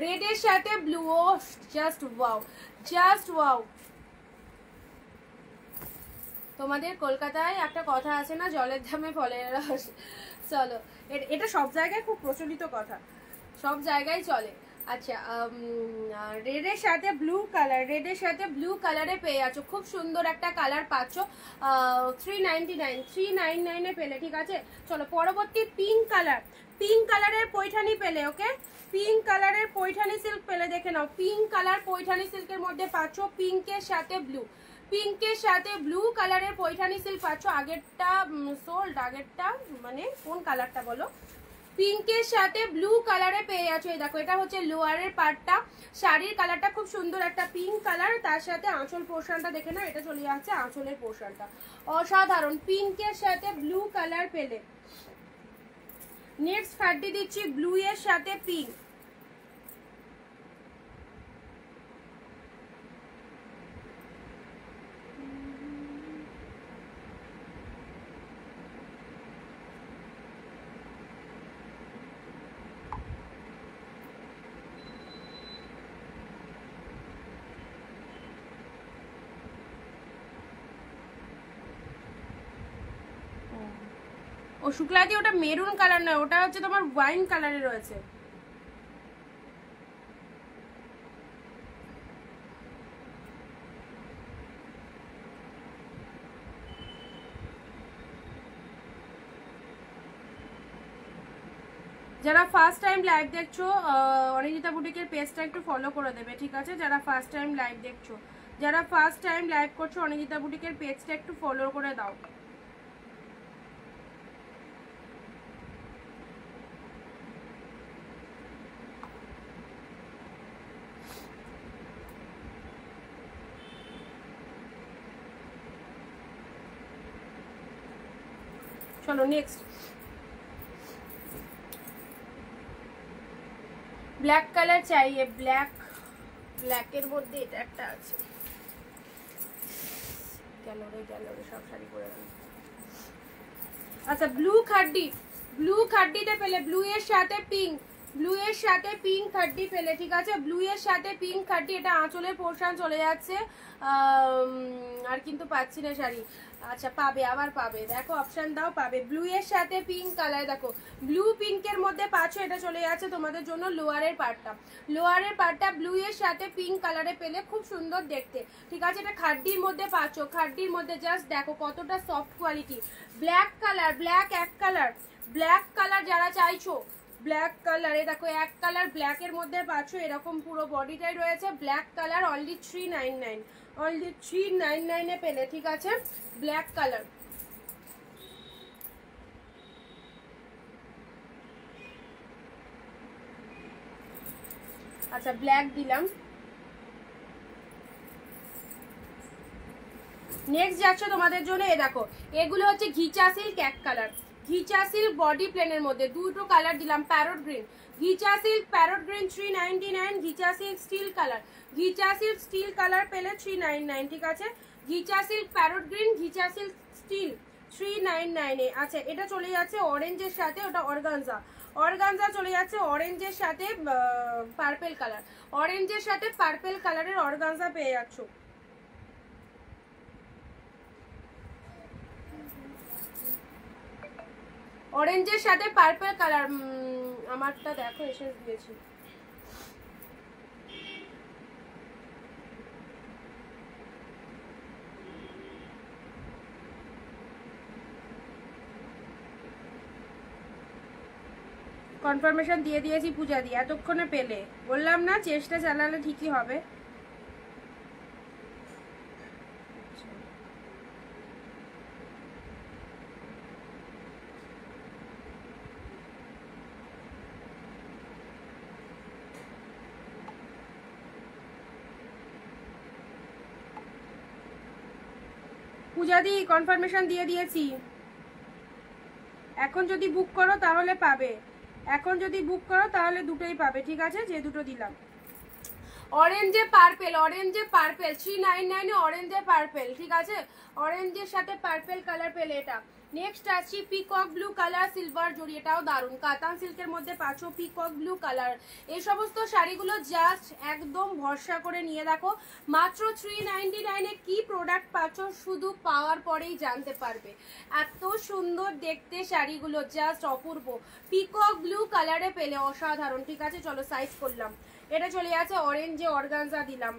রেড এর সাথে ব্লু, ও জাস্ট ওয়াও, জাস্ট ওয়াও। তোমাদের কলকাতায় একটা কথা আছে না, জলের দামে ফলের রস। চলো, এটা সব জায়গায় খুব প্রচলিত কথা, সব জায়গায় চলে। আচ্ছা, রেডের সাথে ব্লু কালার, রেডের সাথে ব্লু কালারে পেয়ে যাচ্ছ, খুব সুন্দর একটা কালার পাচ্ছ। 399 পেলে, ঠিক আছে? চলো পরবর্তী পিঙ্ক কালার, পিঙ্ক কালারের পৈঠানি পেলে। ওকে, পিঙ্ক কালারের পৈঠানি সিল্ক পেলে, দেখে নাও। পিঙ্ক কালার পৈঠানি সিল্কের মধ্যে পাচ্ছ, পিঙ্কের সাথে ব্লু, পিঙ্কের সাথে ব্লু কালারের পৈঠানি সিল্ক পাচ্ছ। আগেরটা সোল্ড, আগেরটা মানে কোন কালারটা বলো? পিঙ্কের সাথে ব্লু কালারে পেয়ে যাচ্ছ। এই দেখো, এটা হচ্ছে লোয়ারের পার্টটা। শাড়ির কালারটা খুব সুন্দর একটা পিঙ্ক কালার, তার সাথে আঁচল পোর্শনটা দেখে না, এটা চলে যাচ্ছে আঁচলের পোর্শনটা, অসাধারণ। পিঙ্কের সাথে ব্লু কালার পেলে। নেক্সট ফার্টি দিচ্ছি ব্লু এর সাথে পিঙ্ক। ও শুক্লাদি, ওটা মেরুন কালার নয়, ওটা হচ্ছে তোমার ওয়াইন কালারে রয়েছে। যারা ফার্স্ট টাইম লাইভ দেখছো, অনিন্দিতা বুটিকের পেজটা একটু ফলো করে দেবে, ঠিক আছে? যারা ফার্স্ট টাইম লাইভ দেখছো, যারা ফার্স্ট টাইম লাইভ করছো, অনিন্দিতা বুটিকের পেজটা একটু ফলো করে দাও। চলো নেক্সট। ব্ল্যাক কালার চাইয়ে, ব্ল্যাক, ব্ল্যাকের মধ্যে এটা একটা আছে। গ্যালোরে সব শাড়ি পরে দিই। আচ্ছা, ব্লু খাড্ডি, ব্লু খাড্ডিতে পেলে, ব্লু এর সাথে পিঙ্ক, ব্লু এর সাথে পিঙ্ক খাড্ডি পেলে, ঠিক আছে? ব্লু এর সাথে পিঙ্ক খাড্ডি, এটা আঁচলের পোর্শন চলে যাচ্ছে। আর কিন্তু পাচ্ছি না শাড়ি। আচ্ছা, পাবে, আবার পাবে, দেখো অপশন দাও, পাবে। ব্লু এর সাথে পিঙ্ক কালার, দেখো ব্লু পিঙ্কের মধ্যে পাচ্ছ, এটা চলে যাচ্ছে তোমাদের জন্য লোয়ারের পার্টটা। লোয়ারের পার্টটা ব্লু এর সাথে পিঙ্ক কালারে পেলে, খুব সুন্দর দেখতে, ঠিক আছে? এটা খাড্ডির মধ্যে পাচ্ছ, খাড্ডির মধ্যে জাস্ট দেখো কতটা soft quality. Black colour, black এক কালার, ব্ল্যাক কালার যারা চাইছো, ব্ল্যাক কালারে দেখো এক কালার ব্ল্যাকের মধ্যে পাচ্ছ, এরকম পুরো বডিটাই রয়েছে ব্ল্যাক কালার। অনলি 399, অনলি 399 এ পেলে, ঠিক আছে? Black colour. আচ্ছা, ব্ল্যাক দিলাম। নেক্সট যাচ্ছে তোমাদের জন্য, এ দেখো এগুলো হচ্ছে ঘিচা সিল্ক এক কালার, ঘিচা সিল্ক বডি প্লেনের মধ্যে দুটো কালার দিলাম। Parrot green, Ghicha silk parrot green 399, Ghicha silk steel colour, Ghicha silk steel colour পেলে 399, ঠিক আছে? Ghicha silk parrot green, Ghicha silk steel 399 এ। আচ্ছা, এটা চলে যাচ্ছে অরেঞ্জের সাথে, ওটা অর্গানজা, অর্গানজা চলে যাচ্ছে অরেঞ্জের সাথে পার্পেল কালার, অরেঞ্জের সাথে পার্পেল কালারের অর্গানজা পেয়ে যাচ্ছ। অরেঞ্জের সাথে পার্পল কালার, আমারটা দেখো এসে দিয়েছি। কনফার্মেশন দিয়ে দিয়েছি পূজা দিয়ে, এতক্ষণে পেলে, বললাম না চেষ্টা চালালে ঠিকই হবে। পূজা দি কনফার্মেশন দিয়ে দিয়েছি, এখন যদি বুক করো তাহলে পাবে, এখন যদি বুক করো তাহলে দুটোই পাবে, ঠিক আছে? যে দুটো দিলাম। অরেঞ্জে পার্পেল, অরেঞ্জে পার্পেল 399 এ অরেঞ্জে পার্পেল, ঠিক আছে? অরেঞ্জের সাথে পার্পেল কালার পেলে এটা। নেক্সট আসছি পিকক ব্লু কালার সিলভার জড়ি, এটাও দারুন, কাতান সিল্কের মধ্যে পাচ্ছ পিকক ব্লু কালার। এই সমস্ত শাড়িগুলো জাস্ট একদম ভরসা করে নিয়ে দেখো, মাত্র 399 এ কি প্রোডাক্ট পাচ্ছ শুধু পাওয়ার পরেই জানতে পারবে। এত সুন্দর দেখতে শাড়িগুলো, জাস্ট অপূর্ব। পিকক ব্লু কালারে পেলে, অসাধারণ, ঠিক আছে? চলো সাইজ করলাম, এটা চলে যাচ্ছে অরেঞ্জে অর্গানজা দিলাম।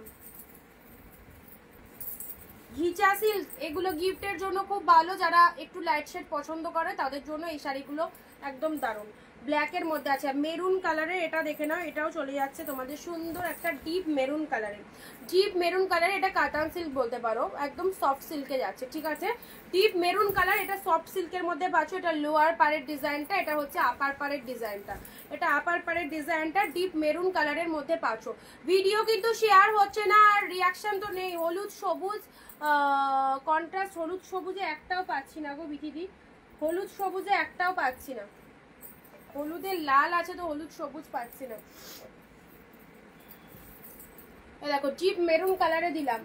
ঘিচা সিল্ক, এগুলো গিফটের জন্য খুব ভালো, যারা একটু লাইট শেড পছন্দ করে তাদের জন্য এই শাড়িগুলো একদম দারুণ। ব্ল্যাকের মধ্যে আছে, মেরুন কালারের, এটা দেখে নাও, এটাও চলে যাচ্ছে তোমাদের সুন্দর একটা ডিপ মেরুন কালারের। ডিপ মেরুন কালার, এটা কাতান সিল্ক বলতে পারো, একদম সফট সিল্কে যাচ্ছে, ঠিক আছে। ডিপ মেরুন কালার, এটা সফট সিল্কের মধ্যে পাচ্ছ। এটা লোয়ার পাড়ের ডিজাইনটা, এটা হচ্ছে আপার পাড়ের ডিজাইনটা। এটা আপার পাড়ের ডিজাইনটা ডিপ মেরুন কালারের মধ্যে পাচ্ছ। ভিডিও কিন্তু শেয়ার হচ্ছে না, আর রিয়াকশন তো নেই। হলুদ সবুজ কন্ট্রাস্ট, হলুদ সবুজে একটাও পাচ্ছি না গো বিকিদি, হলুদ সবুজে একটাও পাচ্ছি না। হলুদের লাল আছে তো হলুদ সবুজ পাচ্ছি না। দেখো ডিপ মেরুন কালারে দিলাম,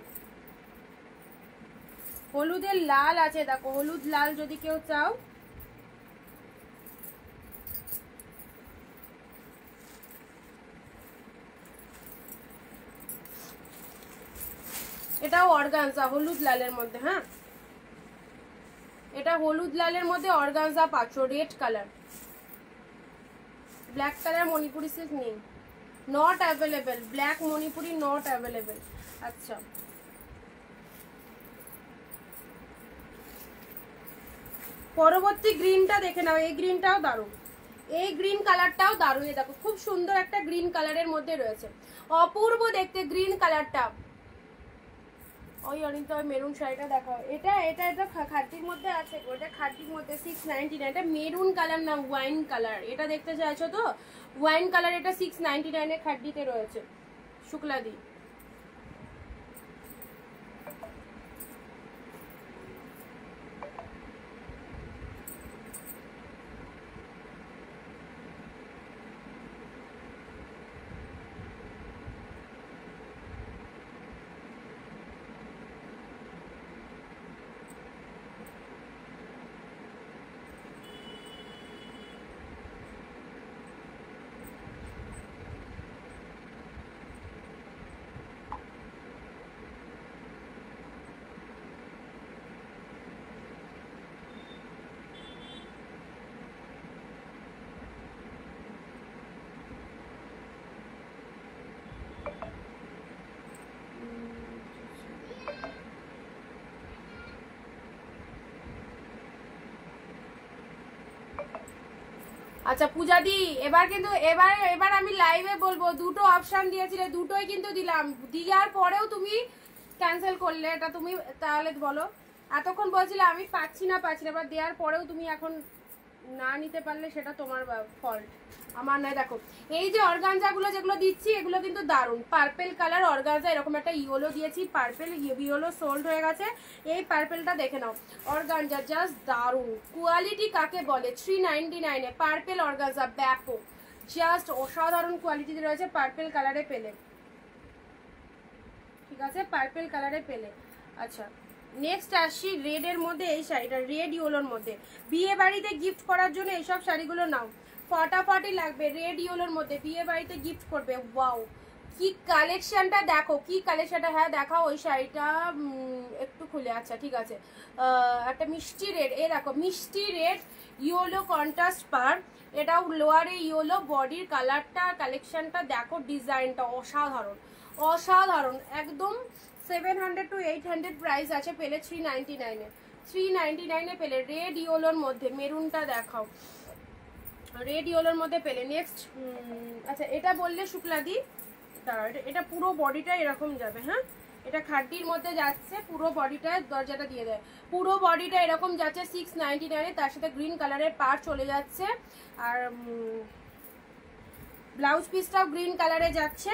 হলুদের লাল আছে, দেখো হলুদ লাল যদি কেউ চাও। এটাও অর্গানজা হলুদ লালের মধ্যে, হ্যাঁ এটা হলুদ লালের মধ্যে অর্গানজা পাচ্ছ, red colour. Black colour Manipuri silk নেই, not available, black Manipuri not available. আচ্ছা পরবর্তী গ্রিনটা দেখে নাও, এই গ্রিনটাও দারুণ, এই গ্রিন কালারটাও দারুণ। দেখো খুব সুন্দর একটা গ্রিন কালারের মধ্যে রয়েছে, অপূর্ব দেখতে গ্রিন কালারটা। ওই অনিতা ওই মেরুন শাড়িটা দেখাও, এটা এটা এটা খাদ্যির মধ্যে আছে, ওটা খাদ্যির মধ্যে 699। এটা মেরুন কালার না ওয়াইন কালার, এটা দেখতে চাইছো তো ওয়াইন কালার, এটা 699 খাদ্যিতে রয়েছে শুক্লাদি। আচ্ছা পূজাদি, এবার কিন্তু এবার আমি লাইভে বলবো, দুটো অপশন দিয়েছিলে, দুটোই কিন্তু দিলাম, দেওয়ার পরেও তুমি ক্যান্সেল করলে, এটা তুমি তাহলে বলো। এতক্ষণ বলছিলে আমি পাচ্ছি না, এবার দেওয়ার পরেও তুমি এখন না নিতে পারলে সেটা তোমার ফল্ট, আমার নয়। দেখো এই যে অর্গানজাগুলো যেগুলো দিচ্ছি এগুলো কিন্তু দারুণ, পার্পেল কালার অর্গানজা, এরকম একটা ইয়েলো দিয়েছি, পার্পেল ইয়েলো সোল্ড হয়ে গেছে। এই পার্পেলটা দেখে নাও, অর্গানজা জাস্ট দারুণ, কোয়ালিটি কাকে বলে। 399 পার্পেল অর্গানজা, ব্যাপক জাস্ট অসাধারণ কোয়ালিটিতে রয়েছে। পার্পেল কালারে পেলে, ঠিক আছে পার্পেল কালারে পেলে। আচ্ছা নেক্সট আসছি রেডের মধ্যে, এই শাড়িটা রেড ইয়েলোর মধ্যে, বিয়ে বাড়িতে গিফট করার জন্য এইসব শাড়িগুলো নাও, ফটাফটি লাগবে। রেড ইয়েলোর মধ্যে বিয়ে বাড়িতে গিফট করবে। ওয়াও কি কালেকশনটা দেখো, কি কালেকশনটা, হ্যাঁ দেখাও ওই শাড়িটা একটু খুলে। আচ্ছা ঠিক আছে, একটা মিষ্টি রেড, এ দেখো মিষ্টি রেড ইয়েলো কন্ট্রাস্ট পার, এটাও লোয়ারে ইয়েলো, বডির কালারটা কালেকশনটা দেখো, ডিজাইনটা অসাধারণ অসাধারণ একদম। 700 to 800 প্রাইস আছে, পেলে 399 399 পেলে। রেড ইয়েলোর মধ্যে মেরুনটা দেখাও, রেড ইয়েলোর মধ্যে পেলে। নেক্সট আচ্ছা এটা বললে শুক্লাদি, দাঁড়াও এটা পুরো বডিটা এরকম যাবে, হ্যাঁ এটা খাড্ডির মধ্যে যাচ্ছে, পুরো বডিটা দরজাটা দিয়ে দেয়, পুরো বডিটা এরকম যাচ্ছে 699, তার সাথে গ্রিন কালারের পার চলে যাচ্ছে, আর ব্লাউজ পিসটাও গ্রিন কালারে যাচ্ছে।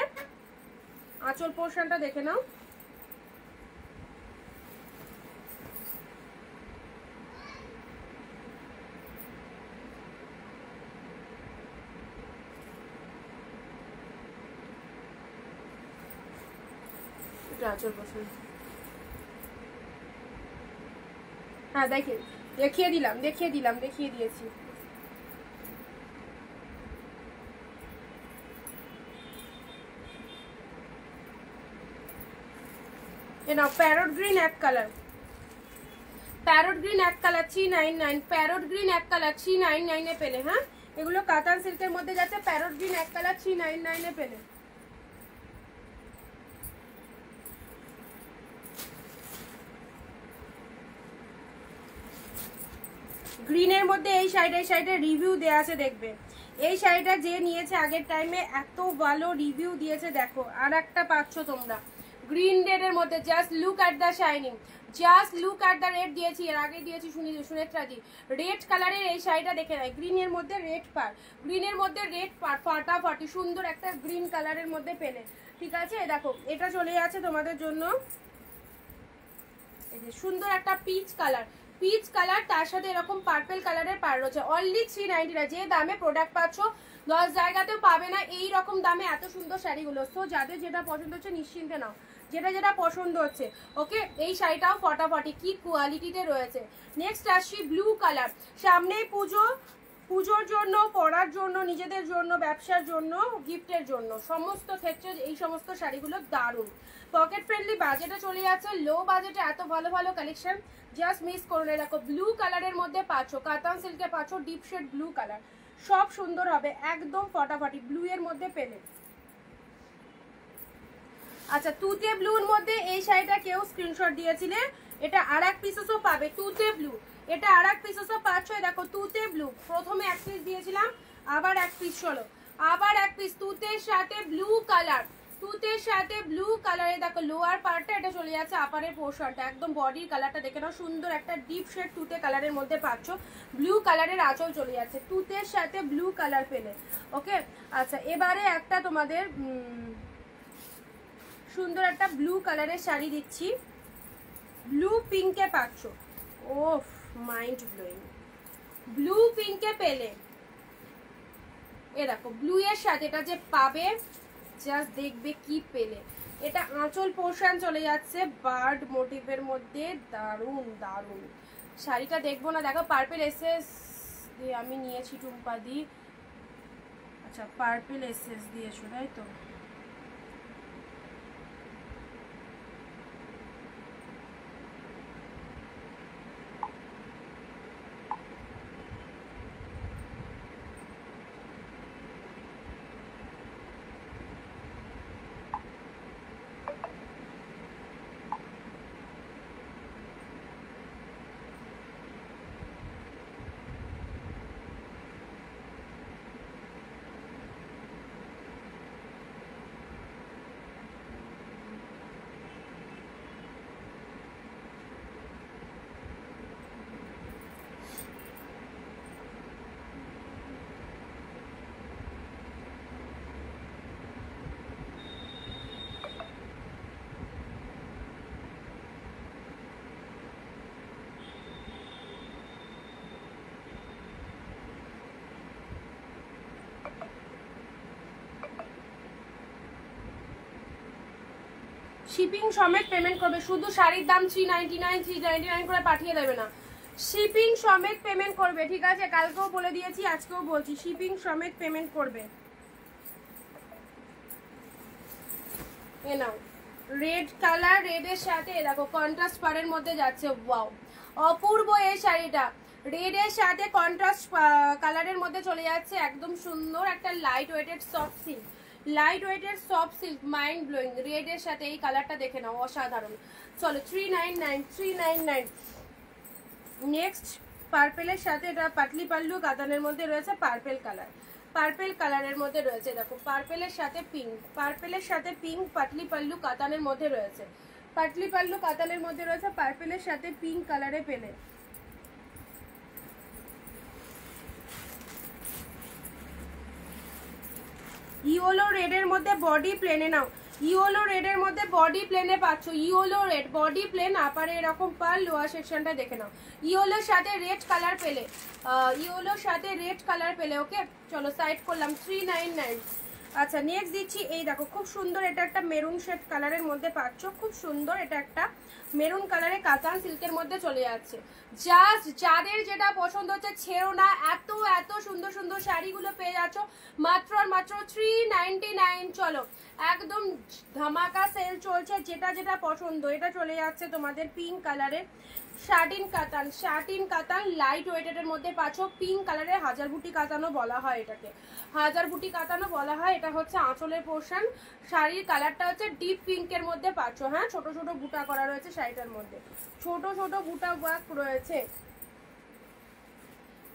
আঁচল পোর্শনটা দেখে নাও, আঁচল পোর্শন, হ্যাঁ দেখিয়ে দিয়েছি। প্যারট গ্রিন এক কালার, প্যারট গ্রিন এক কালার 399, প্যারট গ্রিন এক কালার 399 পেলে। হ্যাঁ এগুলো কাতান সিল্কের মধ্যে যাচ্ছে, প্যারট গ্রিন এক কালার 399 পেলে। গ্রিনের মধ্যে এই শাড়িটা রিভিউ দেওয়া আছে দেখবে, এই শাড়িটা যে নিয়েছে আগের টাইমে এত ভালো রিভিউ দিয়েছে, দেখো আর একটা পাচ্ছ তোমরা গ্রিন রেডের মধ্যে। Just look at the shining, just look at the red দিয়েছি, এর আগে দিয়েছি সুনেত্রা দি। রেড কালারের এই শাড়িটা দেখে নেয়, গ্রিনের মধ্যে রেড পার, গ্রিনের মধ্যে রেড পার, ফাটাফাটি সুন্দর একটা গ্রিন কালারের মধ্যে পেলে। ঠিক আছে, দেখো এটা চলে যাচ্ছে তোমাদের জন্য এই যে সুন্দর একটা পিচ কালার, পিচ কালার, তার সাথে এরকম পার্পল কালারের পার রয়েছে। অনলি 390, যে দামে প্রোডাক্ট পাচ্ছ 10 জায়গাতেও পাবে না এই রকম দামে এত সুন্দর শাড়িগুলো। সো যাদের যেটা পছন্দ হচ্ছে নিশ্চিন্তে নাও, যেটা যেটা পছন্দ হচ্ছে। ওকে, এই শাড়িটাও ফটাফটি, কি কোয়ালিটিতে রয়েছে। নেক্সট আসছি ব্লু কালার। সামনেই পুজো, পুজোর জন্য, পরার জন্য, নিজেদের জন্য, ব্যবসার জন্য, গিফটের জন্য, সমস্ত ক্ষেত্রে এই সমস্ত শাড়িগুলো দারুণ পকেট ফ্রেন্ডলি। বাজেটে চলে যাচ্ছে, লো বাজেটে এত ভালো ভালো কালেকশন জাস্ট মিস করো না। দেখো ব্লু কালারের মধ্যে পাচ্ছ, কাতান সিল্কে পাচ্ছ ডিপ শেড ব্লু কালার, সব সুন্দর হবে একদম ফটাফটি ব্লু এর মধ্যে পেলে। আচ্ছা, তুতে ব্লুর মধ্যে এই শাড়িটা কেউ স্ক্রিনশট দিয়েছিলে, এটা আর এক পিসেসও পাবে। তুতে ব্লু, এটা আর এক পিসেসও পাচ্ছ। দেখো তুতে ব্লু, প্রথমে এক পিস দিয়েছিলাম, আবার এক পিস, চলো আবার এক পিস তুতের সাথে ব্লু কালার, তুতের সাথে ব্লু কালারে। দেখো লোয়ার পার্টটা এটা চলে যাচ্ছে আপারের পোর্শনটা, একদম বডির কালারটা দেখে নাও, সুন্দর একটা ডিপ শেড তুতে কালারের মধ্যে পাচ্ছ। ব্লু কালারের আঁচল চলে যাচ্ছে, তুতের সাথে ব্লু কালার পেলে। ওকে, আচ্ছা এবারে একটা তোমাদের সুন্দর একটা ব্লু কালারের শাড়ি দিচ্ছি, ব্লু পিঙ্কে পাচ্ছ। ওফ, মাইন্ড ব্লোয়িং, ব্লু পিঙ্কে পেলে। এ দেখো ব্লু এর সাথে এটা যে পাবে, জাস্ট দেখবে কি পেলে। এটা আঁচল পোর্শন চলে যাচ্ছে বার্ড মোটিভের মধ্যে, দারুণ দারুণ শাড়িটা। দেখবো না, দেখো পার্পল এসএস দিয়ে আমি নিয়েছি টুম্পা দি। আচ্ছা পার্পল এসএস দিয়েছো তাই তো? শিপিং সমেত পেমেন্ট করবে, শুধু শাড়ির দাম 399 করে পাঠিয়ে দেবে না, শিপিং সমেত পেমেন্ট করবে। ঠিক আছে, কালকেও বলে দিয়েছি, আজকেও বলছি, শিপিং সমেত পেমেন্ট করবে। এ নাও রেড কালার, রেডের সাথে দেখো কন্ট্রাস্ট পাড়ের মধ্যে যাচ্ছে, ওয়াও অপূর্ব এই শাড়িটা। রেডের সাথে কন্ট্রাস্ট কালারের মধ্যে চলে যাচ্ছে, একদম সুন্দর একটা light weighted soft silk, light ওয়েটের সফট সিল্ক, মাইন্ড ব্লোয়িং। রেডের সাথে এই কালারটা দেখে নাও, অসাধারণ। চলো 399। নেক্সট পার্পেলের সাথে এটা পাটলি পাল্লু কাতানের মধ্যে রয়েছে, পার্পেল কালার, পার্পেল কালারের মধ্যে রয়েছে। দেখো পার্পেলের সাথে পিঙ্ক, পার্পেলের সাথে পিঙ্ক পাটলি পাল্লু কাতানের মধ্যে রয়েছে, পাটলি পাল্লু কাতানের মধ্যে রয়েছে, পার্পেলের সাথে পিঙ্ক কালারে পেলে। ইয়েলো রেডের মধ্যে বডি প্লেনে নাও, ইয়েলো রেডের মধ্যে বডি প্লেনে পাচ্ছ, ইয়েলো রেড বডি প্লেন, আপারে এরকম পার, লোয়ার সেকশনটা দেখে নাও। ইয়েলোর সাথে রেড কালার পেলে, ইয়েলোর সাথে রেড কালার পেলে। ওকে চলো সাইড করলাম 399। আচ্ছা নেক্সট দিচ্ছি, এই দেখো খুব সুন্দর, এটা একটা মেরুন শেড কালারের মধ্যে পাচ্ছ, খুব সুন্দর, এটা একটা মেরুন কালারে কাতান সিল্কের মধ্যে চলে যাচ্ছে। জাস্ট যাদের যেটা পছন্দ হচ্ছে ছেড়ো না, এত এত সুন্দর সুন্দর শাড়িগুলো পেয়ে যাচ্ছ মাত্র আর মাত্র 399। চলো একদম ধামাকা সেল চলছে, যেটা যেটা পছন্দ। এটা চলে যাচ্ছে তোমাদের পিঙ্ক কালারের শার্টিন কাতান, শার্টিন কাতান লাইট ওয়েটের মধ্যে পাচ্ছ, পিঙ্ক কালারের হাজার বুটি কাতানও বলা হয় এটাকে, হাজার বুটি কাতানও বলা হয়। এটা হচ্ছে আঁচলের পোর্শন, শাড়ির কালারটা হচ্ছে ডিপ পিঙ্কের মধ্যে পাচ্ছ। হ্যাঁ, ছোট ছোট বুটা করা রয়েছে শাড়িটার মধ্যে, ছোট ছোট বুটা ওয়ার্ক রয়েছে।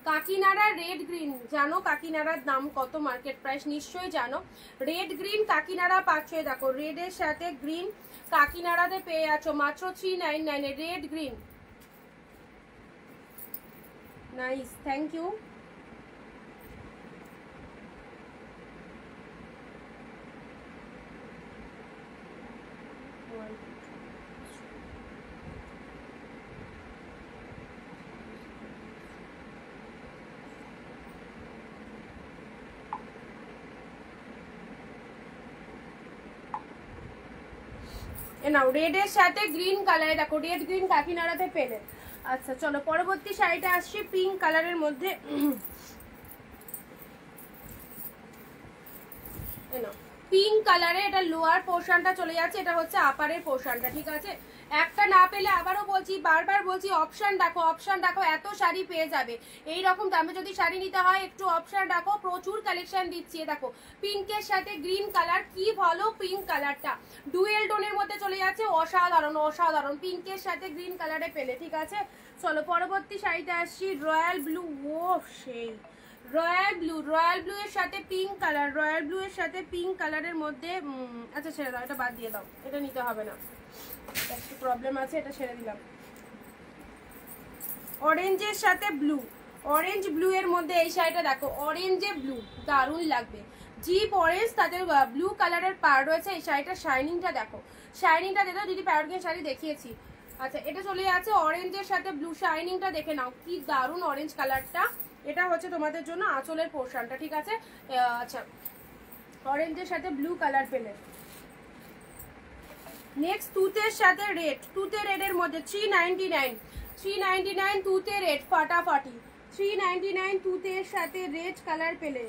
কাকিনাড়া রেড গ্রিন, জানো কাকিনাড়ার দাম কত মার্কেট প্রাইস? নিশ্চয়ই জানো। রেড গ্রিন কাকিনাড়া পাচ্ছ, দেখো রেডের সাথে গ্রিন কাকিনাড়াতে পেয়ে আছো মাত্র 399 red green. Nice, thank you. নাও রেডের সাথে গ্রিন কালারে, দেখো রেড গ্রিন কাকিনাড়াতে পেলে। আচ্ছা চলো পরবর্তী শাড়িটা আসছি পিঙ্ক কালারের মধ্যে। পিঙ্ক কালারে এটা লোয়ার পোর্শনটা চলে যাচ্ছে, এটা হচ্ছে আপারের পোর্শনটা, ঠিক আছে। একটা না পেলে আবারও বলছি, বারবার বলছি, অপশন দেখো, অপশন দেখো, এত শাড়ি পেয়ে যাবে। এই রকম দামে যদি শাড়ি নিতে হয় একটু অপশন দেখো, প্রচুর কালেকশন দিচ্ছি। দেখো পিঙ্কের সাথে গ্রিন কালার, কি ভালো পিঙ্ক কালারটা, ডুয়েল টোনের মধ্যে চলে যাচ্ছে, অসাধারণ অসাধারণ। পিঙ্কের সাথে গ্রিন কালারে পেলে, ঠিক আছে। চলো পরবর্তী শাড়িতে আসছি রয়্যাল ব্লু। ও সেই রয়্যাল ব্লু, রয়্যাল ব্লু এর সাথে পিঙ্ক কালার, রয়্যাল ব্লু এর সাথে পিঙ্ক কালারের মধ্যে। আচ্ছা ছেড়ে দাও, এটা বাদ দিয়ে দাও, এটা নিতে হবে না, একটু প্রবলেম আছে, এটা ছেড়ে দিলাম। অরেঞ্জের সাথে ব্লু, অরেঞ্জ ব্লু এর মধ্যে এই শাড়িটা দেখো, অরেঞ্জে ব্লু, দারুণ লাগবে। জিপ অরেঞ্জ, তাদের ব্লু কালারের পার রয়েছে। এই শাড়িটার শাইনিংটা দেখো, শাইনিংটা দেখো, দিদি প্যারোটকের শাড়ি দেখিয়েছি। আচ্ছা এটা চলে যাচ্ছে অরেঞ্জের সাথে ব্লু, শাইনিংটা দেখে নাও, কি দারুণ অরেঞ্জ কালারটা। এটা হচ্ছে তোমাদের জন্য আঁচলের পোর্শনটা, ঠিক আছে। আচ্ছা অরেঞ্জের সাথে ব্লু কালার পেলে। নেক্সট তুতের সাথে রেড, তুতে রেডের মধ্যে 399, 399 তুতে রেড, ফাটাফাটি 399 তুতের সাথে রেড কালার পেলে।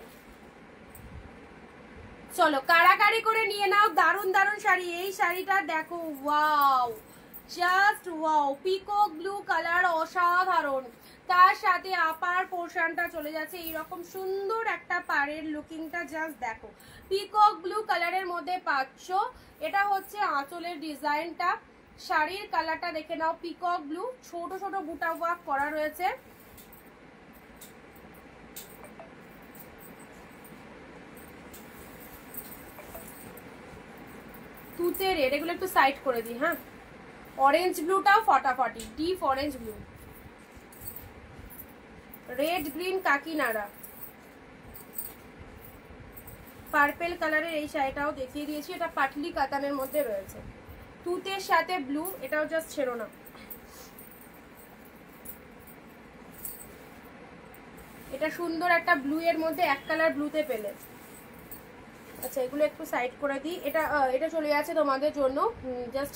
চলো কাড়াকাড়ি করে নিয়ে নাও, দারুণ দারুণ শাড়ি। এই শাড়িটা দেখো, wow, just wow, peacock blue colour, অসাধারণ। তার সাথে আপার পোর্শনটা চলে যাচ্ছে এইরকম সুন্দর একটা পাড়ের লুকিংটা, জাস্ট দেখো, পিকক ব্লু কালারের মধ্যে পাচ্ছ। এটা হচ্ছে আঁচলের ডিজাইনটা, শাড়ির কালারটা দেখে নাও, পিকক ব্লু, ছোট ছোট বুটা ওয়ার্ক করা রয়েছে। তুতে রেড, এগুলো একটু সাইড করে দিই, হ্যাঁ। অরেঞ্জ ব্লুটাও ফাটাফাটি, deep orange blue, red green Kakinada, purple কালারের এই শাড়িটাও দেখিয়ে দিয়েছি, এটা পাটলি কাতানের মধ্যে রয়েছে। তুতের সাথে ব্লু, এটাও জাস্ট ছেড়ো না। এটা সুন্দর একটা ব্লু এর মধ্যে এক কালার ব্লুতে পেলে। আচ্ছা এগুলো একটু সাইড করে দিই। এটা চলে যাচ্ছে তোমাদের জন্য just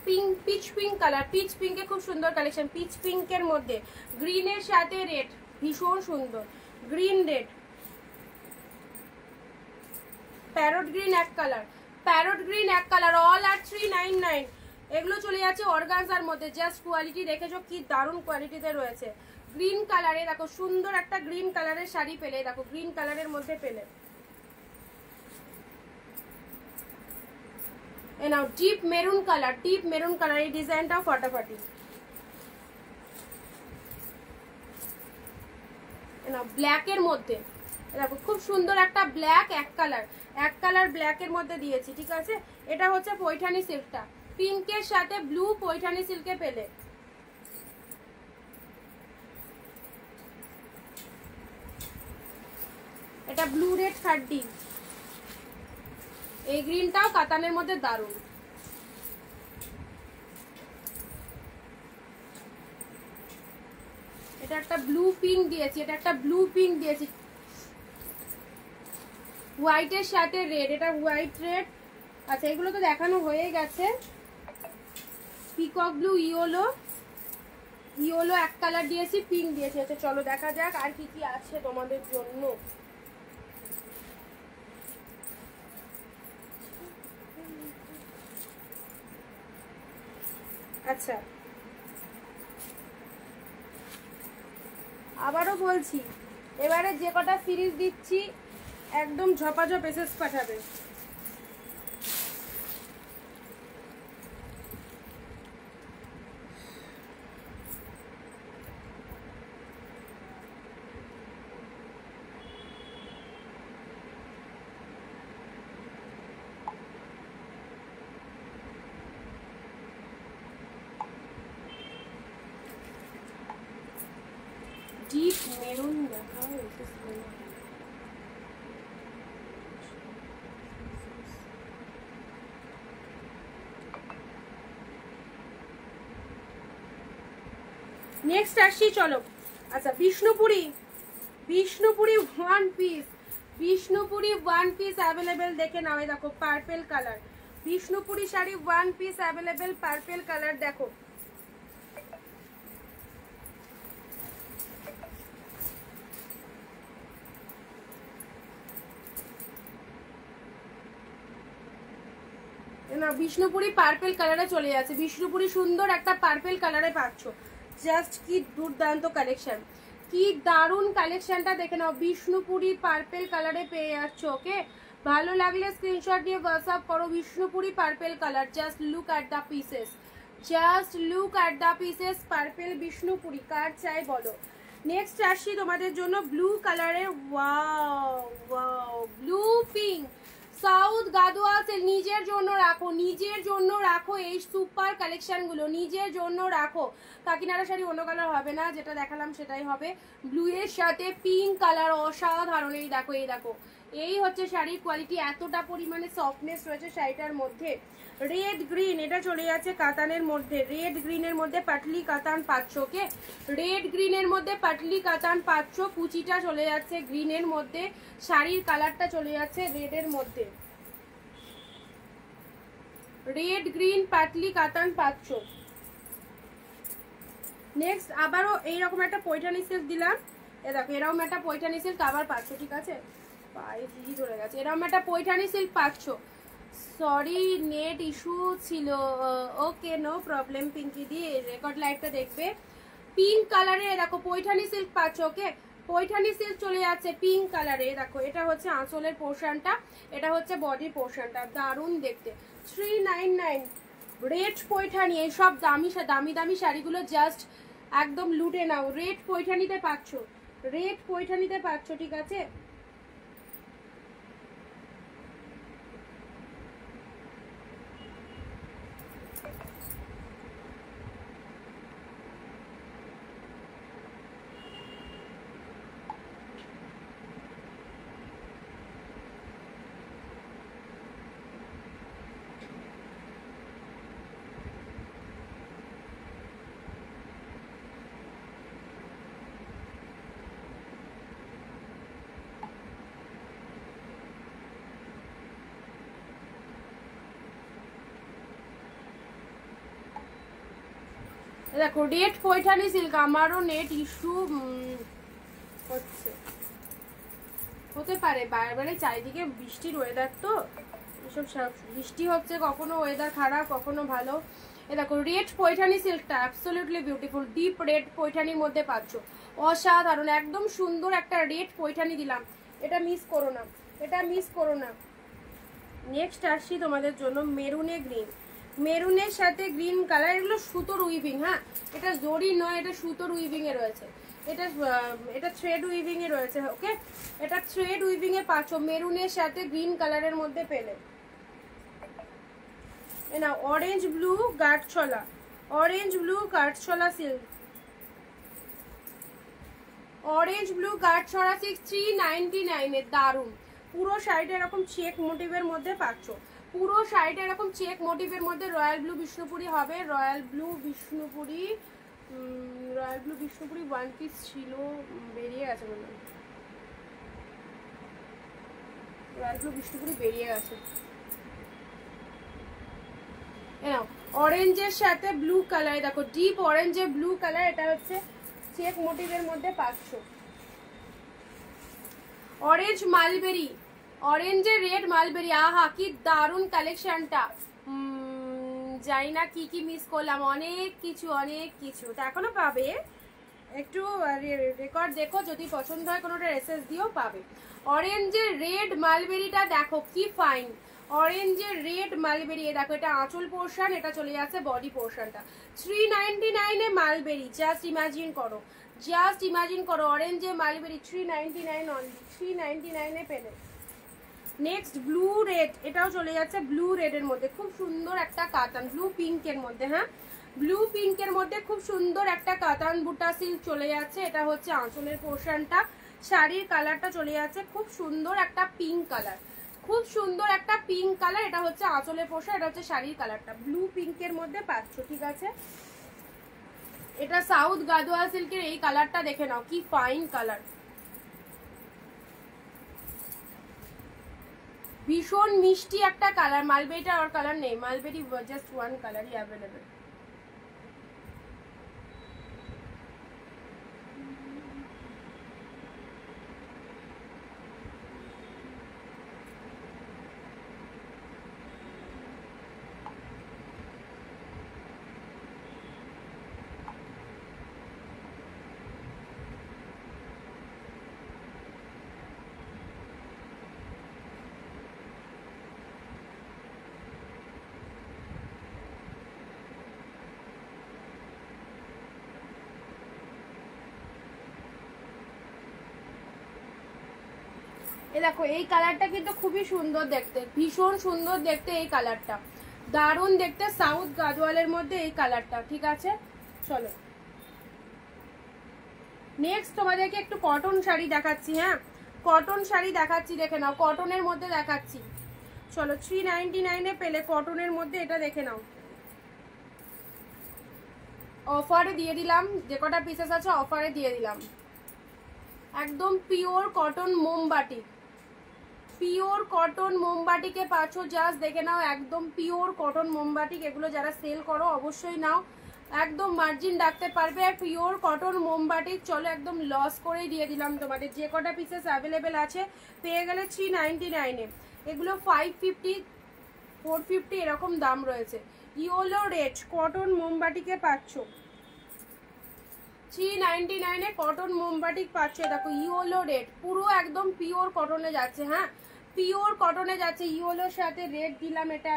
pink, peach pink colour, peach পিঙ্কে খুব সুন্দর কালেকশন। পিচ পিঙ্কের মধ্যে গ্রিনের সাথে রেড, ভীষণ সুন্দর, গ্রিন রেড, প্যারট গ্রিন এক কালার, প্যারট গ্রিন এক কালার, অল আর 399। এগুলো চলে যাচ্ছে অর্গানজার মধ্যে, জাস্ট কোয়ালিটি দেখেছো কি দারুণ কোয়ালিটিতে রয়েছে। গ্রিন কালারে দেখো, সুন্দর একটা গ্রিন কালারের শাড়ি পেলে, দেখো গ্রিন কালারের মধ্যে পেলে। নাও deep maroon colour, deep maroon colour, এই ডিজাইনটাও ফাটাফাটি। নাও ব্ল্যাকের মধ্যে দেখো, খুব সুন্দর একটা ব্ল্যাক, এক কালার ব্ল্যাকের মধ্যে দিয়েছি, ঠিক আছে। এটা হচ্ছে পৈঠানি সিল্কটা, পিঙ্কের সাথে ব্লু পৈঠানি সিল্কে পেলে। এটা ব্লু রেড 30, এই গ্রিনটাও কাতানের মধ্যে দারুণ। এটা একটা ব্লু পিঙ্ক দিয়েছি, এটা একটা ব্লু পিঙ্ক দিয়েছি, হোয়াইটের সাথে রেড, এটা হোয়াইট রেড। আচ্ছা এগুলো তো দেখানো হয়ে গেছে। পিকক ব্লু, ইয়েলো, ইয়েলো এক কালার দিয়েছি, পিঙ্ক দিয়েছি। আচ্ছা চলো দেখা যাক আর কি কি আছে তোমাদের জন্য। আচ্ছা আবারও বলছি, এবারে যে কটা সিরিজ দিচ্ছি একদম ঝপাঝপ এসএস পাঠাবে। ডিপ মেরুন দেখাও। নেক্সট আসছি চলো। আচ্ছা Bishnupuri, Bishnupuri one piece, Bishnupuri one piece available দেখে নাও। এই দেখো purple colour, Bishnupuri sari one piece available purple colour দেখো। না বিষ্ণুপুরি পার্পেল কালারে চলে যাচ্ছে, বিষ্ণুপুরি সুন্দর একটা পার্পেল কালারে পাচ্ছ। জাস্ট কি দুর্দান্ত কালেকশন, কি দারুণ কালেকশনটা দেখে নাও। বিষ্ণুপুরি পার্পেল কালারে পেয়ে যাচ্ছ। ওকে, ভালো লাগলে স্ক্রিনশট দিয়ে হোয়াটসঅ্যাপ করো। Bishnupuri purple colour, just look at the pieces, just look at the pieces. Purple Bishnupuri কার চাই বলো। নেক্সট আসছি তোমাদের জন্য ব্লু কালারের, wow wow blue pink south Gadwal silk. নিজের জন্য রাখো, নিজের জন্য রাখো এই সুপার কালেকশনগুলো, নিজের জন্য রাখো। কাকিনাড়া শাড়ি অন্য কালার হবে না, যেটা দেখালাম সেটাই হবে। ব্লু এর সাথে পিঙ্ক কালার অসাধারণ। এই দেখো, এই দেখো, এই হচ্ছে শাড়ির কোয়ালিটি, এতটা পরিমাণে সফটনেস রয়েছে শাড়িটার মধ্যে। রেড গ্রিন, এটা চলে যাচ্ছে কাতানের মধ্যে, রেড গ্রিনের মধ্যে পাটলি কাতান পাচ্ছ। ওকে, রেড গ্রিনের মধ্যে পাটলি কাতান পাচ্ছ। কুচিটা চলে যাচ্ছে গ্রিনের মধ্যে, শাড়ির কালারটা চলে যাচ্ছে রেডের মধ্যে। রেড গ্রিন পাটলি কাতান পাচ্ছ। নেক্সট আবারও এইরকম একটা পৈঠানি সিল্ক দিলাম। এ দেখো এরকম একটা পৈঠানি সিল্ক আবার পাচ্ছ। ঠিক আছে, পায়ে ঝিঝি চলে গেছে। এরকম একটা পৈঠানি সিল্ক পাচ্ছ। সরি নেট ইস্যু ছিল। ওকে নো প্রবলেম পিঙ্কি দি, রেকর্ড লাইভটা দেখবে। পিঙ্ক কালারে দেখো পৈঠানি সিল্ক পাচ্ছ। ওকে, পৈঠানি সিল্ক চলে যাচ্ছে পিঙ্ক কালারে। দেখো এটা হচ্ছে আঁচলের পোর্শনটা, এটা হচ্ছে বডি পোর্শনটা, দারুণ দেখতে। 399 রেড পৈঠানি। এইসব দামি দামি দামি শাড়িগুলো জাস্ট একদম লুটে নাও। রেড পৈঠানিতে পাচ্ছ, রেড পৈঠানিতে পাচ্ছ। ঠিক আছে, দেখো রেড পৈঠানি সিল্ক। আমারও নেট ইস্যু হচ্ছে, হতে পারে বারবারে, চারিদিকে বৃষ্টির ওয়েদার তো, এসব বৃষ্টি হচ্ছে, কখনো ওয়েদার খারাপ কখনো ভালো। এ দেখো রেড পৈঠানি সিল্কটা অ্যাবসলিউটলি বিউটিফুল, ডিপ রেড পৈঠানির মধ্যে পাচ্ছ। অসাধারণ, একদম সুন্দর একটা রেড পৈঠানি দিলাম, এটা মিস করো না, এটা মিস করো না। নেক্সট আসছি তোমাদের জন্য মেরুনে গ্রিন, মেরুনের সাথে গ্রিন কালার। এগুলো সুতোর উইভিং, হ্যাঁ এটা জরি নয়, এটা সুতোর উইভিং এ রয়েছে। এটা এটা থ্রেড উইভিং এ রয়েছে। ওকে, এটা থ্রেড উইভিং এ পাচ্ছ মেরুনের সাথে গ্রিন কালারের মধ্যে পেলে। না অরেঞ্জ ব্লু গাঢ়ছলা, অরেঞ্জ ব্লু গাঢ়ছলা সিল্ক, অরেঞ্জ ব্লু গাঢ়ছলা সিল্ক 399 এর। দারুন, পুরো শাড়িটা এরকম চেক মোটিভের মধ্যে পাচ্ছ, পুরো শাড়িটা এরকম চেক মোটিভের মধ্যে। রয়্যাল ব্লু বিষ্ণুপুরি হবে, royal blue Bishnupuri, royal blue Bishnupuri one piece ছিল, বেরিয়ে গেছে মনে হয়, রয়্যাল ব্লু বিষ্ণুপুরি বেরিয়ে গেছে। অরেঞ্জের সাথে ব্লু কালার, দেখো ডিপ অরেঞ্জের ব্লু কালার, এটা হচ্ছে চেক মোটিভের মধ্যে পাচ্ছ। অরেঞ্জ মালবেরি, অরেঞ্জের রেড মালবেরি, আহা কি দারুণ কালেকশনটা। জানি না কি কি মিস করলাম, অনেক কিছু অনেক কিছু, তা এখনো পাবে। একটু রেকর্ড দেখো, যদি পছন্দ হয় কোনোটা এসএস দিয়েও পাবে। অরেঞ্জের রেড মালবেরিটা দেখো কি ফাইন, অরেঞ্জের রেড মালবেরি। দেখো এটা আঁচল পোর্শন, এটা চলে যাচ্ছে বডি পোর্শনটা। 399 এ মালবেরি, জাস্ট ইমাজিন করো, জাস্ট ইমাজিন করো অরেঞ্জে মালবেরি 399 অনলি, 399 এ পেলে। নেক্সট ব্লু রেড, এটাও চলে যাচ্ছে ব্লু রেড এর মধ্যে, খুব সুন্দর একটা কাতান, ব্লু পিঙ্ক এর মধ্যে। হ্যাঁ ব্লু পিঙ্কের মধ্যে খুব সুন্দর একটা কাতান বুটা সিল্ক চলে যাচ্ছে। এটা হচ্ছে আঁচলের পোর্শনটা, শাড়ির কালারটা চলে যাচ্ছে খুব সুন্দর একটা পিঙ্ক কালার, খুব সুন্দর একটা পিঙ্ক কালার। এটা হচ্ছে আঁচলের পোর্শন, এটা হচ্ছে শাড়ির কালারটা ব্লু পিঙ্কের মধ্যে পাচ্ছ, ঠিক আছে। এটা সাউথ গাদোয়া সিল্কের এই কালারটা দেখে নাও, কি ফাইন কালার, ভীষণ মিষ্টি একটা কালার। মালবেরিটা আর কালার নেই, মালবেরি জাস্ট ওয়ান কালারই অ্যাভেলেবেল। এ দেখো এই কালারটা কিন্তু খুবই সুন্দর দেখতে, ভীষণ সুন্দর দেখতে এই কালারটা, দারুণ দেখতে সাউথ গাদওয়ালের মধ্যে এই কালারটা, ঠিক আছে। চলো নেক্সট তোমাদেরকে একটু কটন শাড়ি দেখাচ্ছি। হ্যাঁ কটন শাড়ি দেখাচ্ছি, দেখে নাও কটনের মধ্যে দেখাচ্ছি। চলো 399 পেলে কটনের মধ্যে এটা দেখে নাও, অফারে দিয়ে দিলাম, যে কটা পিসেস আছে অফারে দিয়ে দিলাম। একদম পিওর কটন মোমবাটি, পিওর কটন মোমবাটিকে পাচ্ছ, জাস্ট দেখে নাও একদম পিওর কটন মোমবাটিক। এগুলো যারা সেল করো অবশ্যই নাও, একদম মার্জিন রাখতে পারবে। আর পিওর কটন মোমবাটিক চলো একদম লস করেই দিয়ে দিলাম তোমাদের, যে কটা পিসেস অ্যাভেলেবেল আছে পেয়ে গেলে 399-এ। এগুলো 550 450 এরকম দাম রয়েছে। ইয়েলো রেড কটন মোমবাটিকে পাচ্ছ 399-এ, কটন মোমবাটিক পাচ্ছ। দেখো ইয়েলো রেড পুরো একদম পিওর কটনে যাচ্ছে। হ্যাঁ পিওর কটনে যাচ্ছে, ইয়েলোর সাথে রেড দিলাম, এটা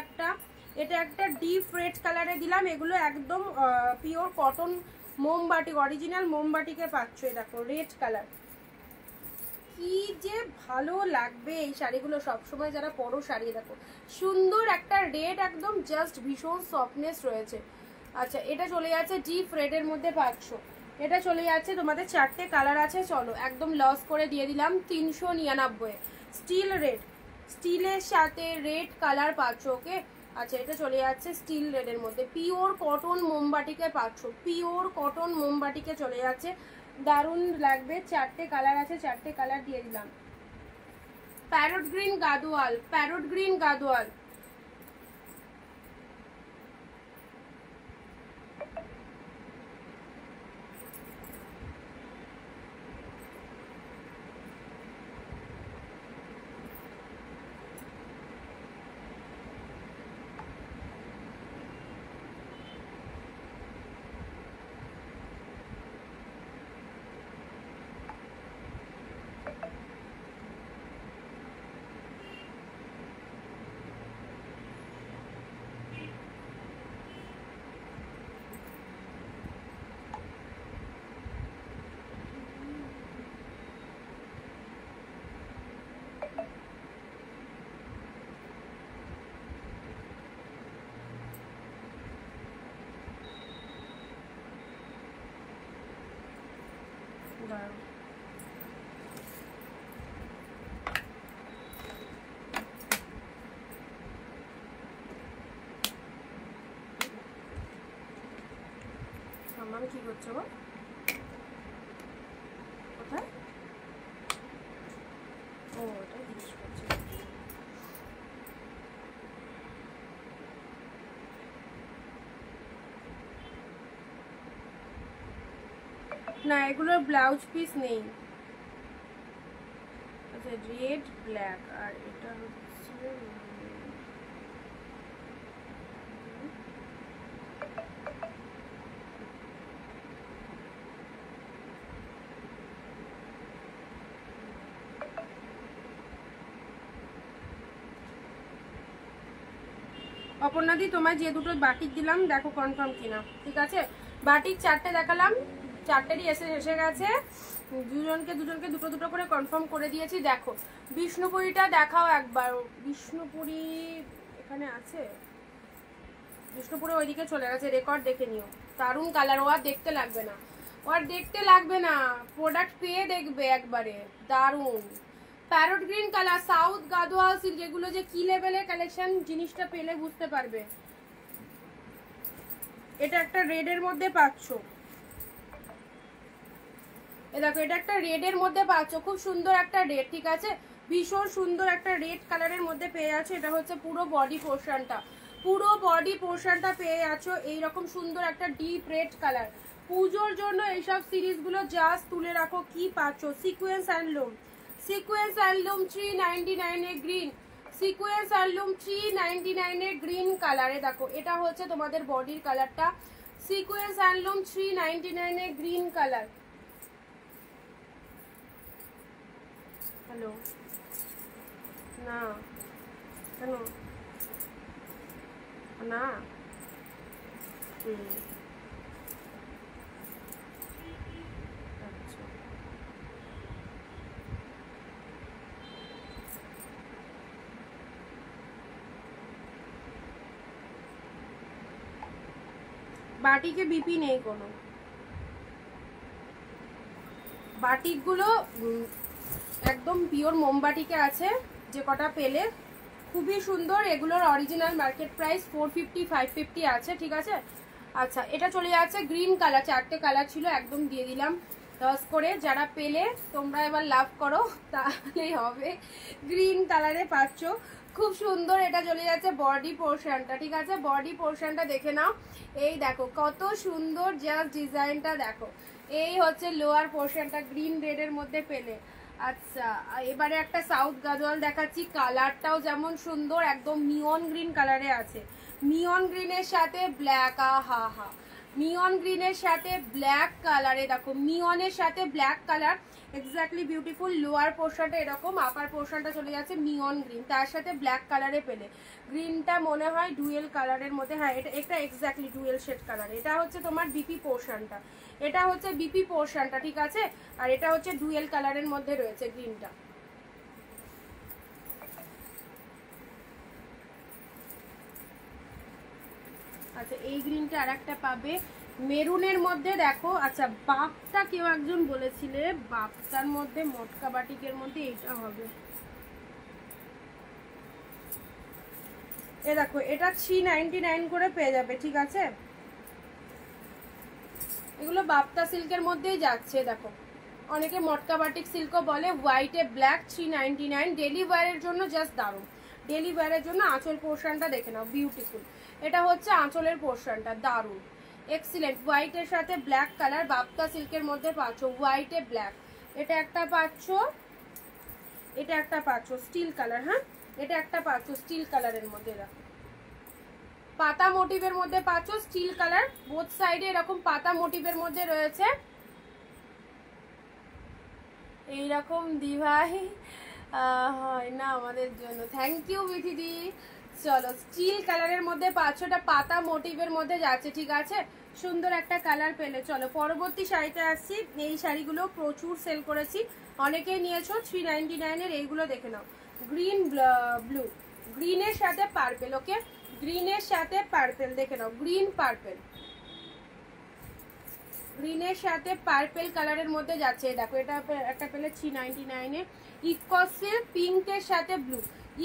একটা ডিপ রেড কালারে দিলাম। এগুলো একদম পিওর কটন মোমবাটিক, অরিজিনাল মোমবাটিকে পাচ্ছ। দেখো রেড কালার, কি যে ভালো লাগবে এই শাড়িগুলো সবসময় যারা পরো শাড়ি। দেখো সুন্দর একটা রেড, একদম জাস্ট ভীষণ সফটনেস রয়েছে। আচ্ছা এটা চলে যাচ্ছে ডিপ রেডের মধ্যে পাচ্ছ, এটা চলে যাচ্ছে তোমাদের 4টে কালার আছে। চলো একদম লস করে দিয়ে দিলাম 399। স্টিল রেড, স্টিলের সাথে রেড কালার পাচ্ছ, ওকে। আচ্ছা এটা চলে যাচ্ছে স্টিল রেডের মধ্যে, পিওর কটন মোমবাটিকে পাচ্ছ, পিওর কটন মোমবাটিকে চলে যাচ্ছে, দারুণ লাগবে। 4টে কালার আছে, 4টে কালার দিয়ে দিলাম। Parrot green Gadwal, parrot green Gadwal, সামান কি করছো গো, কোথায়? ও ওটা জিজ্ঞেস করছি। না এগুলোর ব্লাউজ পিস নেই। আচ্ছা রেড ব্ল্যাক, আর এটা হচ্ছে অপর্ণাদি তোমায় যে দুটো বাটিক দিলাম দেখো কনফার্ম কিনা, ঠিক আছে। বাটিক 4টে দেখালাম, 4টেরই এসে গেছে। দুজনকে দুটো দুটো করে কনফার্ম করে দিয়েছি। দেখো বিষ্ণুপুরিটা দেখাও একবার, বিষ্ণুপুরি এখানে আছে, বিষ্ণুপুরে ওইদিকে চলে গেছে, রেকর্ড দেখে নিও। দারুণ কালার, ও আর দেখতে লাগবে না, ও আর দেখতে লাগবে না, প্রোডাক্ট পেয়ে দেখবে একবারে। দারুণ parrot green colour, south Gadwal silk, এগুলো যে কি লেভেলের কালেকশন জিনিসটা পেলে বুঝতে পারবে। এটা একটা রেডের মধ্যে পাচ্ছ, এ দেখো এটা একটা রেডের মধ্যে পাচ্ছ, খুব সুন্দর একটা রেড, ঠিক আছে, ভীষণ সুন্দর একটা রেড কালারের মধ্যে পেয়ে যাচ্ছ। এটা হচ্ছে পুরো বডি পোর্শনটা, পুরো বডি পোর্শনটা পেয়ে যাচ্ছ এইরকম সুন্দর একটা ডিপ রেড কালার। পুজোর জন্য এইসব সিরিজগুলো জাস্ট তুলে রাখো। কি পাচ্ছ, sequence handloom, sequence handloom 399 a green, sequence handloom 399 a green কালারে। দেখো এটা হচ্ছে তোমাদের বডির কালারটা, sequence handloom 399 a green colour. Hello, না কেন না, আচ্ছা বাটিকে বিপি নেই কোনো, বাটিকগুলো একদম পিওর মোমবাটিকে আছে যে কটা পেলে, খুবই সুন্দর। এগুলোর অরিজিনাল মার্কেট প্রাইস 450 550 আছে, ঠিক আছে। আচ্ছা এটা চলে যাচ্ছে গ্রিন কালার, 4টে কালার ছিল, একদম দিয়ে দিলাম 10 করে। যারা পেলে তোমরা এবার লাভ করো, তাহলেই হবে। গ্রিন কালারে পাচ্ছ, খুব সুন্দর। এটা চলে যাচ্ছে বডি পোর্শনটা, ঠিক আছে, বডি পোর্শনটা দেখে নাও। এই দেখো কত সুন্দর, জাস্ট ডিজাইনটা দেখো। এই হচ্ছে লোয়ার পোর্শনটা, গ্রিন রেডের মধ্যে পেলে। আচ্ছা এবারে একটা সাউথ গাজওয়াল দেখাচ্ছি, কালারটাও যেমন সুন্দর, একদম নিয়ন গ্রিন কালারে আছে, নিয়ন গ্রিনের সাথে ব্ল্যাক, আহা হা, নিয়ন গ্রিনের সাথে ব্ল্যাক কালারে, দেখো নিয়নের সাথে black colour, exactly beautiful. Lower পোর্শনটা এরকম, আপার পোর্শনটা চলে যাচ্ছে নিয়ন গ্রিন, তার সাথে ব্ল্যাক কালারে পেলে। গ্রিনটা মনে হয় ডুয়েল কালারের মধ্যে, হ্যাঁ এটা এক্স্যাক্টলি ডুয়েল শেড কালার। এটা হচ্ছে তোমার বিপি পোর্শনটা, এটা হচ্ছে বিপি পোর্শনটা, ঠিক আছে, আর এটা হচ্ছে ডুয়েল কালারের মধ্যে রয়েছে গ্রিনটা। আচ্ছা এই গ্রিনটা আর একটা পাবে মেরুনের মধ্যে, দেখো। আচ্ছা বাপটা কেউ একজন বলেছিলে, বাপটার মধ্যে মটকা বাটিকের মধ্যে এইটা হবে। এ দেখো এটা 399 করে পেয়ে যাবে, ঠিক আছে। এগুলো বাপ্তা সিল্কের মধ্যেই যাচ্ছে, দেখো অনেকে মটকা বাটিক সিল্কও বলে। হোয়াইটে ব্ল্যাক 399, ডেলি ওয়্যারের জন্য জাস্ট দারুণ, ডেলি ওয়্যারের জন্য। আঁচল পোর্শনটা দেখে নাও, বিউটিফুল। এটা হচ্ছে আঁচলের পোর্শনটা, দারুণ এক্সিলেন্ট। হোয়াইটের সাথে ব্ল্যাক কালার, বাপ্তা সিল্কের মধ্যে পাচ্ছ, হোয়াইটে ব্ল্যাক। এটা একটা পাচ্ছ, এটা একটা পাচ্ছ স্টিল কালার, হ্যাঁ এটা একটা পাচ্ছ স্টিল কালারের মধ্যে, দেখো পাতা মোটিভের মধ্যে পাচ্ছ, স্টিল কালার, বোথ সাইডে এরকম পাতা মোটিভের মধ্যে রয়েছে। এইরকম দিভাই হয় না আমাদের জন্য, থ্যাংক ইউ বিথিদি। চলো স্টিল কালারের মধ্যে পাচ্ছ, এটা পাতা মোটিভের মধ্যে যাচ্ছে, ঠিক আছে, সুন্দর একটা কালার পেলে। চলো পরবর্তী শাড়িতে আসছি। এই শাড়িগুলো প্রচুর সেল করেছি, অনেকেই নিয়েছো। 399 এর এইগুলো দেখে নাও, গ্রিন ব্লু, গ্রিনের সাথে পার্পেল, ওকে গ্রিনের সাথে পার্পেল দেখে নাও, গ্রিন পার্পেল, গ্রিনের সাথে পার্পেল কালারের মধ্যে যাচ্ছে। দেখো এটা একটা পেলে 399 এ। ইকোসিল পিঙ্কের সাথে ব্লু,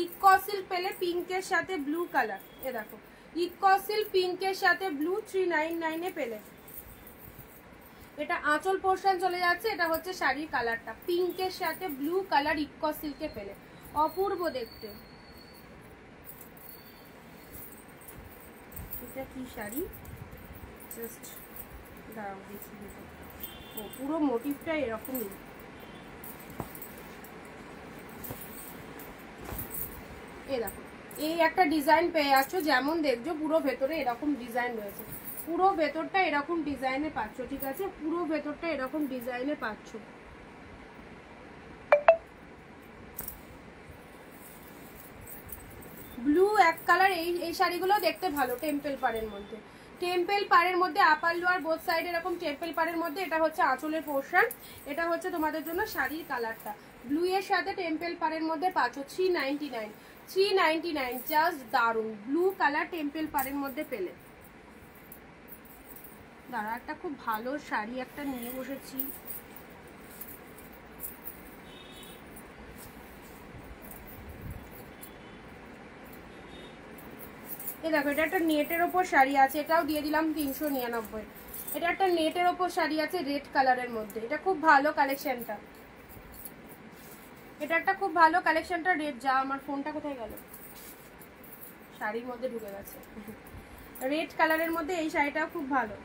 ইকোসিল পেলে পিঙ্কের সাথে ব্লু কালার, এ দেখো ইকোসিল পিঙ্কের সাথে ব্লু 399 এ পেলে। এটা আঁচল পোর্শন চলে যাচ্ছে, এটা হচ্ছে শাড়ির কালারটা, পিঙ্কের সাথে ব্লু কালার ইকোসিলকে পেলে, অপূর্ব দেখতে। এটা কি শাড়ি, জাস্ট দাঁড়াও দেখি, ও পুরো মোটিভটা এরকমই। এ দেখো এই একটা ডিজাইন পেয়ে যাচ্ছ, যেমন দেখছো পুরো ভেতরে এরকম ডিজাইন রয়েছে, পুরো ভেতরটা এরকম ডিজাইনে পাচ্ছ, ঠিক আছে, পুরো ভেতরটা এরকম ডিজাইনে পাচ্ছ। ব্লু এক কালার, এই শাড়িগুলো দেখতে ভালো, টেম্পল পাড়ের মধ্যে, টেম্পল পাড়ের মধ্যে আপার লোয়ার বোথ সাইড এরকম টেম্পল পাড়ের মধ্যে। এটা হচ্ছে আঁচলের পোর্শন, এটা হচ্ছে তোমাদের জন্য শাড়ির কালারটা, ব্লু এর সাথে টেম্পল পাড়ের মধ্যে পাচ্ছ 399, 399 জাস্ট দারুণ, ব্লু কালার টেম্পল পাড়ের মধ্যে পেলে। দাঁড়া, একটা খুব ভালো শাড়ি একটা নিয়ে বসেছি। এই দেখো, এটা একটা নেটের ওপর শাড়ি আছে, এটাও দিয়ে দিলাম 399। এটা একটা নেটের ওপর শাড়ি আছে রেড কালারের মধ্যে, এটা খুব ভালো কালেকশনটা, এটা একটা খুব ভালো কালেকশনটা। রেড, যা আমার ফোনটা কোথায় গেল, শাড়ির মধ্যে ঢুকে গেছে। রেড কালারের মধ্যে এই শাড়িটাও খুব ভালো।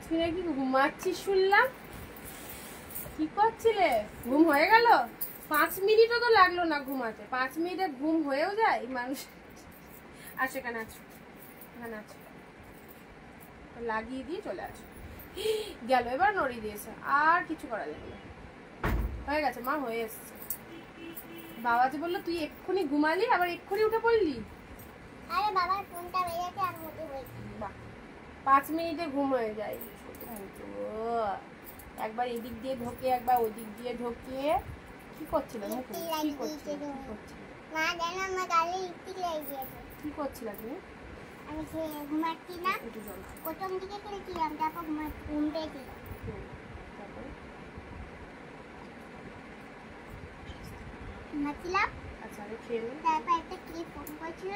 তুই নাকি ঘুমাচ্ছিস শুনলাম, কি করছিলে? ঘুম হয়ে গেল? 5 মিনিটও তো লাগলো না ঘুমাতে, 5 মিনিটে ঘুম হয়েও যায় মানুষ। আসো এখানে, আছো এখানে, আছো, লাগিয়ে দিয়ে চলে আসো। গেল, এবার নড়িয়ে দিয়েছে, আর কিছু করা যাবে না, হয়ে গেছে মা, হয়ে এসছে। বাবা যে বললো তুই এক্ষুনি ঘুমালি, আবার এক্ষুনি উঠে পড়লি। আরে বাবার ফোনটা বেজেছে আর উঠে পড়েছি। বাহ, 5 মিনিটে ঘুম হয়ে যায়। একবার এদিক দিয়ে ঢোকে, একবার ওদিক দিয়ে ঢোকে। কি করছিল? কি করছিল? মা জানো আমার গালে লিপস্টিক লাগিয়েছে। কি করছিল তুমি? আমি ঘুমাচ্ছি না, প্রথম দিকে খেলেছিলাম, তারপর ঘুম পেয়েছিলাম। ঘুমাচ্ছিলাম, আচ্ছা, আমি খেয়ে নিই। তারপর একটা কে ফোন করছিল,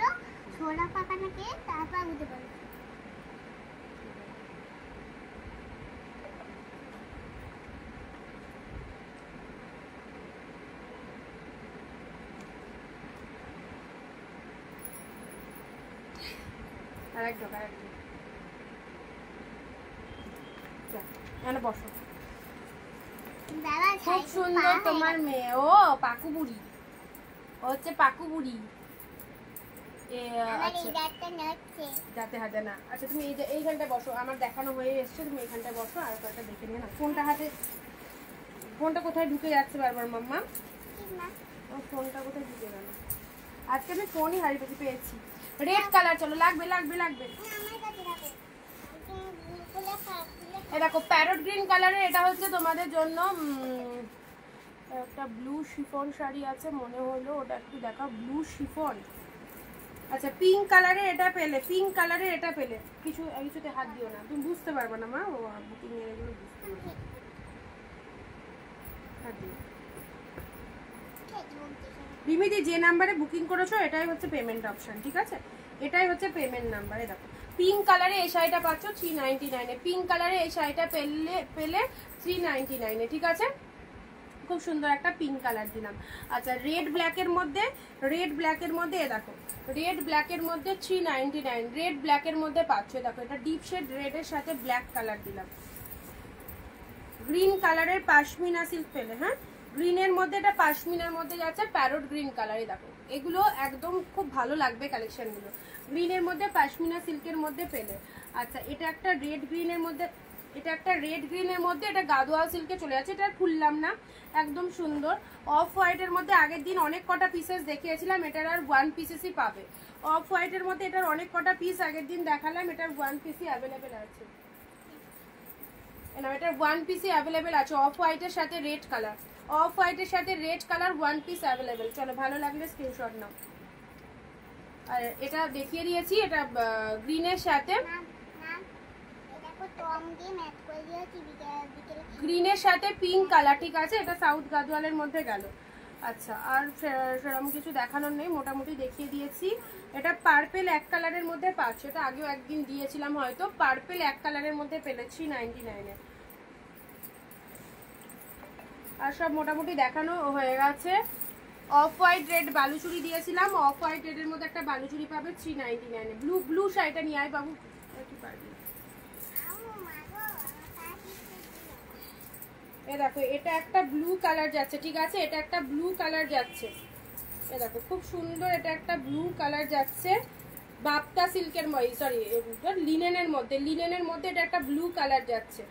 ছোলা পাকানোকে, তারপর উঠে পড়েছি। আরেকটা বসো। দাদা খুব সুন্দর তোমার মেয়ে। ও পাকু বুড়ি, ও হচ্ছে পাকু বুড়ি। যাতে হাতে না। আচ্ছা তুমি এইখানটায় বসো, আমার দেখানো হয়ে এসছে, তুমি এইখানটায় বসো, আর কয়েকটা দেখে নিয়ে না। ফোনটা হাতে, ফোনটা কোথায় ঢুকে যাচ্ছে বারবার মাম্মা? ফোনটা কোথায় ঢুকে গেল? আজকে আমি ফোনই হারিয়ে পেয়েছি। রেড কালার, চলো, লাগবে লাগবে লাগবে। দেখো প্যারট গ্রিন কালারের, এটা হচ্ছে তোমাদের জন্য। একটা ব্লু শিফন শাড়ি আছে মনে হলো, ওটা একটু দেখা, ব্লু শিফন। আচ্ছা, পিঙ্ক কালারের এটা পেলে, পিঙ্ক কালারের এটা পেলে। কিছুতে হাত দিও না, তুমি বুঝতে পারবে না মা, ও বুকিং এর এগুলো বুঝতে পারবে। হাত দিও। রিমিদি যে নাম্বারে বুকিং করেছো এটাই হচ্ছে পেমেন্ট অপশন, ঠিক আছে? এটাই হচ্ছে পেমেন্ট নাম্বারে। দেখো পিঙ্ক কালারে এই শাড়িটা পাচ্ছ 399 এ। পিঙ্ক কালারে এই শাড়িটা পেলে 399 এ, ঠিক আছে? খুব সুন্দর একটা পিঙ্ক কালার দিলাম। আচ্ছা, রেড ব্ল্যাকের মধ্যে, রেড ব্ল্যাকের মধ্যে দেখো, রেড ব্ল্যাকের মধ্যে 399, রেড ব্ল্যাকের মধ্যে পাচ্ছ। দেখো এটা ডিপ শেড রেডের সাথে ব্ল্যাক কালার দিলাম। গ্রিন কালারের পাশমিনা সিল্ক পেলে, হ্যাঁ গ্রিনের মধ্যে, এটা পাশমিনার মধ্যে যাচ্ছে, প্যারট গ্রিন কালারে। দেখো এগুলো একদম খুব ভালো লাগবে কালেকশনগুলো, গ্রিনের মধ্যে পাশমিনা সিল্কের মধ্যে পেলে। আচ্ছা, এটা একটা রেড গ্রিনের মধ্যে, এটা একটা রেড গ্রিনের মধ্যে, এটা গাদোয়াল সিল্কে চলে যাচ্ছে, এটা খুললাম না, একদম সুন্দর। অফ হোয়াইটের মধ্যে আগের দিন অনেক কটা পিসেস দেখিয়েছিলাম, এটার আর 1 পিসেসই পাবে। অফ হোয়াইটের মধ্যে এটার অনেক কটা পিস আগের দিন দেখালাম, এটার 1 পিসই অ্যাভেলেবেল আছে। এটার 1 পিসই অ্যাভেলেবেল আছে। অফ হোয়াইটের সাথে রেড কালার, অফ হোয়াইটের সাথে রেড কালার 1 পিস অ্যাভেলেবেল। চলো, ভালো লাগলে স্ক্রিনশট নাও। আর এটা দেখিয়ে দিয়েছি, এটা গ্রিনের সাথে, গ্রিনের সাথে পিঙ্ক কালার, ঠিক আছে? এটা সাউথ গাদওয়ালের মধ্যে গেল। আচ্ছা, আর সেরকম কিছু দেখানোর নেই, মোটামুটি দেখিয়ে দিয়েছি। এটা পার্পেল এক কালারের মধ্যে পাচ্ছ, এটা আগেও একদিন দিয়েছিলাম হয়তো। পার্পেল এক কালারের মধ্যে পেলে 399 এ। আর সব মোটামুটি দেখানো হয়ে গেছে। অফ হোয়াইট রেড বালুচুরি দিয়েছিলাম, অফ হোয়াইট রেডের মধ্যে একটা বালুচুরি পাবে 399 এ। ব্লু শাড়িটা নিয়ে আয় বাবু। পারবি না। আম্মু মাগো তার পিছে এ দেখো এটা একটা ব্লু কালার যাচ্ছে, ঠিক আছে, এটা একটা ব্লু কালার যাচ্ছে। এ দেখো খুব সুন্দর, এটা একটা ব্লু কালার যাচ্ছে বাপ্তা সিল্কের সরি লিনেনের মধ্যে, লিনেনের মধ্যে এটা একটা ব্লু কালার যাচ্ছে,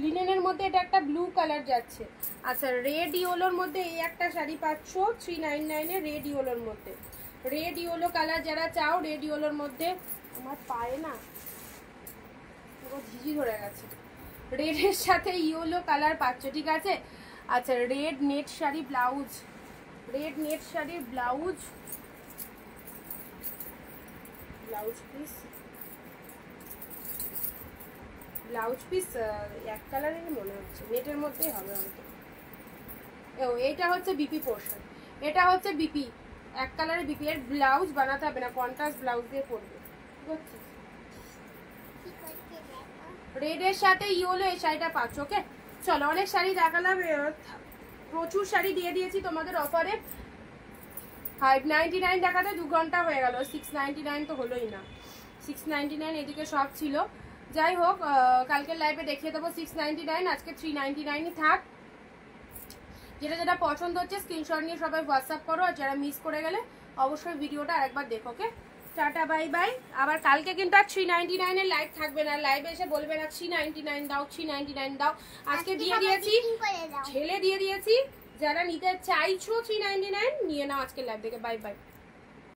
লিনেনের মধ্যে এটা একটা ব্লু কালার যাচ্ছে। আচ্ছা রেড ইয়েলোর মধ্যে এই একটা শাড়ি পাচ্ছ 399 এর, রেড ইয়েলোর মধ্যে, রেড ইয়েলো কালার যারা চাও, রেড ইয়েলোর মধ্যে, আমার পায়ে না পুরো ঝিঝি ধরে গেছে, রেডের সাথে ইয়েলো কালার পাচ্ছ, ঠিক আছে। আচ্ছা red net sari blouse, red net শাড়ির blouse, blouse piece, blouse piece এক কালারেরই মনে হচ্ছে, নেটের মধ্যেই হবে হয়তো। ও এইটা হচ্ছে বিপি পোর্শন, এটা হচ্ছে বিপি, এক কালারের বিপি, এর ব্লাউজ বানাতে হবে না, কন্ট্রাস্ট ব্লাউজ দিয়ে পরবে, বুঝছিস। কি করতে দেখো রেডের সাথে ইয়েলো এই শাড়িটা পাচ্ছ, ওকে। চলো অনেক শাড়ি দেখালাম, প্রচুর শাড়ি দিয়ে দিয়েছি তোমাদের অফারে। 599 দেখাতে 2 ঘন্টা হয়ে গেল, 699 তো হলোই না, 699 এদিকে সব ছিল। যাই হোক কালকের লাইভে দেখিয়ে দেবো 699, আজকে 399ই থাক। যেটা যেটা পছন্দ হচ্ছে স্ক্রিনশট নিয়ে সবাই হোয়াটসঅ্যাপ করো, আর যারা মিস করে গেলে অবশ্যই ভিডিওটা আরেকবার দেখো, ওকে। Tata bye bye. আবার কালকে কিন্তু আর 399 এর লাইভ থাকবে না, লাইভে এসে বলবে না 399 দাও 399 দাও, আজকে দিয়ে দিয়েছি, করে দাও ছেলে দিয়ে দিয়েছি। যারা নিতে চাইছো 399 নিয়ে নাও আজকে লাইভ থেকে। Bye bye.